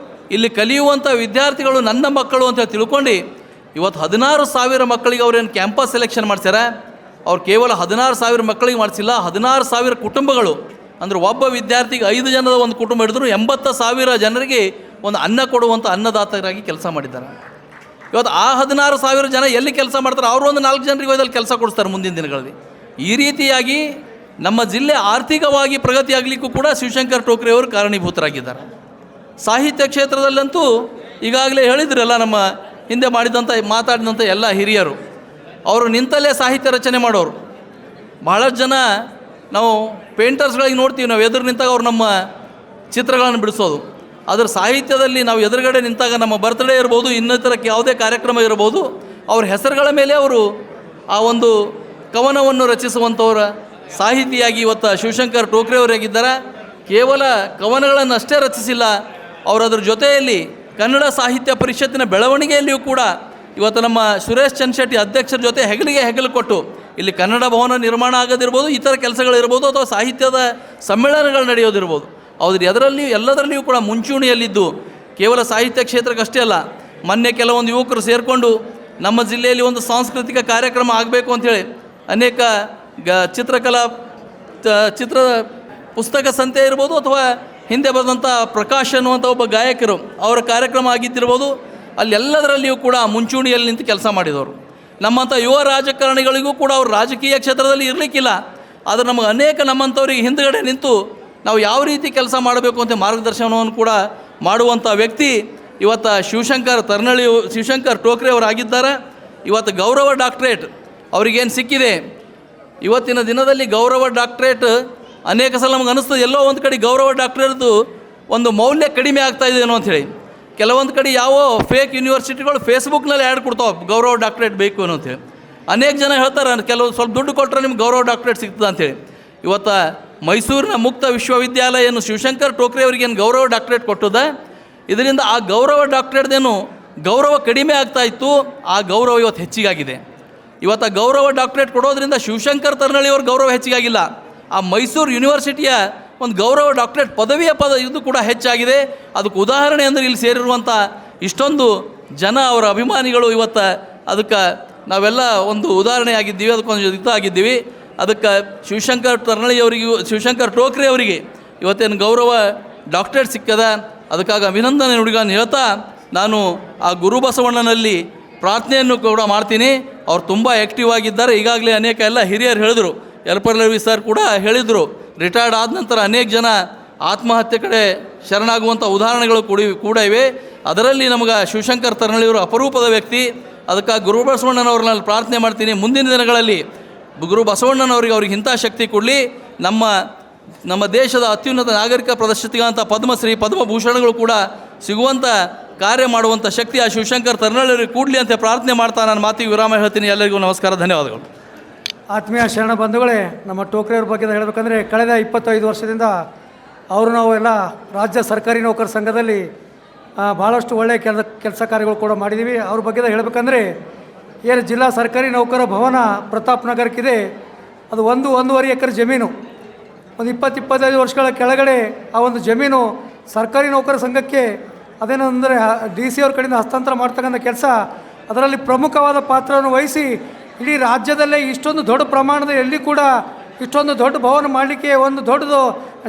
ಇಲ್ಲಿ ಕಲಿಯುವಂಥ ವಿದ್ಯಾರ್ಥಿಗಳು ನನ್ನ ಮಕ್ಕಳು ಅಂತ ತಿಳ್ಕೊಂಡು ಇವತ್ತು 16,000 ಮಕ್ಕಳಿಗೆ ಅವ್ರೇನು ಕ್ಯಾಂಪಸ್ ಸೆಲೆಕ್ಷನ್ ಮಾಡ್ಸ್ಯಾರ. ಅವ್ರು ಕೇವಲ 16,000 ಮಕ್ಕಳಿಗೆ ಮಾಡಿಸಿಲ್ಲ, 16,000 ಕುಟುಂಬಗಳು, ಅಂದರೆ ಒಬ್ಬ ವಿದ್ಯಾರ್ಥಿಗೆ 5 ಜನದ ಒಂದು ಕುಟುಂಬ ಹಿಡಿದ್ರು 80,000 ಜನರಿಗೆ ಒಂದು ಅನ್ನ ಕೊಡುವಂಥ ಅನ್ನದಾತರಾಗಿ ಕೆಲಸ ಮಾಡಿದ್ದಾರೆ. ಇವತ್ತು ಆ 16,000 ಜನ ಎಲ್ಲಿ ಕೆಲಸ ಮಾಡ್ತಾರೆ, ಅವರು ಒಂದು 4 ಜನರಿಗೆ ಹೋದಲ್ಲಿ ಕೆಲಸ ಕೊಡಿಸ್ತಾರೆ ಮುಂದಿನ ದಿನಗಳಲ್ಲಿ. ಈ ರೀತಿಯಾಗಿ ನಮ್ಮ ಜಿಲ್ಲೆ ಆರ್ಥಿಕವಾಗಿ ಪ್ರಗತಿಯಾಗಲಿಕ್ಕೂ ಕೂಡ ಶಿವಶಂಕರ್ ಟೋಕ್ರೆ ಅವರು ಕಾರಣೀಭೂತರಾಗಿದ್ದಾರೆ. ಸಾಹಿತ್ಯ ಕ್ಷೇತ್ರದಲ್ಲಂತೂ ಈಗಾಗಲೇ ಹೇಳಿದ್ರಲ್ಲ, ನಮ್ಮ ಹಿಂದೆ ಮಾತಾಡಿದಂಥ ಎಲ್ಲ ಹಿರಿಯರು, ಅವರು ನಿಂತಲ್ಲೇ ಸಾಹಿತ್ಯ ರಚನೆ ಮಾಡೋರು. ಭಾಳಷ್ಟು ಜನ ನಾವು ಪೇಂಟರ್ಸ್ಗಳಿಗೆ ನೋಡ್ತೀವಿ, ನಾವು ಎದುರು ನಿಂತಾಗ ಅವ್ರು ನಮ್ಮ ಚಿತ್ರಗಳನ್ನು ಬಿಡಿಸೋದು. ಅದರ ಸಾಹಿತ್ಯದಲ್ಲಿ ನಾವು ಎದುರುಗಡೆ ನಿಂತಾಗ ನಮ್ಮ ಬರ್ತ್ಡೇ ಇರ್ಬೋದು, ಇನ್ನಿತರ ಯಾವುದೇ ಕಾರ್ಯಕ್ರಮ ಇರ್ಬೋದು, ಅವ್ರ ಹೆಸರುಗಳ ಮೇಲೆ ಅವರು ಆ ಒಂದು ಕವನವನ್ನು ರಚಿಸುವಂಥವರ ಸಾಹಿತಿಯಾಗಿ ಇವತ್ತು ಶಿವಶಂಕರ್ ಟೋಕ್ರೆ ಅವರಾಗಿದ್ದಾರೆ. ಕೇವಲ ಕವನಗಳನ್ನು ಅಷ್ಟೇ ರಚಿಸಿಲ್ಲ, ಅವರು ಅದ್ರ ಜೊತೆಯಲ್ಲಿ ಕನ್ನಡ ಸಾಹಿತ್ಯ ಪರಿಷತ್ತಿನ ಬೆಳವಣಿಗೆಯಲ್ಲಿಯೂ ಕೂಡ ಇವತ್ತು ನಮ್ಮ ಸುರೇಶ್ ಚಂದ್ರಶೆಟ್ಟಿ ಅಧ್ಯಕ್ಷರ ಜೊತೆ ಹೆಗಲು ಕೊಟ್ಟು ಇಲ್ಲಿ ಕನ್ನಡ ಭವನ ನಿರ್ಮಾಣ ಆಗೋದಿರ್ಬೋದು, ಇತರ ಕೆಲಸಗಳಿರ್ಬೋದು, ಅಥವಾ ಸಾಹಿತ್ಯದ ಸಮ್ಮೇಳನಗಳು ನಡೆಯೋದಿರ್ಬೋದು, ಎಲ್ಲದರಲ್ಲಿಯೂ ಕೂಡ ಮುಂಚೂಣಿಯಲ್ಲಿದ್ದು ಕೇವಲ ಸಾಹಿತ್ಯ ಕ್ಷೇತ್ರಕ್ಕಷ್ಟೇ ಅಲ್ಲ, ಮೊನ್ನೆ ಕೆಲವೊಂದು ಯುವಕರು ಸೇರಿಕೊಂಡು ನಮ್ಮ ಜಿಲ್ಲೆಯಲ್ಲಿ ಒಂದು ಸಾಂಸ್ಕೃತಿಕ ಕಾರ್ಯಕ್ರಮ ಆಗಬೇಕು ಅಂಥೇಳಿ ಅನೇಕ ಚಿತ್ರ ಪುಸ್ತಕ ಸಂತೆ ಇರ್ಬೋದು, ಅಥವಾ ಹಿಂದೆ ಬಂದಂಥ ಪ್ರಕಾಶ್ ಅನ್ನುವಂಥ ಒಬ್ಬ ಗಾಯಕರು ಅವರ ಕಾರ್ಯಕ್ರಮ ಆಗಿದ್ದಿರ್ಬೋದು, ಅಲ್ಲೆಲ್ಲದರಲ್ಲಿಯೂ ಕೂಡ ಮುಂಚೂಣಿಯಲ್ಲಿ ನಿಂತು ಕೆಲಸ ಮಾಡಿದವರು. ನಮ್ಮಂಥ ಯುವ ರಾಜಕಾರಣಿಗಳಿಗೂ ಕೂಡ ಅವರು ರಾಜಕೀಯ ಕ್ಷೇತ್ರದಲ್ಲಿ ಇರಲಿಕ್ಕಿಲ್ಲ, ಆದರೆ ನಮ್ಮಂಥವ್ರಿಗೆ ಹಿಂದುಗಡೆ ನಿಂತು ನಾವು ಯಾವ ರೀತಿ ಕೆಲಸ ಮಾಡಬೇಕು ಅಂತ ಮಾರ್ಗದರ್ಶನವನ್ನು ಕೂಡ ಮಾಡುವಂಥ ವ್ಯಕ್ತಿ ಇವತ್ತು ಶಿವಶಂಕರ್ ಟೋಕ್ರೆ ಅವರಾಗಿದ್ದಾರೆ. ಇವತ್ತು ಗೌರವ ಡಾಕ್ಟ್ರೇಟ್ ಅವರಿಗೇನು ಸಿಕ್ಕಿದೆ, ಇವತ್ತಿನ ದಿನದಲ್ಲಿ ಗೌರವ ಡಾಕ್ಟ್ರೇಟ್ ಅನೇಕ ಸಲ ನಮ್ಗೆ ಅನ್ನಿಸ್ತದೆ ಎಲ್ಲೋ ಒಂದು ಕಡೆ ಗೌರವ ಡಾಕ್ಟ್ರೇಟ್ದು ಒಂದು ಮೌಲ್ಯ ಕಡಿಮೆ ಆಗ್ತಾಯಿದೇನೋ ಅಂಥೇಳಿ. ಕೆಲವೊಂದು ಕಡೆ ಯಾವ ಫೇಕ್ ಯೂನಿವರ್ಸಿಟಿಗಳು ಫೇಸ್ಬುಕ್ನಲ್ಲಿ ಆ್ಯಡ್ ಕೊಡ್ತಾವೆ ಗೌರವ ಡಾಕ್ಟ್ರೇಟ್ ಬೇಕು ಅನ್ನೋ ಅಂಥೇಳಿ. ಅನೇಕ ಜನ ಹೇಳ್ತಾರೆ ಕೆಲವು ಸ್ವಲ್ಪ ದುಡ್ಡು ಕೊಟ್ಟರೆ ನಿಮ್ಗೆ ಗೌರವ ಡಾಕ್ಟ್ರೇಟ್ ಸಿಗ್ತದೆ ಅಂಥೇಳಿ. ಇವತ್ತು ಮೈಸೂರಿನ ಮುಕ್ತ ವಿಶ್ವವಿದ್ಯಾಲಯನು ಶಿವಶಂಕರ್ ಟೋಕ್ರೆ ಅವರಿಗೇನು ಗೌರವ ಡಾಕ್ಟ್ರೇಟ್ ಕೊಟ್ಟದ, ಇದರಿಂದ ಆ ಗೌರವ ಡಾಕ್ಟ್ರೇಟ್ದೇನು ಗೌರವ ಕಡಿಮೆ ಆಗ್ತಾಯಿತ್ತು, ಆ ಗೌರವ ಇವತ್ತು ಹೆಚ್ಚಿಗಾಗಿದೆ. ಇವತ್ತು ಆ ಗೌರವ ಡಾಕ್ಟ್ರೇಟ್ ಕೊಡೋದ್ರಿಂದ ಶಿವಶಂಕರ್ ತರ್ನಳ್ಳಿಯವ್ರ ಗೌರವ ಹೆಚ್ಚಿಗಾಗಿಲ್ಲ, ಆ ಮೈಸೂರು ಯೂನಿವರ್ಸಿಟಿಯ ಒಂದು ಗೌರವ ಡಾಕ್ಟ್ರೇಟ್ ಪದವಿಯ ಇದು ಕೂಡ ಹೆಚ್ಚಾಗಿದೆ. ಅದಕ್ಕೆ ಉದಾಹರಣೆ ಅಂದರೆ ಇಲ್ಲಿ ಸೇರಿರುವಂಥ ಇಷ್ಟೊಂದು ಜನ ಅವರ ಅಭಿಮಾನಿಗಳು ಇವತ್ತು ಅದಕ್ಕೆ ನಾವೆಲ್ಲ ಒಂದು ಉದಾಹರಣೆ ಆಗಿದ್ದೀವಿ, ಅದಕ್ಕೊಂದು ಆಗಿದ್ದೀವಿ. ಅದಕ್ಕೆ ಶಿವಶಂಕರ್ ಟೋಕ್ರೆ ಅವರಿಗೆ ಇವತ್ತೇನು ಗೌರವ ಡಾಕ್ಟ್ರೇಟ್ ಸಿಕ್ಕದ, ಅದಕ್ಕಾಗಿ ಅಭಿನಂದನೆ ನುಡಿಗಳನ್ನು ಹೇಳ್ತಾ ನಾನು ಆ ಗುರು ಬಸವಣ್ಣನಲ್ಲಿ ಪ್ರಾರ್ಥನೆಯನ್ನು ಕೂಡ ಮಾಡ್ತೀನಿ. ಅವ್ರು ತುಂಬ ಆ್ಯಕ್ಟಿವ್ ಆಗಿದ್ದಾರೆ. ಈಗಾಗಲೇ ಅನೇಕ ಎಲ್ಲ ಹಿರಿಯರು ಹೇಳಿದರು, ಯಲಪರ್ಲವಿ ಸರ್ ಕೂಡ ಹೇಳಿದರು, ರಿಟೈರ್ಡ್ ಆದ ನಂತರ ಅನೇಕ ಜನ ಆತ್ಮಹತ್ಯೆ ಕಡೆ ಶರಣಾಗುವಂಥ ಉದಾಹರಣೆಗಳು ಕೂಡ ಇವೆ. ಅದರಲ್ಲಿ ನಮಗೆ ಶಿವಶಂಕರ್ ತರ್ನಳ್ಳಿಯವರು ಅಪರೂಪದ ವ್ಯಕ್ತಿ. ಅದಕ್ಕಾಗಿ ಗುರು ಬಸವಣ್ಣನವ್ರನ್ನ ಪ್ರಾರ್ಥನೆ ಮಾಡ್ತೀನಿ, ಮುಂದಿನ ದಿನಗಳಲ್ಲಿ ಗುರು ಬಸವಣ್ಣನವರಿಗೆ ಅವ್ರಿಗೆ ಇಂಥ ಶಕ್ತಿ ಕೊಡಲಿ. ನಮ್ಮ ದೇಶದ ಅತ್ಯುನ್ನತ ನಾಗರಿಕ ಪ್ರಶಸ್ತಿಗಂತ ಪದ್ಮಶ್ರೀ ಪದ್ಮಭೂಷಣಗಳು ಕೂಡ ಸಿಗುವಂಥ ಕಾರ್ಯ ಮಾಡುವಂಥ ಶಕ್ತಿ ಆ ಶಿವಶಂಕರ್ ತರ್ನಳ್ಳಿಯವರಿಗೆ ಕೂಡಲಿ ಅಂತ ಪ್ರಾರ್ಥನೆ ಮಾಡ್ತಾ ನಾನು ಮಾತಿಗೆ ವಿರಾಮ ಹೇಳ್ತೀನಿ. ಎಲ್ಲರಿಗೂ ನಮಸ್ಕಾರ, ಧನ್ಯವಾದಗಳು. ಆತ್ಮೀಯ ಶರಣ ಬಂಧುಗಳೇ, ನಮ್ಮ ಟೋಕ್ರೆಯವ್ರ ಬಗ್ಗೆ ಹೇಳಬೇಕಂದ್ರೆ ಕಳೆದ 25 ವರ್ಷದಿಂದ ಅವರು ನಾವು ಎಲ್ಲ ರಾಜ್ಯ ಸರ್ಕಾರಿ ನೌಕರ ಸಂಘದಲ್ಲಿ ಭಾಳಷ್ಟು ಒಳ್ಳೆಯ ಕೆಲಸ ಕಾರ್ಯಗಳು ಕೂಡ ಮಾಡಿದ್ದೀವಿ. ಅವ್ರ ಬಗ್ಗೆ ಹೇಳಬೇಕಂದ್ರೆ ಏನು ಜಿಲ್ಲಾ ಸರ್ಕಾರಿ ನೌಕರ ಭವನ ಪ್ರತಾಪ್ ನಗರಕ್ಕಿದೆ, ಅದು 1-1.5 ಎಕರೆ ಜಮೀನು. ಒಂದು 20-25 ವರ್ಷಗಳ ಕೆಳಗಡೆ ಆ ಒಂದು ಜಮೀನು ಸರ್ಕಾರಿ ನೌಕರ ಸಂಘಕ್ಕೆ ಅದೇನೆಂದರೆ DC ಅವ್ರ ಕಡೆಯಿಂದ ಹಸ್ತಾಂತರ ಮಾಡ್ತಕ್ಕಂಥ ಕೆಲಸ, ಅದರಲ್ಲಿ ಪ್ರಮುಖವಾದ ಪಾತ್ರವನ್ನು ವಹಿಸಿ ಇಡೀ ರಾಜ್ಯದಲ್ಲೇ ಇಷ್ಟೊಂದು ದೊಡ್ಡ ಪ್ರಮಾಣದ ಎಲ್ಲಿ ಕೂಡ ಇಷ್ಟೊಂದು ದೊಡ್ಡ ಭವನ ಮಾಡಲಿಕ್ಕೆ ಒಂದು ದೊಡ್ಡದು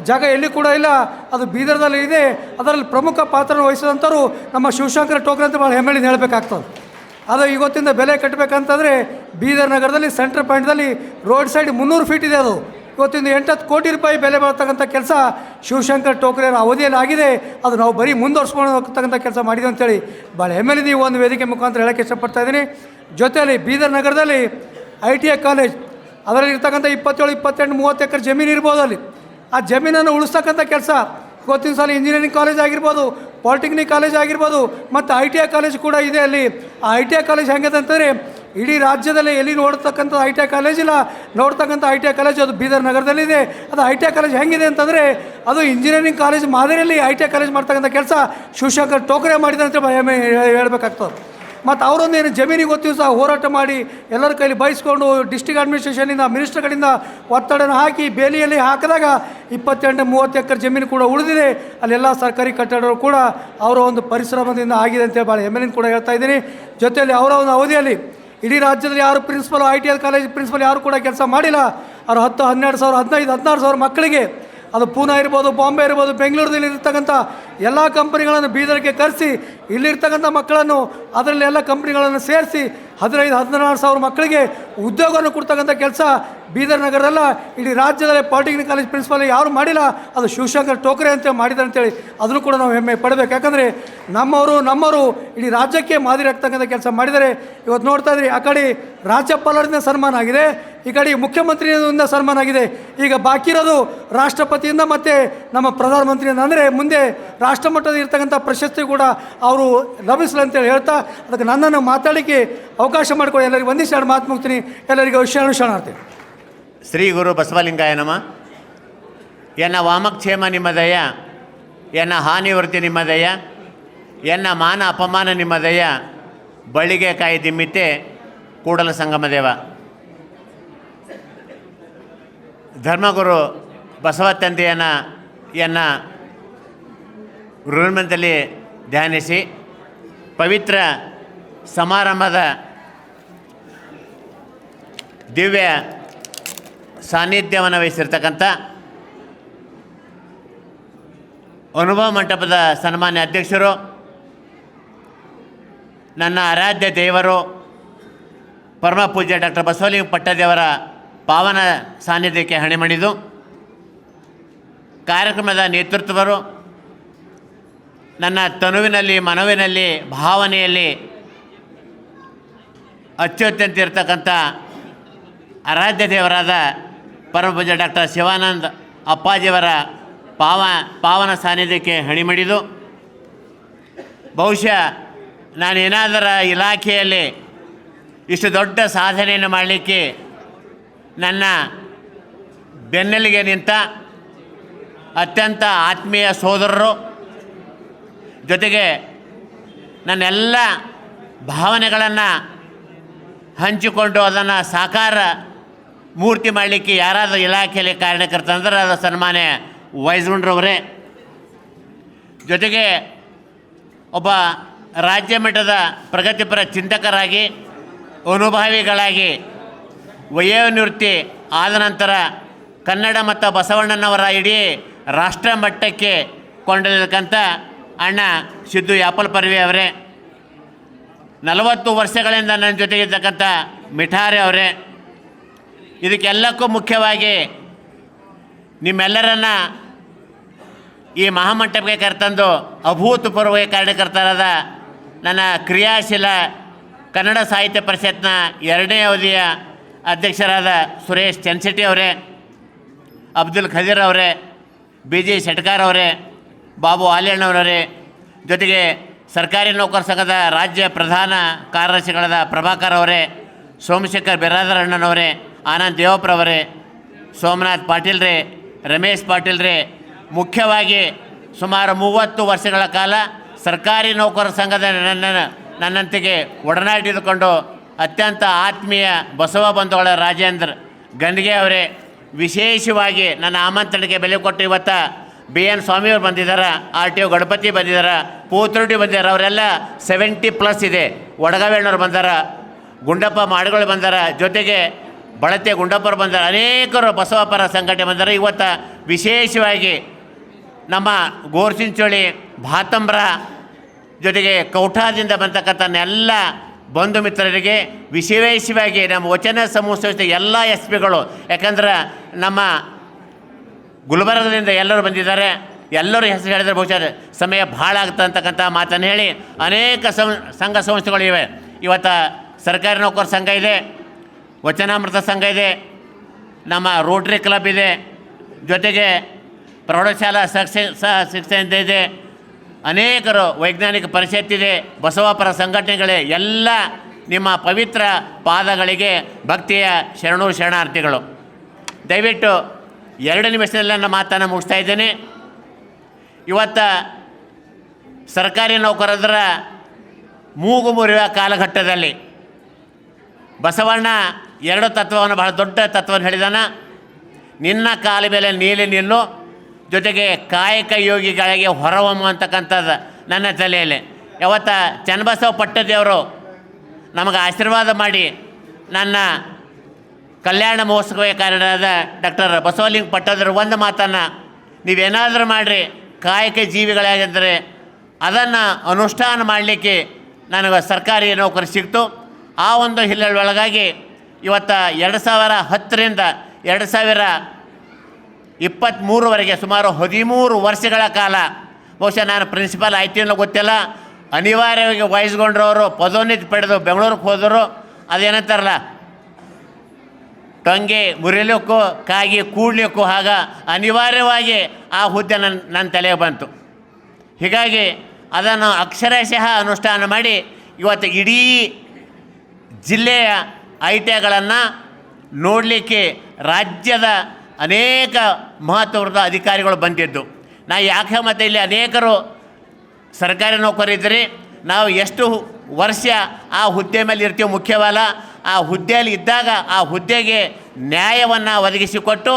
ಜಾಗ ಎಲ್ಲಿ ಕೂಡ ಇಲ್ಲ, ಅದು ಬೀದರ್ದಲ್ಲಿ ಇದೆ. ಅದರಲ್ಲಿ ಪ್ರಮುಖ ಪಾತ್ರವನ್ನು ವಹಿಸಿದಂಥವ್ರು ನಮ್ಮ ಶಿವಶಂಕರ ಟೋಕ್ರೆ ಅಂತ ಭಾಳ ಹೆಮ್ಮೆಯಿಂದ ಹೇಳಬೇಕಾಗ್ತದೆ. ಅದು ಇವತ್ತಿಂದ ಬೆಲೆ ಕಟ್ಟಬೇಕಂತಂದರೆ ಬೀದರ್ ನಗರದಲ್ಲಿ ಸೆಂಟ್ರ್ ಪಾಯಿಂಟ್ದಲ್ಲಿ ರೋಡ್ ಸೈಡ್ 300 ಫೀಟ್ ಇದೆ. ಅದು ಇವತ್ತಿಂದ 8-10 ಕೋಟಿ ರೂಪಾಯಿ ಬೆಲೆ ಬರ್ತಕ್ಕಂಥ ಕೆಲಸ ಶಿವಶಂಕರ್ ಟೋಕ್ರೆಯವರ ಅವಧಿಯಲ್ಲಿ ಆಗಿದೆ. ಅದು ನಾವು ಬರೀ ಮುಂದುವರ್ಸ್ಕೊಂಡು ಹೋಗ್ತಕ್ಕಂಥ ಕೆಲಸ ಮಾಡಿದೆ ಅಂತೇಳಿ ಭಾಳ ಹೆಮ್ಮೆಯಿಂದ ಈ ಒಂದು ವೇದಿಕೆ ಮುಖಾಂತರ ಹೇಳೋಕ್ಕೆ ಇಷ್ಟಪಡ್ತಾ ಇದ್ದೀನಿ. ಜೊತೆಯಲ್ಲಿ ಬೀದರ್ ನಗರದಲ್ಲಿ ITI ಕಾಲೇಜ್, ಅದರಲ್ಲಿ ಇರ್ತಕ್ಕಂಥ 27-28-30 ಎಕರೆ ಜಮೀನು ಇರ್ಬೋದು. ಅಲ್ಲಿ ಆ ಜಮೀನನ್ನು ಉಳಿಸ್ತಕ್ಕಂಥ ಕೆಲಸ ಇವತ್ತಿನ ಸಲ ಇಂಜಿನಿಯರಿಂಗ್ ಕಾಲೇಜ್ ಆಗಿರ್ಬೋದು, ಪಾಲಿಟೆಕ್ನಿಕ್ ಕಾಲೇಜ್ ಆಗಿರ್ಬೋದು, ಮತ್ತು ITI ಕಾಲೇಜ್ ಕೂಡ ಇದೆ. ಅಲ್ಲಿ ಆ ITI ಕಾಲೇಜ್ ಹೆಂಗಿದೆ ಅಂತಂದರೆ ಇಡೀ ರಾಜ್ಯದಲ್ಲಿ ಎಲ್ಲಿ ನೋಡ್ತಕ್ಕಂಥ ITI ಕಾಲೇಜ್ ಇಲ್ಲ, ನೋಡ್ತಕ್ಕಂಥ ITI ಕಾಲೇಜ್ ಅದು ಬೀದರ್ ನಗರದಲ್ಲಿದೆ. ಅದು ITI ಕಾಲೇಜ್ ಹೆಂಗಿದೆ ಅಂತಂದರೆ ಅದು ಇಂಜಿನಿಯರಿಂಗ್ ಕಾಲೇಜ್ ಮಾದರಿಯಲ್ಲಿ ITI ಕಾಲೇಜ್ ಮಾಡ್ತಕ್ಕಂಥ ಕೆಲಸ ಶಿವಶಂಕರ್ ಟೋಕ್ರೆ ಮಾಡಿದೆ ಅಂತ ಹೇಳಬೇಕಾಗ್ತದೆ. ಮತ್ತು ಅವರೊಂದು ಏನು ಜಮೀನಿಗೆ ಗೊತ್ತಿದ್ದು ಸಹ ಹೋರಾಟ ಮಾಡಿ ಎಲ್ಲರ ಕೈಲಿ ಬಯಸ್ಕೊಂಡು ಡಿಸ್ಟ್ರಿಕ್ಟ್ ಅಡ್ಮಿನಿಸ್ಟ್ರೇಷನಿಂದ ಮಿನಿಸ್ಟರ್ ಕಡೆಯಿಂದ ಒತ್ತಡನ ಹಾಕಿ ಬೇಲಿಯಲ್ಲಿ ಹಾಕಿದಾಗ 28-30 ಎಕರೆ ಜಮೀನು ಕೂಡ ಉಳಿದಿದೆ. ಅಲ್ಲೆಲ್ಲ ಸರ್ಕಾರಿ ಕಟ್ಟಡಗಳು ಕೂಡ ಅವರ ಒಂದು ಪರಿಶ್ರಮದಿಂದ ಆಗಿದೆ ಅಂತೇಳಿ ಭಾಳ ಹೆಮ್ಮೆಯಿಂದ ಕೂಡ ಹೇಳ್ತಾ ಇದ್ದೀನಿ. ಜೊತೆಯಲ್ಲಿ ಅವರ ಒಂದು ಅವಧಿಯಲ್ಲಿ ಇಡೀ ರಾಜ್ಯದಲ್ಲಿ ಯಾರು ಪ್ರಿನ್ಸಿಪಲ್ ITI ಕಾಲೇಜ್ ಪ್ರಿನ್ಸಿಪಲ್ ಯಾರು ಕೂಡ ಕೆಲಸ ಮಾಡಿಲ್ಲ. ಅವರು 10-12 ಸಾವಿರ 15-16 ಸಾವಿರ ಮಕ್ಕಳಿಗೆ, ಅದು ಪೂನಾ ಇರ್ಬೋದು, ಬಾಂಬೆ ಇರ್ಬೋದು, ಬೆಂಗಳೂರಲ್ಲಿ ಇರ್ತಕ್ಕಂಥ ಎಲ್ಲ ಕಂಪನಿಗಳನ್ನು ಬೀದರ್ಗೆ ಕರೆಸಿ ಇಲ್ಲಿರ್ತಕ್ಕಂಥ ಮಕ್ಕಳನ್ನು ಅದರಲ್ಲಿ ಎಲ್ಲ ಕಂಪ್ನಿಗಳನ್ನು ಸೇರಿಸಿ 15-16 ಸಾವಿರ ಮಕ್ಕಳಿಗೆ ಉದ್ಯೋಗವನ್ನು ಕೊಡ್ತಕ್ಕಂಥ ಕೆಲಸ ಬೀದರ್ ನಗರದಲ್ಲ ಇಡೀ ರಾಜ್ಯದಲ್ಲಿ ಪಾಲಿಟೆಕ್ನಿಕ್ ಕಾಲೇಜ್ ಪ್ರಿನ್ಸಿಪಲ್ ಯಾರು ಮಾಡಿಲ್ಲ, ಅದು ಶಿವಶಂಕರ್ ಟೋಕ್ರೆ ಅಂತ ಮಾಡಿದ್ದಾರೆ ಅಂತೇಳಿ ಅದನ್ನು ಕೂಡ ನಾವು ಹೆಮ್ಮೆ ಪಡಬೇಕು. ಯಾಕಂದರೆ ನಮ್ಮವರು ಇಡೀ ರಾಜ್ಯಕ್ಕೆ ಮಾದರಿ ಆಗ್ತಕ್ಕಂಥ ಕೆಲಸ ಮಾಡಿದ್ದಾರೆ. ಇವತ್ತು ನೋಡ್ತಾ ಇದ್ರಿ, ಆ ಕಡೆ ರಾಜ್ಯಪಾಲರಿಂದ ಸನ್ಮಾನ ಆಗಿದೆ, ಈ ಕಡೆ ಮುಖ್ಯಮಂತ್ರಿಯಿಂದ ಸನ್ಮಾನ ಆಗಿದೆ. ಈಗ ಬಾಕಿ ಇರೋದು ರಾಷ್ಟ್ರಪತಿಯಿಂದ ಮತ್ತು ನಮ್ಮ ಪ್ರಧಾನಮಂತ್ರಿಯಿಂದ, ಅಂದರೆ ಮುಂದೆ ರಾಷ್ಟ್ರಮಟ್ಟದ ಇರ್ತಕ್ಕಂಥ ಪ್ರಶಸ್ತಿ ಕೂಡ ಅವರು ಲಭಿಸಲಿ ಅಂತೇಳಿ ಹೇಳ್ತಾ ಅದಕ್ಕೆ ನನ್ನನ್ನು ಮಾತಾಡಲಿಕ್ಕೆ ಅವಕಾಶ ಮಾಡಿಕೊಡಿ. ಎಲ್ಲರಿಗೂ ಒಂದಿಷ್ಟು ಎರಡು ಮಾತು ಮುಗ್ತೀನಿ. ಎಲ್ಲರಿಗೂ ಶರಣಾರ್ಥಿ. ಶ್ರೀ ಗುರು ಬಸವಲಿಂಗಾಯ ನಮಃ. ಎನ್ನ ವಾಮಕ್ಷೇಮ ನಿಮ್ಮ ದಯ, ಎನ್ನ ಹಾನಿವೃತ್ತಿ ನಿಮ್ಮ ದಯ, ಎನ್ನ ಮಾನ ಅಪಮಾನ ನಿಮ್ಮ ದಯ, ಬಳಿಗೆ ಕಾಯಿ ದಿಮ್ಮಿತೆ ಕೂಡಲ ಸಂಗಮ ದೇವ. ಧರ್ಮಗುರು ಬಸವ ತಂದೆಯನ್ನ ಹೃನ್ಮಂದಲ್ಲಿ ಧ್ಯಾನಿಸಿ ಪವಿತ್ರ ಸಮಾರಂಭದ ದಿವ್ಯ ಸಾನ್ನಿಧ್ಯವನ್ನು ವಹಿಸಿರ್ತಕ್ಕಂಥ ಅನುಭವ ಮಂಟಪದ ಸನ್ಮಾನ್ಯ ಅಧ್ಯಕ್ಷರು, ನನ್ನ ಆರಾಧ್ಯ ದೇವರು ಪರಮ ಪೂಜ್ಯ ಡಾಕ್ಟರ್ ಬಸವಲಿಂಗ ಪಟ್ಟದೇವರ ಪಾವನ ಸಾನ್ನಿಧ್ಯಕ್ಕೆ ಹಣೆಮಣಿದು ಕಾರ್ಯಕ್ರಮದ ನೇತೃತ್ವರು, ನನ್ನ ತನುವಿನಲ್ಲಿ ಮನವಿನಲ್ಲಿ ಭಾವನೆಯಲ್ಲಿ ಅತ್ಯುತ್ತಂತ ಇರತಕ್ಕಂಥ ಆರಾಧ್ಯ ದೇವರಾದ ಪರಮ ಪೂಜ್ಯ ಡಾಕ್ಟರ್ ಶಿವಾನಂದ ಅಪ್ಪಾಜಿಯವರ ಪಾವನ ಸಾನ್ನಿಧ್ಯಕ್ಕೆ ಹಣಿಮಡಿದು, ಬಹುಶಃ ನಾನೇನಾದರ ಇಲಾಖೆಯಲ್ಲಿ ಇಷ್ಟು ದೊಡ್ಡ ಸಾಧನೆಯನ್ನು ಮಾಡಲಿಕ್ಕೆ ನನ್ನ ಬೆನ್ನೆಲಿಗೆ ನಿಂತ ಅತ್ಯಂತ ಆತ್ಮೀಯ ಸೋದರರು, ಜೊತೆಗೆ ನನ್ನೆಲ್ಲ ಭಾವನೆಗಳನ್ನು ಹಂಚಿಕೊಂಡು ಅದನ್ನು ಸಾಕಾರ ಮೂರ್ತಿ ಮಾಡಲಿಕ್ಕೆ ಯಾರಾದರೂ ಇಲಾಖೆಯಲ್ಲಿ ಕಾರಣಕರ್ತ ಅಂದರೆ ಅದು ಸನ್ಮಾನ್ಯ ವೈಸ್ಗುಂಡ್ರವರೇ. ಜೊತೆಗೆ ಒಬ್ಬ ರಾಜ್ಯ ಮಟ್ಟದ ಪ್ರಗತಿಪರ ಚಿಂತಕರಾಗಿ, ಅನುಭವಿಗಳಾಗಿ ವಯೋನಿವೃತ್ತಿ ಆದ ನಂತರ ಕನ್ನಡ ಮತ್ತು ಬಸವಣ್ಣನವರ ಇಡೀ ರಾಷ್ಟ್ರ ಮಟ್ಟಕ್ಕೆ ಕೊಂಡೊಯ್ಯತಕ್ಕಂಥ ಅಣ್ಣ ಸಿದ್ದು ಯಾಪಲ್ಪರ್ವಿ ಅವರೇ, 40 ವರ್ಷಗಳಿಂದ ನನ್ನ ಜೊತೆಗಿರ್ತಕ್ಕಂಥ ಮಿಠಾರಿ ಅವರೇ, ಇದಕ್ಕೆಲ್ಲಕ್ಕೂ ಮುಖ್ಯವಾಗಿ ನಿಮ್ಮೆಲ್ಲರನ್ನ ಈ ಮಹಾಮಂಟಪಕ್ಕೆ ಕರೆತಂದು ಅಭೂತಪೂರ್ವ ಕಾರಣಕರ್ತರಾದ ನನ್ನ ಕ್ರಿಯಾಶೀಲ ಕನ್ನಡ ಸಾಹಿತ್ಯ ಪರಿಷತ್ನ 2ನೇ ಅವಧಿಯ ಅಧ್ಯಕ್ಷರಾದ ಸುರೇಶ್ ಚನ್ಶೆಟ್ಟಿ ಅವರೇ, ಅಬ್ದುಲ್ ಖದೀರ್ ಅವರೇ, BG ಶೆಟ್ಕಾರ್ ಅವರೇ, ಬಾಬು ಆಲ್ಯಣ್ಣವರೇ, ಜೊತೆಗೆ ಸರ್ಕಾರಿ ನೌಕರ ಸಂಘದ ರಾಜ್ಯ ಪ್ರಧಾನ ಕಾರ್ಯದರ್ಶಿಗಳಾದ ಪ್ರಭಾಕರ್ ಅವರೇ, ಸೋಮಶೇಖರ್ ಬಿರಾದರ್ ಅಣ್ಣನವರೇ, ಆನಂದ್ ದೇವಪ್ರವರೇ, ಸೋಮನಾಥ್ ಪಾಟೀಲ್ರೇ, ರಮೇಶ್ ಪಾಟೀಲ್ರೇ, ಮುಖ್ಯವಾಗಿ ಸುಮಾರು 30 ವರ್ಷಗಳ ಕಾಲ ಸರ್ಕಾರಿ ನೌಕರ ಸಂಘದ ನನ್ನಂತೆಗೆ ಒಡನಾಟ ಇದ್ದುಕೊಂಡು ಅತ್ಯಂತ ಆತ್ಮೀಯ ಬಸವ ಬಂಧುಗಳ ರಾಜೇಂದ್ರ ಗಂಡಿಗೆ ಅವರೇ, ವಿಶೇಷವಾಗಿ ನನ್ನ ಆಮಂತ್ರಣಕ್ಕೆ ಬೆಲೆ ಕೊಟ್ಟು ಇವತ್ತು BN ಸ್ವಾಮಿಯವರು ಬಂದಿದ್ದಾರೆ, RTO ಗಣಪತಿ ಬಂದಿದ್ದಾರೆ, ಪೂತುರುಡಿ ಬಂದಿದ್ದಾರೆ, ಅವರೆಲ್ಲ 70+ ಇದೆ. ವಡಗವೇಣ್ಣವ್ರು ಬಂದಾರ, ಗುಂಡಪ್ಪ ಮಾಡಿಗಳು ಬಂದಾರ, ಜೊತೆಗೆ ಬಳತೆ ಗುಂಡಪ್ಪರು ಬಂದಾರ, ಅನೇಕರು ಬಸವಪರ ಸಂಘಟನೆ ಬಂದಾರ. ಇವತ್ತು ವಿಶೇಷವಾಗಿ ನಮ್ಮ ಗೋರ್ಸಿಂಚೋಳಿ ಭಾತಂಬ್ರ ಜೊತೆಗೆ ಕೌಠಾದಿಂದ ಬಂತಕ್ಕಂಥ ಎಲ್ಲ ಬಂಧು ಮಿತ್ರರಿಗೆ, ವಿಶೇಷವಾಗಿ ನಮ್ಮ ವಚನ ಸಮೂಹ ಸಂಸ್ಥೆ ಎಲ್ಲ SPಗಳು, ಯಾಕಂದ್ರೆ ನಮ್ಮ ಗುಲ್ಬರ್ಗದಿಂದ ಎಲ್ಲರೂ ಬಂದಿದ್ದಾರೆ. ಎಲ್ಲರೂ ಹೆಸರು ಹೇಳಿದ್ರೆ ಬಹುಶಃ ಸಮಯ ಭಾಳ ಆಗ್ತದೆ ಅಂತಕ್ಕಂಥ ಮಾತನ್ನು ಹೇಳಿ, ಅನೇಕ ಸಂಘ ಸಂಸ್ಥೆಗಳಿವೆ. ಇವತ್ತು ಸರ್ಕಾರಿ ನೌಕರ ಸಂಘ ಇದೆ, ವಚನಾಮೃತ ಸಂಘ ಇದೆ, ನಮ್ಮ ರೋಟ್ರಿ ಕ್ಲಬ್ ಇದೆ, ಜೊತೆಗೆ ಪ್ರೌಢಶಾಲಾ ಶಿಕ್ಷಣ ಇದೆ, ಅನೇಕರು ವೈಜ್ಞಾನಿಕ ಪರಿಷತ್ ಇದೆ, ಬಸವಪರ ಸಂಘಟನೆಗಳೇ ಎಲ್ಲ ನಿಮ್ಮ ಪವಿತ್ರ ಪಾದಗಳಿಗೆ ಭಕ್ತಿಯ ಶರಣಾರ್ಥಿಗಳು. ದಯವಿಟ್ಟು 2 ನಿಮಿಷದಲ್ಲಿ ನನ್ನ ಮಾತನ್ನು ಮುಗಿಸ್ತಾ ಇದ್ದೇನೆ. ಇವತ್ತು ಸರ್ಕಾರಿ ನೌಕರರ ಮೂಗು ಮುರಿಯುವ ಕಾಲಘಟ್ಟದಲ್ಲಿ ಬಸವಣ್ಣ 2 ತತ್ವವನ್ನು, ಬಹಳ ದೊಡ್ಡ ತತ್ವವನ್ನು ಹೇಳಿದಾನ. ನಿನ್ನ ಕಾಲ ಮೇಲೆ ನೀಲಿ ನಿಲ್ಲು, ಜೊತೆಗೆ ಕಾಯಕ ಯೋಗಿಗಳಿಗೆ ಹೊರಹೊಮ್ಮು ಅಂತಕ್ಕಂಥದ್ದು ನನ್ನ ತಲೆಯಲ್ಲಿ. ಯಾವತ್ತು ಚನ್ನಬಸವ ಪಟ್ಟದೇವರು ನಮಗೆ ಆಶೀರ್ವಾದ ಮಾಡಿ ನನ್ನ ಕಲ್ಯಾಣ ಮಹೋತ್ಸವ ಕಾರಣರಾದ ಡಾಕ್ಟರ್ ಬಸವಲಿಂಗ ಪಟ್ಟದರು ಒಂದು ಮಾತನ್ನು, ನೀವೇನಾದರೂ ಮಾಡಿರಿ ಕಾಯಕ ಜೀವಿಗಳಾಗಿದ್ದರೆ ಅದನ್ನು ಅನುಷ್ಠಾನ ಮಾಡಲಿಕ್ಕೆ ನನಗೆ ಸರ್ಕಾರಿ ನೌಕರಿ ಸಿಕ್ತು. ಆ ಒಂದು ಹಿನ್ನೆಲೆಯೊಳಗಾಗಿ ಇವತ್ತು 2010ರಿಂದ 2023ವರೆಗೆ ಸುಮಾರು 13 ವರ್ಷಗಳ ಕಾಲ, ಬಹುಶಃ ನಾನು ಪ್ರಿನ್ಸಿಪಾಲ್ ಆಯ್ತೀನೋ ಗೊತ್ತಿಲ್ಲ, ಅನಿವಾರ್ಯವಾಗಿ ವಯಸ್ಕೊಂಡ್ರವರು ಪದೋನ್ನತಿ ಪಡೆದು ಬೆಂಗಳೂರಿಗೆ ಹೋದರು. ಅದೇನಂತಾರಲ್ಲ, ಟೊಂಗೆ ಮುರಿಲಿಕ್ಕೂ ಕಾಗಿ ಕೂಡಲಿಕ್ಕೂ ಆಗ ಅನಿವಾರ್ಯವಾಗಿ ಆ ಹುದ್ದೆ ನನ್ನ ತಲೆಗೆ ಬಂತು. ಹೀಗಾಗಿ ಅದನ್ನು ಅಕ್ಷರಶಃ ಅನುಷ್ಠಾನ ಮಾಡಿ ಇವತ್ತು ಇಡೀ ಜಿಲ್ಲೆಯ ಐಟಿಗಳನ್ನು ನೋಡಲಿಕ್ಕೆ ರಾಜ್ಯದ ಅನೇಕ ಮಹತ್ವದ ಅಧಿಕಾರಿಗಳು ಬಂದಿದ್ದು. ನಾವು ಯಾಕೆ ಮತ್ತು ಇಲ್ಲಿ ಅನೇಕರು ಸರ್ಕಾರಿ ನೌಕರಿದ್ದರೆ ನಾವು ಎಷ್ಟು ವರ್ಷ ಆ ಹುದ್ದೆ ಮೇಲೆ ಇರ್ತೀವಿ ಮುಖ್ಯವಲ್ಲ, ಆ ಹುದ್ದೆಯಲ್ಲಿ ಇದ್ದಾಗ ಆ ಹುದ್ದೆಗೆ ನ್ಯಾಯವನ್ನು ಒದಗಿಸಿಕೊಟ್ಟು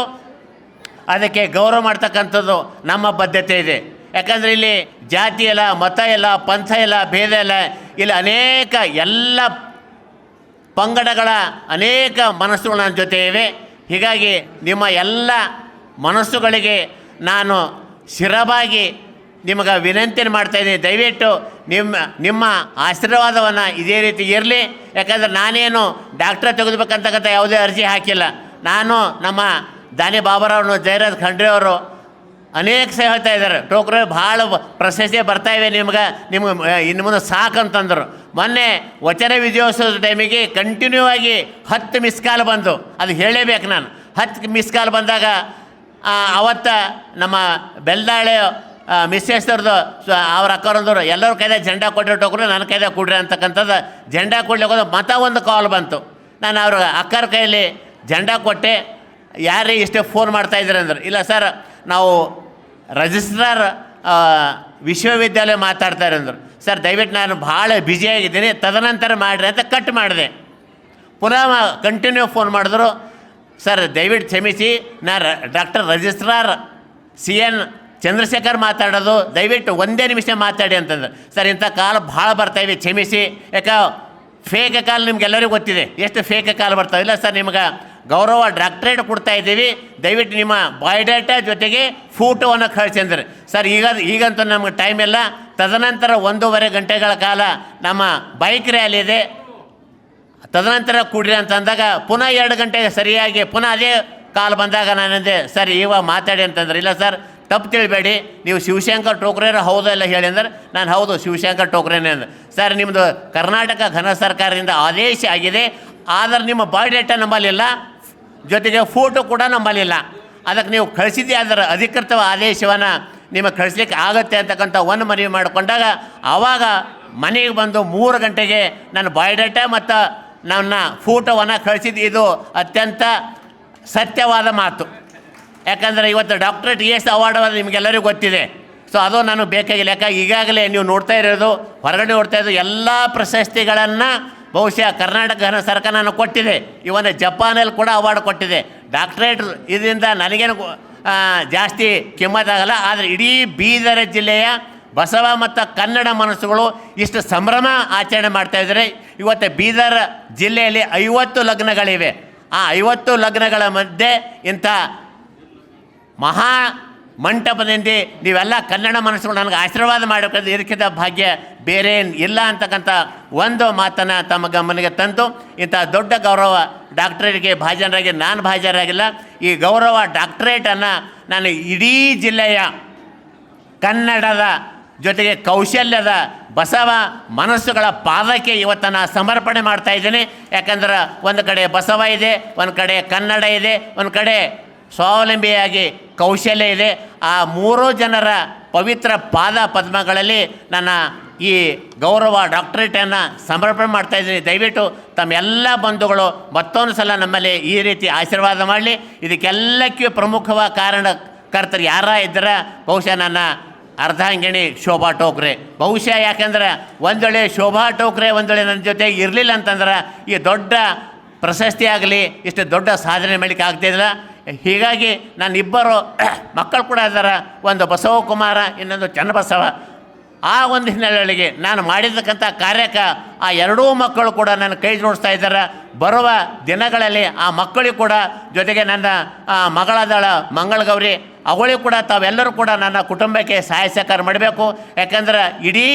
ಅದಕ್ಕೆ ಗೌರವ ಮಾಡ್ತಕ್ಕಂಥದ್ದು ನಮ್ಮ ಬದ್ಧತೆ ಇದೆ. ಯಾಕಂದರೆ ಇಲ್ಲಿ ಜಾತಿ ಇಲ್ಲ, ಮತ ಇಲ್ಲ, ಪಂಥ ಇಲ್ಲ, ಭೇದ ಇಲ್ಲ, ಇಲ್ಲಿ ಅನೇಕ ಎಲ್ಲ ಪಂಗಡಗಳ ಅನೇಕ ಮನಸ್ಸುಗಳು ನನ್ನ ಜೊತೆ ಇವೆ. ಹೀಗಾಗಿ ನಿಮ್ಮ ಎಲ್ಲ ಮನಸ್ಸುಗಳಿಗೆ ನಾನು ಶಿರವಾಗಿ ನಿಮಗೆ ವಿನಂತಿಯನ್ನು ಮಾಡ್ತಾಯಿದ್ದೀನಿ, ದಯವಿಟ್ಟು ನಿಮ್ಮ ಆಶೀರ್ವಾದವನ್ನು ಇದೇ ರೀತಿ ಇರಲಿ. ಯಾಕಂದರೆ ನಾನೇನು ಡಾಕ್ಟರ್ ತೆಗೆದುಬೇಕಂತಕ್ಕಂಥ ಯಾವುದೇ ಅರ್ಜಿ ಹಾಕಿಲ್ಲ. ನಾನು ನಮ್ಮ ದಾನಿ ಬಾಬಾರವ್ರನ್ನು, ಜಯರಾಜ್ ಖಂಡ್ರೆ ಅವರು ಅನೇಕ ಸಹ ಹೇಳ್ತಾ ಇದ್ದಾರೆ, ಟೋಕ್ರೆ ಭಾಳ ಪ್ರಶಸ್ತಿ ಬರ್ತಾಯಿವೆ ನಿಮ್ಗೆ ಇನ್ನು ಮುಂದೆ ಸಾಕಂತಂದರು. ಮೊನ್ನೆ ವಚನ ವಿಜಯೋತ್ಸವದ ಟೈಮಿಗೆ ಕಂಟಿನ್ಯೂ ಆಗಿ 10 ಮಿಸ್ ಕಾಲ್ ಬಂದು, ಅದು ಹೇಳಲೇಬೇಕು ನಾನು. 10 ಮಿಸ್ ಕಾಲ್ ಬಂದಾಗ ಅವತ್ತು ನಮ್ಮ ಬೆಲ್ದಾಳೆ ಮಿಸ್ಸೆಸ್ದವ್ರದ್ದು ಅವ್ರ ಅಕ್ಕವ್ರದ್ದು ಎಲ್ಲರ ಕೈದಾಗ ಜೆಂಡಾ ಕೊಟ್ಟರೆ ಟೋಕ್ರೆ ನನ್ನ ಕೈದಾಗ ಕೊಡ್ರಿ ಅಂತಕ್ಕಂಥದ್ದು ಜೆಂಡಾ ಕೊಡ್ಲಿಕ್ಕೆ ಮತ್ತೆ ಒಂದು ಕಾಲ್ ಬಂತು. ನಾನು ಅವ್ರ ಅಕ್ಕರ ಕೈಯಲ್ಲಿ ಜೆಂಡಾ ಕೊಟ್ಟೆ. ಯಾರೇ ಇಷ್ಟೇ ಫೋನ್ ಮಾಡ್ತಾಯಿದ್ರು ಅಂದ್ರೆ, ಇಲ್ಲ ಸರ್ ನಾವು ರಿಜಿಸ್ಟ್ರಾರ್ ವಿಶ್ವವಿದ್ಯಾಲಯ ಮಾತಾಡ್ತಾರೆ ಅಂದರು. ಸರ್ ದಯವಿಟ್ಟು ನಾನು ಭಾಳ ಬ್ಯುಸಿಯಾಗಿದ್ದೀನಿ, ತದನಂತರ ಮಾಡಿರಿ ಅಂತ ಕಟ್ ಮಾಡಿದೆ. ಪುನಃ ಕಂಟಿನ್ಯೂ ಫೋನ್ ಮಾಡಿದ್ರು, ಸರ್ ದಯವಿಟ್ಟು ಕ್ಷಮಿಸಿ, ನಾನು ಡಾಕ್ಟರ್ ರಿಜಿಸ್ಟ್ರಾರ್ CN ಚಂದ್ರಶೇಖರ್ ಮಾತಾಡೋದು, ದಯವಿಟ್ಟು 1 ನಿಮಿಷ ಮಾತಾಡಿ ಅಂತಂದ್ರೆ. ಸರ್ ಇಂಥ ಕಾಲ್ ಭಾಳ ಬರ್ತಾಯಿವೆ, ಕ್ಷಮಿಸಿ, ಯಾಕೆ ಫೇಕ್ ಕಾಲ್ ನಿಮ್ಗೆಲ್ಲರಿಗೂ ಗೊತ್ತಿದೆ ಎಷ್ಟು ಫೇಕ್ ಕಾಲ್ ಬರ್ತಾವೆ. ಇಲ್ಲ ಸರ್ ನಿಮ್ಗೆ ಗೌರವ ಡಾಕ್ಟ್ರೇಟ್ ಕೊಡ್ತಾಯಿದ್ದೀವಿ, ದಯವಿಟ್ಟು ನಿಮ್ಮ ಬಯೋಡೇಟಾ ಜೊತೆಗೆ ಫೋಟೋವನ್ನು ಕಳಿಸಿ ಅಂದರೆ. ಸರ್ ಈಗಂತೂ ನಮ್ಗೆ ಟೈಮ್ ಇಲ್ಲ, ತದನಂತರ 1.5 ಗಂಟೆಗಳ ಕಾಲ ನಮ್ಮ ಬೈಕ್ ರ್ಯಾಲಿ ಇದೆ, ತದನಂತರ ಕೂಡ್ರಿ ಅಂತಂದಾಗ ಪುನಃ 2 ಗಂಟೆಗೆ ಸರಿಯಾಗಿ ಪುನಃ ಅದೇ ಕಾಲ್ ಬಂದಾಗ ನಾನಂದೆ, ಸರ್ ಇವಾಗ ಮಾತಾಡಿ ಅಂತಂದ್ರೆ. ಇಲ್ಲ ಸರ್ ತಪ್ಪು ತಿಳಿಬೇಡಿ. ನೀವು ಶಿವಶಂಕರ್ ಟೋಕ್ರೆಯವರು ಹೌದು ಎಲ್ಲ ಹೇಳಿ ಅಂದ್ರೆ ನಾನು ಹೌದು ಶಿವಶಂಕರ್ ಟೋಕ್ರೆನೇ ಅಂದೆ. ಸರ್ ನಿಮ್ಮದು ಕರ್ನಾಟಕ ಘನ ಸರ್ಕಾರದಿಂದ ಆದೇಶ ಆಗಿದೆ, ಆದರೆ ನಿಮ್ಮ ಬಯೋಡೇಟಾ ನಮ್ಮಲ್ಲಿಲ್ಲ, ಜೊತೆಗೆ ಫೋಟೋ ಕೂಡ ನಮ್ಮಲ್ಲಿಲ್ಲ. ಅದಕ್ಕೆ ನೀವು ಕಳಿಸಿದ್ದೆ ಅದರ ಅಧಿಕೃತ ಆದೇಶವನ್ನು ನಿಮಗೆ ಕಳಿಸ್ಲಿಕ್ಕೆ ಆಗುತ್ತೆ ಅಂತಕ್ಕಂಥ ಒಂದು ಮನವಿ ಮಾಡಿಕೊಂಡಾಗ ಆವಾಗ ಮನೆಗೆ ಬಂದು 3 ಗಂಟೆಗೆ ನನ್ನ ಬಯೋಡೇಟಾ ಮತ್ತು ನನ್ನ ಫೋಟೋವನ್ನು ಕಳಿಸಿದ್ದು. ಇದು ಅತ್ಯಂತ ಸತ್ಯವಾದ ಮಾತು. ಯಾಕಂದರೆ ಇವತ್ತು ಡಾಕ್ಟರೇಟ್ ಎಷ್ಟು ಅವಾರ್ಡ್ ನಿಮಗೆಲ್ಲರಿಗೂ ಗೊತ್ತಿದೆ. ಸೊ ಅದು ನನಗೆ ಬೇಕಾಗಿಲ್ಲ. ಯಾಕೆ ಈಗಾಗಲೇ ನೀವು ನೋಡ್ತಾ ಇರೋದು, ಹೊರಗಡೆ ನೋಡ್ತಾ ಇರೋದು ಎಲ್ಲ ಪ್ರಶಸ್ತಿಗಳನ್ನು ಬಹುಶಃ ಕರ್ನಾಟಕ ಘನ ಸರ್ಕಾರ ನನಗೆ ಕೊಟ್ಟಿದೆ. ಇವನ್ನ ಜಪಾನಲ್ಲಿ ಕೂಡ ಅವಾರ್ಡ್ ಕೊಟ್ಟಿದೆ. ಡಾಕ್ಟರೇಟ್ ಇದರಿಂದ ನನಗೇನು ಜಾಸ್ತಿ ಕಿಮ್ಮತ್ತಾಗಲ್ಲ. ಆದರೆ ಇಡೀ ಬೀದರ ಜಿಲ್ಲೆಯ ಬಸವ ಮತ್ತು ಕನ್ನಡ ಮನಸ್ಸುಗಳು ಇಷ್ಟು ಸಂಭ್ರಮ ಆಚರಣೆ ಮಾಡ್ತಾಯಿದ್ದಾರೆ. ಇವತ್ತು ಬೀದರ್ ಜಿಲ್ಲೆಯಲ್ಲಿ 50 ಲಗ್ನಗಳಿವೆ. ಆ 50 ಲಗ್ನಗಳ ಮಧ್ಯೆ ಇಂಥ ಮಹಾ ಮಂಟಪದಿಂದ ನೀವೆಲ್ಲ ಕನ್ನಡ ಮನಸ್ಸುಗಳು ನನಗೆ ಆಶೀರ್ವಾದ ಮಾಡಬೇಕಾದ್ರೆ ಇದಕ್ಕಿಂತ ಭಾಗ್ಯ ಬೇರೆ ಇಲ್ಲ ಅಂತಕ್ಕಂಥ ಒಂದು ಮಾತನ್ನು ತಮ್ಮ ಗಮನಿಗೆ ತಂದು ಇಂಥ ದೊಡ್ಡ ಗೌರವ ಡಾಕ್ಟರೇಟ್ಗೆ ಭಾಜನರಾಗಿ ನಾನು ಭಾಜನರಾಗಿಲ್ಲ. ಈ ಗೌರವ ಡಾಕ್ಟರೇಟನ್ನು ನಾನು ಇಡೀ ಜಿಲ್ಲೆಯ ಕನ್ನಡದ ಜೊತೆಗೆ ಕೌಶಲ್ಯದ ಬಸವ ಮನಸ್ಸುಗಳ ಪಾದಕ್ಕೆ ಇವತ್ತು ನಾನು ಸಮರ್ಪಣೆ ಮಾಡ್ತಾಯಿದ್ದೀನಿ. ಯಾಕಂದ್ರೆ ಒಂದು ಕಡೆ ಬಸವ ಇದೆ, ಒಂದು ಕಡೆ ಕನ್ನಡ ಇದೆ, ಒಂದು ಕಡೆ ಸ್ವಾವಲಂಬಿಯಾಗಿ ಕೌಶಲ್ಯ ಇದೆ. ಆ 3 ಜನರ ಪವಿತ್ರ ಪಾದ ಪದ್ಮಗಳಲ್ಲಿ ನನ್ನ ಈ ಗೌರವ ಡಾಕ್ಟರೇಟನ್ನು ಸಮರ್ಪಣೆ ಮಾಡ್ತಾಯಿದ್ದೀನಿ. ದಯವಿಟ್ಟು ತಮ್ಮೆಲ್ಲ ಬಂಧುಗಳು ಮತ್ತೊಂದು ಸಲ ನಮ್ಮಲ್ಲಿ ಈ ರೀತಿ ಆಶೀರ್ವಾದ ಮಾಡಲಿ. ಇದಕ್ಕೆಲ್ಲಕ್ಕೂ ಪ್ರಮುಖವಾದ ಕಾರಣಕರ್ತರು ಯಾರ ಇದ್ದರೆ ಬಹುಶಃ ನನ್ನ ಅರ್ಧಾಂಗಿಣಿ ಶೋಭಾ ಟೋಕ್ರೆ. ಬಹುಶಃ ಯಾಕಂದ್ರೆ ಒಂದು ವೇಳೆ ಶೋಭಾ ಟೋಕ್ರೆ ಒಂದು ವೇಳೆ ನನ್ನ ಜೊತೆ ಇರಲಿಲ್ಲ ಅಂತಂದ್ರೆ ಈ ದೊಡ್ಡ ಪ್ರಶಸ್ತಿ ಆಗಲಿ ಇಷ್ಟು ದೊಡ್ಡ ಸಾಧನೆ ಮಾಡಲಿಕ್ಕೆ ಆಗ್ತಾಯಿಲ್ಲ. ಹೀಗಾಗಿ ನಾನಿಬ್ಬರು ಮಕ್ಕಳು ಕೂಡ ಇದ್ದಾರೆ, ಒಂದು ಬಸವಕುಮಾರ, ಇನ್ನೊಂದು ಚನ್ನಬಸವ. ಆ ಒಂದು ಹಿನ್ನೆಲೆಯಲ್ಲಿ ನಾನು ಮಾಡಿರ್ತಕ್ಕಂಥ ಕಾರ್ಯಕ್ಕೆ ಆ 2 ಮಕ್ಕಳು ಕೂಡ ನನ್ನ ಕೈ ಜೋಡಿಸ್ತಾ ಇದ್ದಾರೆ. ಬರುವ ದಿನಗಳಲ್ಲಿ ಆ ಮಕ್ಕಳಿಗೆ ಕೂಡ ಜೊತೆಗೆ ನನ್ನ ಮಗಳಾದಳ ಮಂಗಳಗೌರಿ ಅವಳಿಗೆ ಕೂಡ ತಾವೆಲ್ಲರೂ ಕೂಡ ನನ್ನ ಕುಟುಂಬಕ್ಕೆ ಸಹಾಯ ಸಹಕಾರ ಮಾಡಬೇಕು. ಯಾಕಂದ್ರೆ ಇಡೀ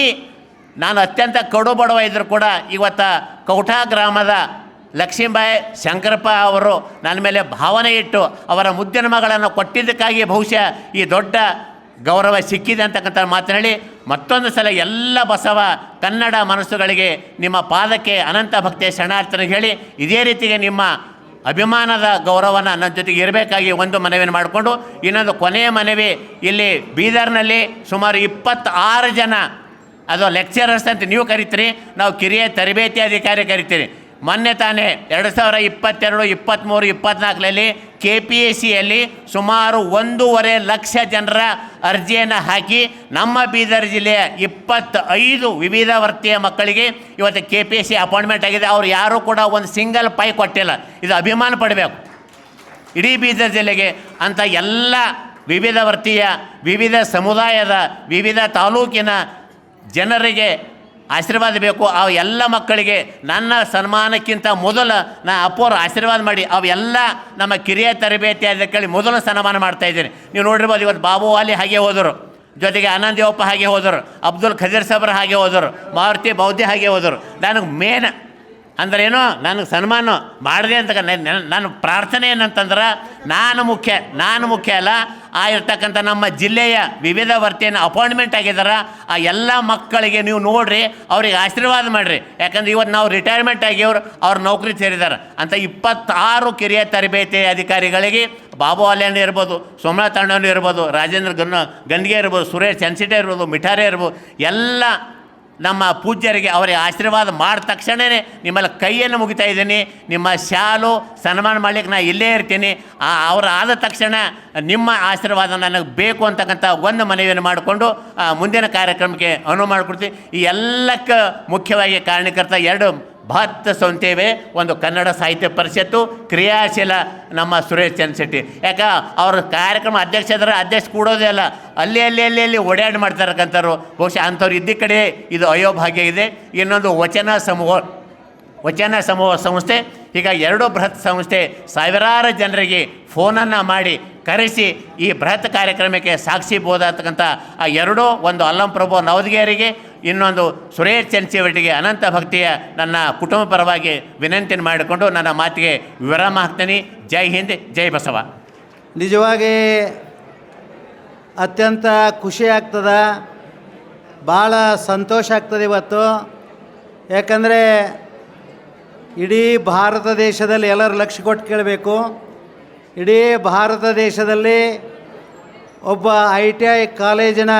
ನಾನು ಅತ್ಯಂತ ಕಡು ಬಡವ ಇದ್ದರೂ ಕೂಡ ಇವತ್ತು ಕೌಠಾ ಗ್ರಾಮದ ಲಕ್ಷ್ಮೀಬಾಯಿ ಶಂಕರಪ್ಪ ಅವರು ನನ್ನ ಮೇಲೆ ಭಾವನೆ ಇಟ್ಟು ಅವರ ಮುದ್ದಿನ ಮಗಳನ್ನು ಕೊಟ್ಟಿದ್ದಕ್ಕಾಗಿ ಬಹುಶಃ ಈ ದೊಡ್ಡ ಗೌರವ ಸಿಕ್ಕಿದೆ ಅಂತಕ್ಕಂಥ ಮಾತನಾಡಿ ಮತ್ತೊಂದು ಸಲ ಎಲ್ಲ ಬಸವ ಕನ್ನಡ ಮನಸ್ಸುಗಳಿಗೆ ನಿಮ್ಮ ಪಾದಕ್ಕೆ ಅನಂತ ಭಕ್ತಿಯ ಶರಣಾರ್ಥನೆ ಹೇಳಿ ಇದೇ ರೀತಿಗೆ ನಿಮ್ಮ ಅಭಿಮಾನದ ಗೌರವನ ನನ್ನ ಜೊತೆಗೆ ಇರಬೇಕಾಗಿ ಒಂದು ಮನವಿಯನ್ನು ಮಾಡಿಕೊಂಡು ಇನ್ನೊಂದು ಕೊನೆಯ ಮನವಿ, ಇಲ್ಲಿ ಬೀದರ್ನಲ್ಲಿ ಸುಮಾರು 26 ಜನ, ಅದು ಲೆಕ್ಚರರ್ಸ್ ಅಂತ ನೀವು ಕರಿತೀರಿ, ನಾವು ಕಿರಿಯ ತರಬೇತಿ ಅಧಿಕಾರಿ ಕರಿತೀರಿ. ಮೊನ್ನೆ ತಾನೇ 2022, 23, 24ರಲ್ಲಿ KPSCಯಲ್ಲಿ ಸುಮಾರು 1.5 ಲಕ್ಷ ಜನರ ಅರ್ಜಿಯನ್ನು ಹಾಕಿ ನಮ್ಮ ಬೀದರ್ ಜಿಲ್ಲೆಯ 25 ವಿವಿಧ ವರ್ತಿಯ ಮಕ್ಕಳಿಗೆ ಇವತ್ತು KPSC ಅಪಾಯಿಂಟ್ಮೆಂಟ್ ಆಗಿದೆ. ಅವರು ಯಾರೂ ಕೂಡ ಒಂದು ಸಿಂಗಲ್ ಪೈ ಕೊಟ್ಟಿಲ್ಲ. ಇದು ಅಭಿಮಾನ ಪಡಬೇಕು ಇಡೀ ಬೀದರ್ ಜಿಲ್ಲೆಗೆ. ಅಂತ ಎಲ್ಲ ವಿವಿಧ ವರ್ತಿಯ, ವಿವಿಧ ಸಮುದಾಯದ, ವಿವಿಧ ತಾಲೂಕಿನ ಜನರಿಗೆ ಆಶೀರ್ವಾದ ಬೇಕು. ಅವು ಎಲ್ಲ ಮಕ್ಕಳಿಗೆ ನನ್ನ ಸನ್ಮಾನಕ್ಕಿಂತ ಮೊದಲು ಅಪ್ಪೋರು ಆಶೀರ್ವಾದ ಮಾಡಿ ಅವೆಲ್ಲ ನಮ್ಮ ಕಿರಿಯ ತರಬೇತಿ ಅದಕ್ಕೆ ಮೊದಲು ಸನ್ಮಾನ ಮಾಡ್ತಾಯಿದ್ದೀನಿ. ನೀವು ನೋಡಿರ್ಬೋದು, ಇವತ್ತು ಬಾಬು ವಾಲಿ ಹಾಗೆ ಹೋದರು, ಜೊತೆಗೆ ಆನಂದ್ ದೇವಪ್ಪ ಹಾಗೆ ಹೋದರು, ಅಬ್ದುಲ್ ಖದೀರ್ ಸಾಬ್ರ ಹಾಗೆ ಹೋದರು, ಮಾರುತಿ ಬೌದ್ಧಿ ಹಾಗೆ ಹೋದರು. ನನಗೆ ಮೇನ್ ಅಂದ್ರೇನು, ನನಗೆ ಸನ್ಮಾನ ಮಾಡಿದೆ ಅಂತ ನನ್ನ ಪ್ರಾರ್ಥನೆ ಏನಂತಂದ್ರೆ ನಾನು ಮುಖ್ಯ ಅಲ್ಲ, ಆ ಇರ್ತಕ್ಕಂಥ ನಮ್ಮ ಜಿಲ್ಲೆಯ ವಿವಿಧ ವರ್ತಿಯನ್ನು ಅಪಾಯಿಂಟ್ಮೆಂಟ್ ಆಗಿದ್ದಾರೆ ಆ ಎಲ್ಲ ಮಕ್ಕಳಿಗೆ ನೀವು ನೋಡಿರಿ, ಅವ್ರಿಗೆ ಆಶೀರ್ವಾದ ಮಾಡಿರಿ. ಯಾಕಂದ್ರೆ ಇವತ್ತು ನಾವು ರಿಟೈರ್ಮೆಂಟ್ ಆಗಿವ್ರು, ಅವ್ರ ನೌಕರಿ ಸೇರಿದ್ದಾರೆ. ಅಂತ 26 ಕಿರಿಯ ತರಬೇತಿ ಅಧಿಕಾರಿಗಳಿಗೆ ಬಾಬು ಅಲ್ಯಾನ್ ಇರ್ಬೋದು, ಸೋಮನಾಥ್ ಅಣ್ಣನೂ ಇರ್ಬೋದು, ರಾಜೇಂದ್ರ ಗಂಡಿಗೆ ಇರ್ಬೋದು, ಸುರೇಶ್ ಚನ್ಸಿಟೆ ಇರ್ಬೋದು, ಮಿಠಾರೆ ಇರ್ಬೋದು, ಎಲ್ಲ ನಮ್ಮ ಪೂಜ್ಯರಿಗೆ ಅವರಿಗೆ ಆಶೀರ್ವಾದ ಮಾಡಿದ ತಕ್ಷಣವೇ ನಿಮ್ಮಲ್ಲಿ ಕೈಯನ್ನು ಮುಗಿತಾ ಇದ್ದೀನಿ. ನಿಮ್ಮ ಶಾಲು ಸನ್ಮಾನ ಮಾಡಲಿಕ್ಕೆ ನಾನು ಇಲ್ಲೇ ಇರ್ತೀನಿ. ಅವರು ಆದ ತಕ್ಷಣ ನಿಮ್ಮ ಆಶೀರ್ವಾದ ನನಗೆ ಬೇಕು ಅಂತಕ್ಕಂಥ ಒಂದು ಮನವಿಯನ್ನು ಮಾಡಿಕೊಂಡು ಮುಂದಿನ ಕಾರ್ಯಕ್ರಮಕ್ಕೆ ಅನುವು ಮಾಡಿಕೊಡ್ತೀವಿ. ಈ ಎಲ್ಲಕ್ಕೆ ಮುಖ್ಯವಾಗಿ ಕಾರಣಕರ್ತ 2 ಬೃಹತ್ ಸಂಸ್ಥೆವೆ, ಒಂದು ಕನ್ನಡ ಸಾಹಿತ್ಯ ಪರಿಷತ್ತು, ಕ್ರಿಯಾಶೀಲ ನಮ್ಮ ಸುರೇಶ್ ಚನ್ಶೆಟ್ಟಿ. ಯಾಕೆ ಅವ್ರ ಕಾರ್ಯಕ್ರಮ ಅಧ್ಯಕ್ಷ ಕೂಡೋದೇ ಅಲ್ಲ, ಅಲ್ಲಿ ಓಡಾಡಿ ಮಾಡ್ತಾರಕ್ಕಂಥವ್ರು. ಬಹುಶಃ ಅಂಥವ್ರು ಇದ್ದ ಕಡೆ ಇದು ಅಯೋಭಾಗ್ಯ ಇದೆ. ಇನ್ನೊಂದು ವಚನ ಸಮೂಹ ಸಂಸ್ಥೆ. ಹೀಗಾಗಿ 2 ಬೃಹತ್ ಸಂಸ್ಥೆ ಸಾವಿರಾರು ಜನರಿಗೆ ಫೋನನ್ನು ಮಾಡಿ ಕರೆಸಿ ಈ ಬೃಹತ್ ಕಾರ್ಯಕ್ರಮಕ್ಕೆ ಸಾಕ್ಷಿಬೋದಾಗ್ತಕ್ಕಂಥ ಆ 2, ಒಂದು ಅಲ್ಲಂಪ್ರಭು ನವದಗಿರಿಗೆ, ಇನ್ನೊಂದು ಸುರೇಶ್ ಚನ್ಸಿವಟ್ಟಿಗೆ ಅನಂತ ಭಕ್ತಿಯ ನನ್ನ ಕುಟುಂಬ ಪರವಾಗಿ ವಿನಂತಿಯನ್ನು ಮಾಡಿಕೊಂಡು ನನ್ನ ಮಾತಿಗೆ ವಿರಾಮ ಹಾಕ್ತೀನಿ. ಜೈ ಹಿಂದ್, ಜೈ ಬಸವ. ನಿಜವಾಗಿ ಅತ್ಯಂತ ಖುಷಿ ಆಗ್ತದ, ಭಾಳ ಸಂತೋಷ ಆಗ್ತದೆ ಇವತ್ತು. ಯಾಕಂದರೆ ಇಡೀ ಭಾರತ ದೇಶದಲ್ಲಿ ಎಲ್ಲರೂ ಲಕ್ಷ್ಯ ಕೊಟ್ಟು ಕೇಳಬೇಕು. ಇಡೀ ಭಾರತ ದೇಶದಲ್ಲಿ ಒಬ್ಬ ITI ಕಾಲೇಜಿನ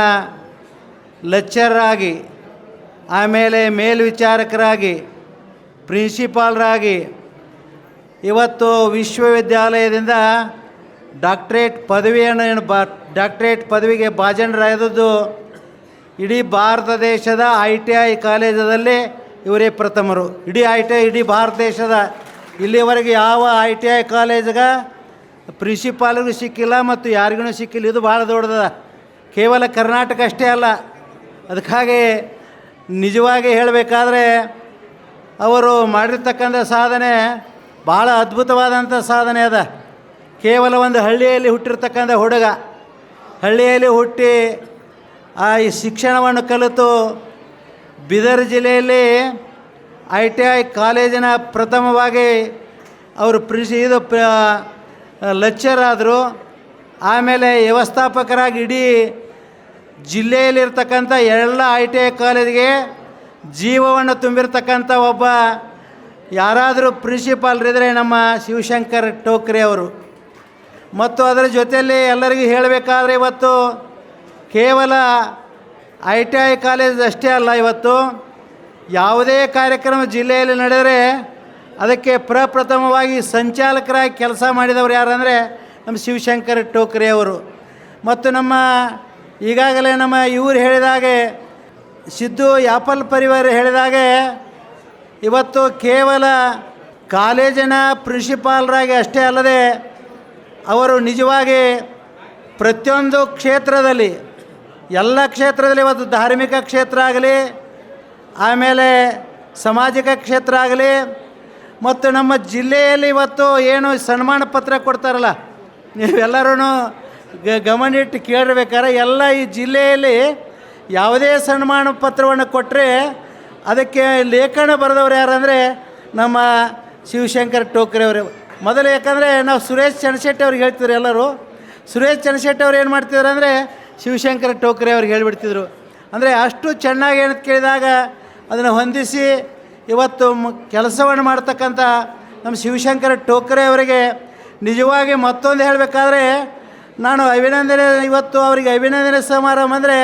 ಲೆಕ್ಚರರ್ ಆಗಿ, ಆಮೇಲೆ ಮೇಲ್ವಿಚಾರಕರಾಗಿ, ಪ್ರಿನ್ಸಿಪಾಲ್ರಾಗಿ ಇವತ್ತು ವಿಶ್ವವಿದ್ಯಾಲಯದಿಂದ ಡಾಕ್ಟ್ರೇಟ್ ಪದವಿಯನ್ನು ಡಾಕ್ಟ್ರೇಟ್ ಪದವಿಗೆ ಭಾಜನರಾದದ್ದು ಇಡೀ ಭಾರತ ದೇಶದ ITI ಕಾಲೇಜಲ್ಲಿ ಇವರೇ ಪ್ರಥಮರು. ಇಡೀ ಭಾರತ ದೇಶದ ಇಲ್ಲಿವರೆಗೆ ಯಾವ ITI ಕಾಲೇಜಿಗೆ ಪ್ರಿನ್ಸಿಪಾಲ್ಗೂ ಸಿಕ್ಕಿಲ್ಲ ಮತ್ತು ಯಾರಿಗೂ ಸಿಕ್ಕಿಲ್ಲ. ಇದು ಭಾಳ ದೊಡ್ಡದ, ಕೇವಲ ಕರ್ನಾಟಕ ಅಷ್ಟೇ ಅಲ್ಲ. ಅದಕ್ಕಾಗಿ ನಿಜವಾಗಿ ಹೇಳಬೇಕಾದ್ರೆ ಅವರು ಮಾಡಿರ್ತಕ್ಕಂಥ ಸಾಧನೆ ಭಾಳ ಅದ್ಭುತವಾದಂಥ ಸಾಧನೆ ಅದ. ಕೇವಲ ಒಂದು ಹಳ್ಳಿಯಲ್ಲಿ ಹುಟ್ಟಿರ್ತಕ್ಕಂಥ ಹುಡುಗ, ಹಳ್ಳಿಯಲ್ಲಿ ಹುಟ್ಟಿ ಈ ಶಿಕ್ಷಣವನ್ನು ಕಲಿತು ಬೀದರ್ ಜಿಲ್ಲೆಯಲ್ಲಿ ITI ಕಾಲೇಜಿನ ಪ್ರಥಮವಾಗಿ ಅವರು ಲೆಕ್ಚರ್ ಆದರು. ಆಮೇಲೆ ವ್ಯವಸ್ಥಾಪಕರಾಗಿ ಇಡೀ ಜಿಲ್ಲೆಯಲ್ಲಿರ್ತಕ್ಕಂಥ ಎಲ್ಲ ITI ಕಾಲೇಜಿಗೆ ಜೀವವನ್ನು ತುಂಬಿರ್ತಕ್ಕಂಥ ಒಬ್ಬ ಯಾರಾದರೂ ಪ್ರಿನ್ಸಿಪಾಲ್ರಿದ್ದರೆ ನಮ್ಮ ಶಿವಶಂಕರ್ ಟೋಕ್ರೆ ಅವರು. ಮತ್ತು ಅದರ ಜೊತೆಯಲ್ಲಿ ಎಲ್ಲರಿಗೂ ಹೇಳಬೇಕಾದ್ರೆ ಇವತ್ತು ಕೇವಲ ITI ಕಾಲೇಜ್ ಅಷ್ಟೇ ಅಲ್ಲ, ಇವತ್ತು ಯಾವುದೇ ಕಾರ್ಯಕ್ರಮ ಜಿಲ್ಲೆಯಲ್ಲಿ ನಡೆದರೆ ಅದಕ್ಕೆ ಪ್ರಪ್ರಥಮವಾಗಿ ಸಂಚಾಲಕರಾಗಿ ಕೆಲಸ ಮಾಡಿದವರು ಯಾರಂದರೆ ನಮ್ಮ ಶಿವಶಂಕರ್ ಟೋಕ್ರೆ ಅವರು. ಮತ್ತು ನಮ್ಮ ಈಗಾಗಲೇ ನಮ್ಮ ಇವರು ಹೇಳಿದಾಗೆ ಸಿದ್ದು ಯಾಪಲ್ ಪರಿವಾರ ಹೇಳಿದಾಗೆ ಇವತ್ತು ಕೇವಲ ಕಾಲೇಜಿನ ಪ್ರಿನ್ಸಿಪಾಲ್ರಾಗಿ ಅಷ್ಟೇ ಅಲ್ಲದೆ ಅವರು ನಿಜವಾಗಿ ಪ್ರತಿಯೊಂದು ಕ್ಷೇತ್ರದಲ್ಲಿ, ಎಲ್ಲ ಕ್ಷೇತ್ರದಲ್ಲಿ, ಇವತ್ತು ಧಾರ್ಮಿಕ ಕ್ಷೇತ್ರ ಆಗಲಿ, ಆಮೇಲೆ ಸಾಮಾಜಿಕ ಕ್ಷೇತ್ರ ಆಗಲಿ, ಮತ್ತು ನಮ್ಮ ಜಿಲ್ಲೆಯಲ್ಲಿ ಇವತ್ತು ಏನು ಸನ್ಮಾನ ಪತ್ರ ಕೊಡ್ತಾರಲ್ಲ, ನೀವೆಲ್ಲರೂ ಗಮನಿಟ್ಟು ಕೇಳಬೇಕಾದ್ರೆ ಎಲ್ಲ ಈ ಜಿಲ್ಲೆಯಲ್ಲಿ ಯಾವುದೇ ಸನ್ಮಾನ ಪತ್ರವನ್ನು ಕೊಟ್ಟರೆ ಅದಕ್ಕೆ ಲೇಖನ ಬರೆದವ್ರು ಯಾರಂದರೆ ನಮ್ಮ ಶಿವಶಂಕರ್ ಟೋಕ್ರೆ ಅವರು. ಮೊದಲು ಯಾಕಂದರೆ ನಾವು ಸುರೇಶ್ ಚನ್ನಶೆಟ್ಟಿ ಅವ್ರಿಗೆ ಹೇಳ್ತಿದ್ರು ಎಲ್ಲರೂ. ಸುರೇಶ್ ಚನ್ನಶೆಟ್ಟಿ ಅವ್ರು ಏನು ಮಾಡ್ತಿದ್ರು ಅಂದರೆ ಶಿವಶಂಕರ್ ಟೋಕ್ರೆ ಅವ್ರಿಗೆ ಹೇಳಿಬಿಡ್ತಿದ್ರು. ಅಂದರೆ ಅಷ್ಟು ಚೆನ್ನಾಗಿ ಏನು ಕೇಳಿದಾಗ ಅದನ್ನು ಹೊಂದಿಸಿ ಇವತ್ತು ಕೆಲಸವನ್ನು ಮಾಡ್ತಕ್ಕಂಥ ನಮ್ಮ ಶಿವಶಂಕರ್ ಟೋಕ್ರೆ ಅವರಿಗೆ ನಿಜವಾಗಿ ಮತ್ತೊಂದು ಹೇಳಬೇಕಾದ್ರೆ ನಾನು ಅಭಿನಂದನೆ, ಇವತ್ತು ಅವರಿಗೆ ಅಭಿನಂದನೆ ಸಮಾರಂಭ ಅಂದರೆ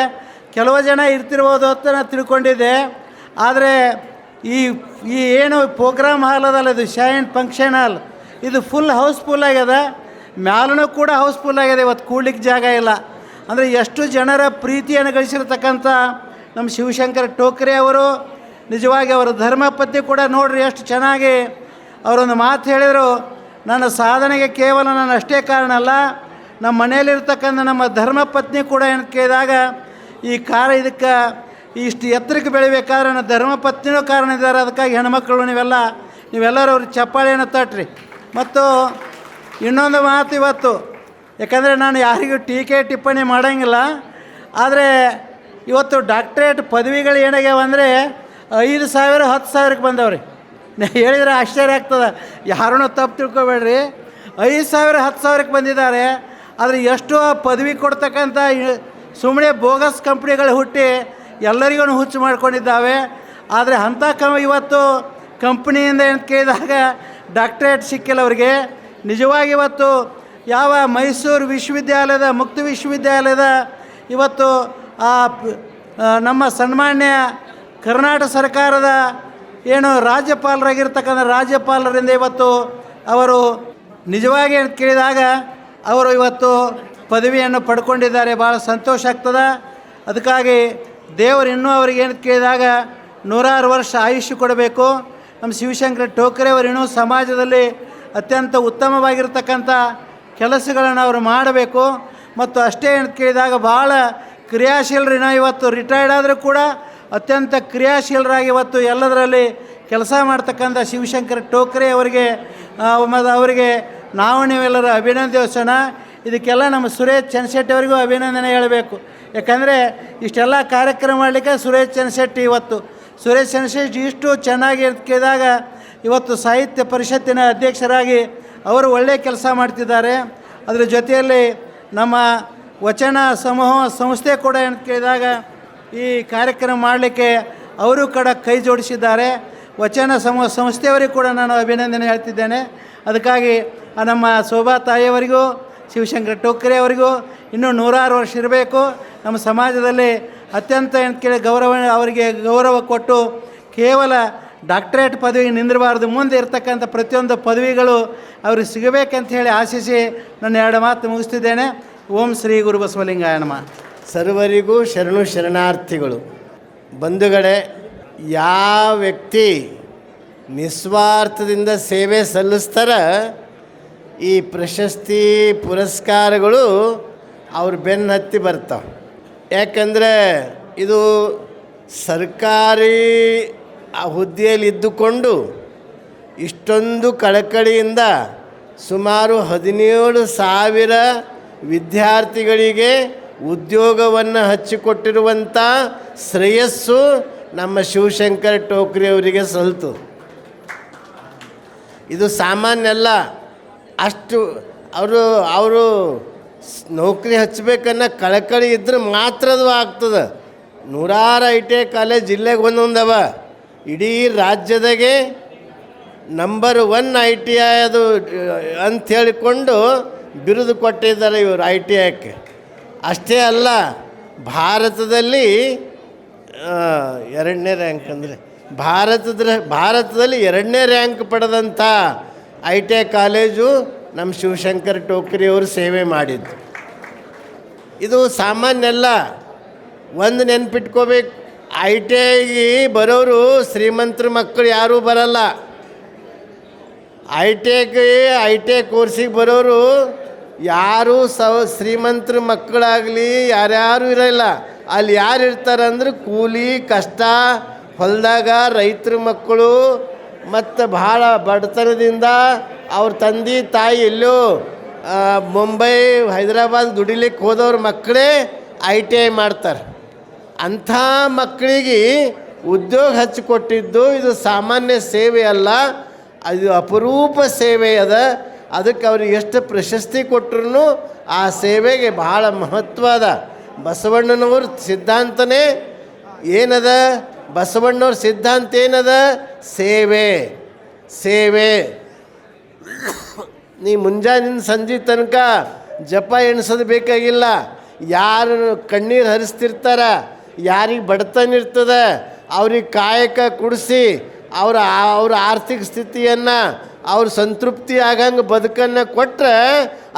ಕೆಲವು ಜನ ಇರ್ತಿರ್ಬೋದು ಅಂತ ನಾನು ತಿಳ್ಕೊಂಡಿದ್ದೆ. ಆದರೆ ಈ ಏನು ಪ್ರೋಗ್ರಾಮ್ ಹಾಲ್ ಅದಲ್ಲ, ಇದು ಶೈನ್ ಫಂಕ್ಷನ್ ಹಾಲ್, ಇದು ಫುಲ್ ಹೌಸ್ಫುಲ್ ಆಗ್ಯದ. ಮ್ಯಾಲೂ ಕೂಡ ಹೌಸ್ಫುಲ್ ಆಗ್ಯದ. ಇವತ್ತು ಕೂಡ್ಲಿಕ್ಕೆ ಜಾಗ ಇಲ್ಲ. ಅಂದರೆ ಎಷ್ಟು ಜನರ ಪ್ರೀತಿಯನ್ನು ಗಳಿಸಿರ್ತಕ್ಕಂಥ ನಮ್ಮ ಶಿವಶಂಕರ್ ಟೋಕ್ರೆ ಅವರು ನಿಜವಾಗಿ ಅವರ ಧರ್ಮಪತ್ನಿ ಕೂಡ ನೋಡ್ರಿ ಎಷ್ಟು ಚೆನ್ನಾಗಿ ಅವರೊಂದು ಮಾತು ಹೇಳಿದರು. ನನ್ನ ಸಾಧನೆಗೆ ಕೇವಲ ನಾನು ಅಷ್ಟೇ ಕಾರಣ ಅಲ್ಲ, ನಮ್ಮ ಮನೆಯಲ್ಲಿರ್ತಕ್ಕಂಥ ನಮ್ಮ ಧರ್ಮಪತ್ನಿ ಕೂಡ ಏನು ಕೇಳಿದಾಗ ಇದಕ್ಕೆ ಇಷ್ಟು ಎತ್ತರಕ್ಕೆ ಬೆಳಿಬೇಕಾದ್ರೆ ನನ್ನ ಧರ್ಮಪತ್ನಿನೂ ಕಾರಣ ಇದ್ದಾರೆ. ಅದಕ್ಕಾಗಿ ಹೆಣ್ಮಕ್ಳು ನೀವೆಲ್ಲರೂ ಅವ್ರಿಗೆ ಚಪ್ಪಾಳೆಯನ್ನು ತಟ್ರಿ. ಮತ್ತು ಇನ್ನೊಂದು ಮಾತು ಇವತ್ತು, ಯಾಕಂದರೆ ನಾನು ಯಾರಿಗೂ ಟೀಕೆ ಟಿಪ್ಪಣಿ ಮಾಡೋಂಗಿಲ್ಲ, ಆದರೆ ಇವತ್ತು ಡಾಕ್ಟ್ರೇಟ್ ಪದವಿಗಳು ಏನಾಗ್ಯಾವ ಅಂದರೆ 5,000 10,000ಕ್ಕೆ ಬಂದವ್ರಿ. ಹೇಳಿದರೆ ಆಶ್ಚರ್ಯ ಆಗ್ತದೆ, ಯಾರೂ ತಪ್ಪು ತಿಳ್ಕೊಬೇಡ್ರಿ. 5,000 10,000ಕ್ಕೆ ಬಂದಿದ್ದಾರೆ. ಆದರೆ ಎಷ್ಟೋ ಪದವಿ ಕೊಡ್ತಕ್ಕಂಥ ಸುಮ್ಮನೆ ಬೋಗಸ್ ಕಂಪ್ನಿಗಳು ಹುಟ್ಟಿ ಎಲ್ಲರಿಗೂ ಹುಚ್ಚು ಮಾಡ್ಕೊಂಡಿದ್ದಾವೆ. ಆದರೆ ಅಂಥ ಇವತ್ತು ಕಂಪ್ನಿಯಿಂದ ಏನು ಕೇಳಿದಾಗ ಡಾಕ್ಟ್ರೇಟ್ ಸಿಕ್ಕಿಲ್ಲ ಅವರಿಗೆ. ನಿಜವಾಗಿ ಇವತ್ತು ಯಾವ ಮೈಸೂರು ವಿಶ್ವವಿದ್ಯಾಲಯದ, ಮುಕ್ತ ವಿಶ್ವವಿದ್ಯಾಲಯದ ಇವತ್ತು ನಮ್ಮ ಸನ್ಮಾನ್ಯ ಕರ್ನಾಟಕ ಸರ್ಕಾರದ ಏನು ರಾಜ್ಯಪಾಲರಾಗಿರ್ತಕ್ಕಂಥ ರಾಜ್ಯಪಾಲರಿಂದ ಇವತ್ತು ಅವರು ನಿಜವಾಗಿ ಅಂತ ಕೇಳಿದಾಗ ಅವರು ಇವತ್ತು ಪದವಿಯನ್ನು ಪಡ್ಕೊಂಡಿದ್ದಾರೆ. ಭಾಳ ಸಂತೋಷ ಆಗ್ತದೆ. ಅದಕ್ಕಾಗಿ ದೇವರು ಇನ್ನೂ ಅವ್ರಿಗೆ ಏನು ಕೇಳಿದಾಗ 100 ವರ್ಷ ಆಯುಷ್ಯ ಕೊಡಬೇಕು. ನಮ್ಮ ಶಿವಶಂಕರ್ ಟೋಕ್ರೆ ಅವರು ಇನ್ನೂ ಸಮಾಜದಲ್ಲಿ ಅತ್ಯಂತ ಉತ್ತಮವಾಗಿರ್ತಕ್ಕಂಥ ಕೆಲಸಗಳನ್ನು ಅವರು ಮಾಡಬೇಕು. ಮತ್ತು ಅಷ್ಟೇ ಅಂತ ಕೇಳಿದಾಗ ಭಾಳ ಕ್ರಿಯಾಶೀಲರಿನ ಇವತ್ತು ರಿಟೈರ್ಡ್ ಆದರೂ ಕೂಡ ಅತ್ಯಂತ ಕ್ರಿಯಾಶೀಲರಾಗಿ ಇವತ್ತು ಎಲ್ಲದರಲ್ಲಿ ಕೆಲಸ ಮಾಡ್ತಕ್ಕಂಥ ಶಿವಶಂಕರ್ ಟೋಕ್ರೆ ಅವರಿಗೆ ನಾವು ನೀವೆಲ್ಲರೂ ಅಭಿನಂದಿಸೋಣ. ಇದಕ್ಕೆಲ್ಲ ನಮ್ಮ ಸುರೇಶ್ ಚನ್ನಶೆಟ್ಟಿ ಅವರಿಗೂ ಅಭಿನಂದನೆ ಹೇಳಬೇಕು. ಯಾಕಂದರೆ ಇಷ್ಟೆಲ್ಲ ಕಾರ್ಯಕ್ರಮ ಮಾಡಲಿಕ್ಕೆ ಸುರೇಶ್ ಚನ್ನಶೆಟ್ಟಿ ಸುರೇಶ್ ಚನ್ನಶೆಟ್ಟಿ ಇಷ್ಟು ಚೆನ್ನಾಗಿ ಕೇಳಿದಾಗ ಇವತ್ತು ಸಾಹಿತ್ಯ ಪರಿಷತ್ತಿನ ಅಧ್ಯಕ್ಷರಾಗಿ ಅವರು ಒಳ್ಳೆಯ ಕೆಲಸ ಮಾಡ್ತಿದ್ದಾರೆ. ಅದರ ಜೊತೆಯಲ್ಲಿ ನಮ್ಮ ವಚನ ಸಮೂಹ ಸಂಸ್ಥೆ ಕೂಡ ಅಂತ ಕೇಳಿದಾಗ ಈ ಕಾರ್ಯಕ್ರಮ ಮಾಡಲಿಕ್ಕೆ ಅವರು ಕೂಡ ಕೈ ಜೋಡಿಸಿದ್ದಾರೆ. ವಚನ ಸಮೂಹ ಸಂಸ್ಥೆಯವರಿಗೂ ಕೂಡ ನಾನು ಅಭಿನಂದನೆ ಹೇಳ್ತಿದ್ದೇನೆ. ಅದಕ್ಕಾಗಿ ನಮ್ಮ ಶೋಭಾ ತಾಯಿಯವರಿಗೂ ಶಿವಶಂಕರ್ ಟೋಕ್ರೆ ಅವರಿಗೂ ಇನ್ನೂ 100 ವರ್ಷ ಇರಬೇಕು. ನಮ್ಮ ಸಮಾಜದಲ್ಲಿ ಅತ್ಯಂತ ಅಂತ ಕೇಳಿ ಅವರಿಗೆ ಗೌರವ ಕೊಟ್ಟು ಕೇವಲ ಡಾಕ್ಟರೇಟ್ ಪದವಿಗೆ ನಿಂದಿರಬಾರ್ದು, ಮುಂದೆ ಇರ್ತಕ್ಕಂಥ ಪ್ರತಿಯೊಂದು ಪದವಿಗಳು ಅವ್ರಿಗೆ ಸಿಗಬೇಕಂತ ಹೇಳಿ ಆಶಿಸಿ ನನ್ನ 2 ಮಾತು ಮುಗಿಸ್ತಿದ್ದೇನೆ. ಓಂ ಶ್ರೀ ಗುರು ಬಸವಲಿಂಗಾಯ ನಮಃ. ಸರ್ವರಿಗೂ ಶರಣು ಶರಣಾರ್ಥಿಗಳು. ಬಂಧುಗಳೇ, ಯಾವ ವ್ಯಕ್ತಿ ನಿಸ್ವಾರ್ಥದಿಂದ ಸೇವೆ ಸಲ್ಲಿಸ್ತಾರ ಈ ಪ್ರಶಸ್ತಿ ಪುರಸ್ಕಾರಗಳು ಅವ್ರ ಬೆನ್ನು ಹತ್ತಿ ಬರ್ತಾವೆ. ಯಾಕಂದರೆ ಇದು ಸರ್ಕಾರಿ ಹುದ್ದೆಯಲ್ಲಿ ಇದ್ದುಕೊಂಡು ಇಷ್ಟೊಂದು ಕಳಕಳಿಯಿಂದ ಸುಮಾರು 17,000 ವಿದ್ಯಾರ್ಥಿಗಳಿಗೆ ಉದ್ಯೋಗವನ್ನು ಹಚ್ಚಿಕೊಟ್ಟಿರುವಂಥ ಶ್ರೇಯಸ್ಸು ನಮ್ಮ ಶಿವಶಂಕರ್ ಟೋಕ್ರೆ ಅವರಿಗೆ ಸಲ್ತು. ಇದು ಸಾಮಾನ್ಯ ಅಲ್ಲ. ಅಷ್ಟು ಅವರು ನೌಕರಿ ಹಚ್ಚಬೇಕನ್ನೋ ಕಳಕಳಿ ಇದ್ರೆ ಮಾತ್ರ ಅದು ಆಗ್ತದೆ. 100 ITI ಕಾಲೇಜ್ ಜಿಲ್ಲೆಗೆ ಒಂದೊಂದವ. ಇಡೀ ರಾಜ್ಯದಾಗೆ ನಂಬರ್ 1 ITI ಅದು ಅಂತ ಹೇಳಿಕೊಂಡು ಬಿರುದು ಕೊಟ್ಟಿದ್ದಾರೆ ಇವರು ITIಕ್ಕೆ. ಅಷ್ಟೇ ಅಲ್ಲ, ಭಾರತದಲ್ಲಿ 2ನೇ ರ್ಯಾಂಕ್ ಅಂದರೆ ಭಾರತದಲ್ಲಿ 2ನೇ ರ್ಯಾಂಕ್ ಪಡೆದಂಥ ITI ಕಾಲೇಜು ನಮ್ಮ ಶಿವಶಂಕರ್ ಟೋಕ್ರೆ ಅವರು ಸೇವೆ ಮಾಡಿದ್ದು. ಇದು ಸಾಮಾನ್ಯ ಅಲ್ಲ. ಒಂದು ನೆನ್ಪಿಟ್ಕೋಬೇಕು, ITIಗೆ ಬರೋರು ಶ್ರೀಮಂತರ ಮಕ್ಕಳು ಯಾರೂ ಬರಲ್ಲ. ITI ಕೋರ್ಸಿಗೆ ಬರೋರು ಯಾರೂ ಶ್ರೀಮಂತರ ಮಕ್ಕಳಾಗಲಿ ಯಾರ್ಯಾರು ಇರೋಲ್ಲ. ಅಲ್ಲಿ ಯಾರು ಇರ್ತಾರಂದ್ರೆ ಕೂಲಿ ಕಷ್ಟ ಹೊಲದಾಗ ರೈತರ ಮಕ್ಕಳು ಮತ್ತು ಭಾಳ ಬಡತನದಿಂದ ಅವ್ರ ತಂದೆ ತಾಯಿ ಎಲ್ಲೋ ಮುಂಬೈ ಹೈದರಾಬಾದ್ ದುಡಿಲಿಕ್ಕೆ ಹೋದವ್ರ ಮಕ್ಕಳೇ ITI ಮಾಡ್ತಾರೆ. ಅಂಥ ಮಕ್ಕಳಿಗೆ ಉದ್ಯೋಗ ಹಚ್ಚಿಕೊಟ್ಟಿದ್ದು ಇದು ಸಾಮಾನ್ಯ ಸೇವೆ ಅಲ್ಲ, ಅದು ಅಪರೂಪ ಸೇವೆ ಅದ. ಅದಕ್ಕೆ ಅವ್ರಿಗೆ ಎಷ್ಟು ಪ್ರಶಸ್ತಿ ಕೊಟ್ಟರು ಆ ಸೇವೆಗೆ ಭಾಳ ಮಹತ್ವ ಅದ. ಬಸವಣ್ಣನವ್ರ ಸಿದ್ಧಾಂತನೇ ಏನದ? ಬಸವಣ್ಣವ್ರ ಸಿದ್ಧಾಂತ ಏನದ? ಸೇವೆ. ನೀ ಮುಂಜಾನಿಂದ ಸಂಜೆ ತನಕ ಜಪ ಎಣಿಸೋದು ಬೇಕಾಗಿಲ್ಲ. ಯಾರು ಕಣ್ಣೀರು ಹರಿಸ್ತಿರ್ತಾರ, ಯಾರಿಗೆ ಬಡತನ ಇರ್ತದೆ, ಅವ್ರಿಗೆ ಕಾಯಕ ಕೊಡಿಸಿ ಅವ್ರ ಆರ್ಥಿಕ ಸ್ಥಿತಿಯನ್ನು ಅವ್ರ ಸಂತೃಪ್ತಿ ಆಗಂಗೆ ಬದುಕನ್ನು ಕೊಟ್ಟರೆ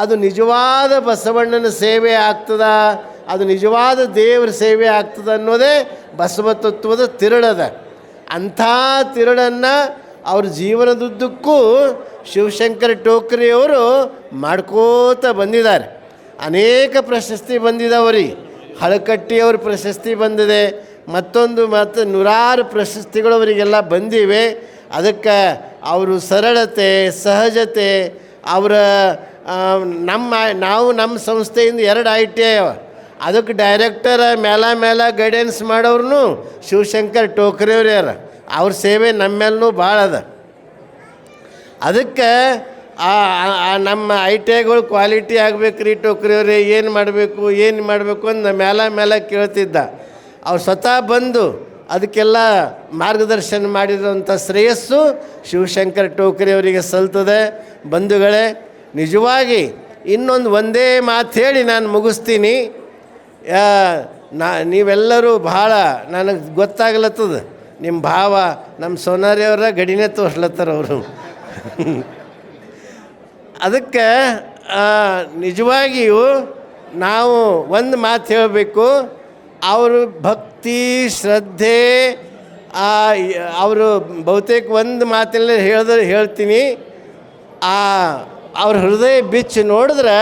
ಅದು ನಿಜವಾದ ಬಸವಣ್ಣನ ಸೇವೆ ಆಗ್ತದ, ಅದು ನಿಜವಾದ ದೇವರ ಸೇವೆ ಆಗ್ತದೆ ಅನ್ನೋದೇ ಬಸವ ತತ್ವದ ತಿರುಳದ. ಅಂಥ ತಿರುಳನ್ನು ಅವ್ರ ಜೀವನದುದ್ದಕ್ಕೂ ಶಿವಶಂಕರ್ ಟೋಕ್ರೆಯವರು ಮಾಡ್ಕೋತ ಬಂದಿದ್ದಾರೆ. ಅನೇಕ ಪ್ರಶಸ್ತಿ ಬಂದಿದ್ದಾವ್ರಿ. ಹಳಕಟ್ಟಿಯವ್ರ ಪ್ರಶಸ್ತಿ ಬಂದಿದೆ, ಮತ್ತು 100 ಪ್ರಶಸ್ತಿಗಳು ಅವರಿಗೆಲ್ಲ ಬಂದಿವೆ. ಅದಕ್ಕೆ ಅವರು ಸರಳತೆ ಸಹಜತೆ ಅವರ ನಮ್ಮ ಸಂಸ್ಥೆಯಿಂದ 2 ITI ಅವ. ಅದಕ್ಕೆ ಡೈರೆಕ್ಟರ್ ಮೇಲ ಗೈಡೆನ್ಸ್ ಮಾಡೋರು ಶಿವಶಂಕರ್ ಟೋಕ್ರೆ ಅವ್ರು ಯಾರ. ಅವ್ರ ಸೇವೆ ನಮ್ಮ ಮೇಲೂ ಭಾಳ ಅದ. ಅದಕ್ಕೆ ನಮ್ಮ ITIಗಳು ಕ್ವಾಲಿಟಿ ಆಗಬೇಕು ರೀ ಟೋಕ್ರೆ ಅವರೇ, ಏನು ಮಾಡಬೇಕು ಅಂತ ಮೇಲ ಕೇಳ್ತಿದ್ದ. ಅವ್ರು ಸ್ವತಃ ಬಂದು ಅದಕ್ಕೆಲ್ಲ ಮಾರ್ಗದರ್ಶನ ಮಾಡಿರೋಂಥ ಶ್ರೇಯಸ್ಸು ಶಿವಶಂಕರ್ ಟೋಕ್ರೆ ಅವರಿಗೆ ಸಲ್ತದೆ. ಬಂಧುಗಳೇ, ನಿಜವಾಗಿ ಒಂದೇ ಮಾತು ಹೇಳಿ ನಾನು ಮುಗಿಸ್ತೀನಿ. ನೀವೆಲ್ಲರೂ ಭಾಳ ನನಗೆ ಗೊತ್ತಾಗ್ಲತ್ತದ. ನಿಮ್ಮ ಭಾವ ನಮ್ಮ ಸೋನಾರಿಯವರ ಗಡಿನೇ ತೋರ್ಸ್ಲತ್ತಾರ ಅವರು. ಅದಕ್ಕೆ ನಿಜವಾಗಿಯೂ ನಾವು ಒಂದು ಮಾತು ಹೇಳಬೇಕು. ಅವರು ಭಕ್ತಿ ಶ್ರದ್ಧೆ ಅವರು ಬಹುತೇಕ ಒಂದು ಮಾತಿನಲ್ಲಿ ಹೇಳ್ತೀನಿ, ಅವ್ರ ಹೃದಯ ಬಿಚ್ಚಿ ನೋಡಿದ್ರೆ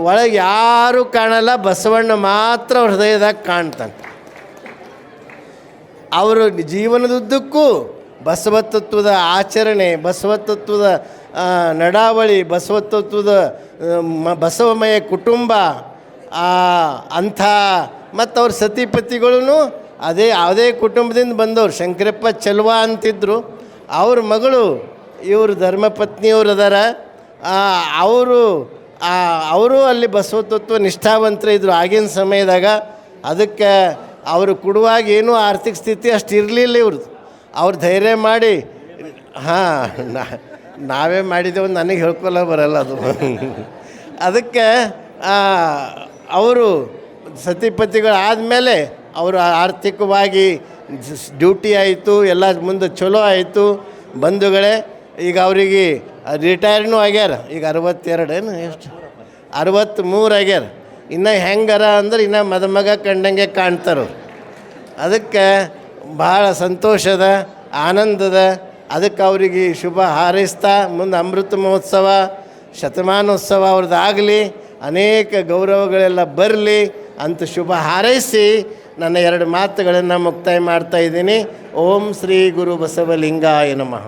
ಒಳಗೆ ಯಾರೂ ಕಾಣಲ್ಲ, ಬಸವಣ್ಣ ಮಾತ್ರ ಅವ್ರ ಹೃದಯದಾಗ ಕಾಣ್ತಾನೆ. ಅವರು ಜೀವನದುದ್ದಕ್ಕೂ ಬಸವತತ್ವದ ಆಚರಣೆ, ಬಸವತತ್ವದ ನಡಾವಳಿ, ಬಸವತತ್ವದ ಬಸವಮಯ ಕುಟುಂಬ ಅಂಥ ಮತ್ತು ಅವ್ರ ಸತಿಪತಿಗಳೂ ಅದೇ ಕುಟುಂಬದಿಂದ ಬಂದವರು. ಶಂಕರಪ್ಪ ಚಲ್ವ ಅಂತಿದ್ದರು. ಅವ್ರ ಮಗಳು ಇವರು ಧರ್ಮಪತ್ನಿಯವರು ಅದಾರ. ಅವರು ಅವರು ಅಲ್ಲಿ ಬಸವ ತತ್ವ ನಿಷ್ಠಾವಂತರು ಇದ್ದರು ಆಗಿನ ಸಮಯದಾಗ. ಅದಕ್ಕೆ ಅವರು ಕೊಡುವಾಗ ಏನೂ ಆರ್ಥಿಕ ಸ್ಥಿತಿ ಅಷ್ಟು ಇರಲಿಲ್ಲ ಇವ್ರದ್ದು. ಅವ್ರು ಧೈರ್ಯ ಮಾಡಿ ನಾವೇ ಮಾಡಿದ್ದೇವೆ ನನಗೆ ಹೇಳ್ಕೊಲ್ಲ ಬರಲ್ಲ ಅದು. ಅದಕ್ಕೆ ಅವರು ಸತಿಪತಿಗಳಾದಮೇಲೆ ಅವರು ಆರ್ಥಿಕವಾಗಿ ಡ್ಯೂಟಿ ಆಯಿತು, ಎಲ್ಲ ಮುಂದೆ ಚಲೋ ಆಯಿತು. ಬಂಧುಗಳೇ, ಈಗ ಅವರಿಗೆ ರಿಟೈರ್ನೂ ಆಗ್ಯಾರ. ಈಗ 62 ಏನು ಎಷ್ಟು 63 ಆಗ್ಯಾರ. ಇನ್ನು ಹೆಂಗಾರ ಅಂದ್ರೆ ಇನ್ನು ಮದುಮಗ ಕಂಡಂಗೆ ಕಾಣ್ತಾರೆ. ಅದಕ್ಕೆ ಭಾಳ ಸಂತೋಷದ ಆನಂದದ. ಅದಕ್ಕೆ ಅವರಿಗೆ ಶುಭ ಹಾರೈಸ್ತಾ ಮುಂದೆ ಅಮೃತ ಮಹೋತ್ಸವ ಶತಮಾನೋತ್ಸವ ಅವ್ರದ್ದಾಗಲಿ, ಅನೇಕ ಗೌರವಗಳೆಲ್ಲ ಬರಲಿ ಅಂತ ಶುಭ ಹಾರೈಸಿ ನನ್ನ 2 ಮಾತುಗಳನ್ನು ಮುಕ್ತಾಯ ಮಾಡ್ತಾಯಿದ್ದೀನಿ. ಓಂ ಶ್ರೀ ಗುರು ಬಸವಲಿಂಗಾಯ ನಮಃ.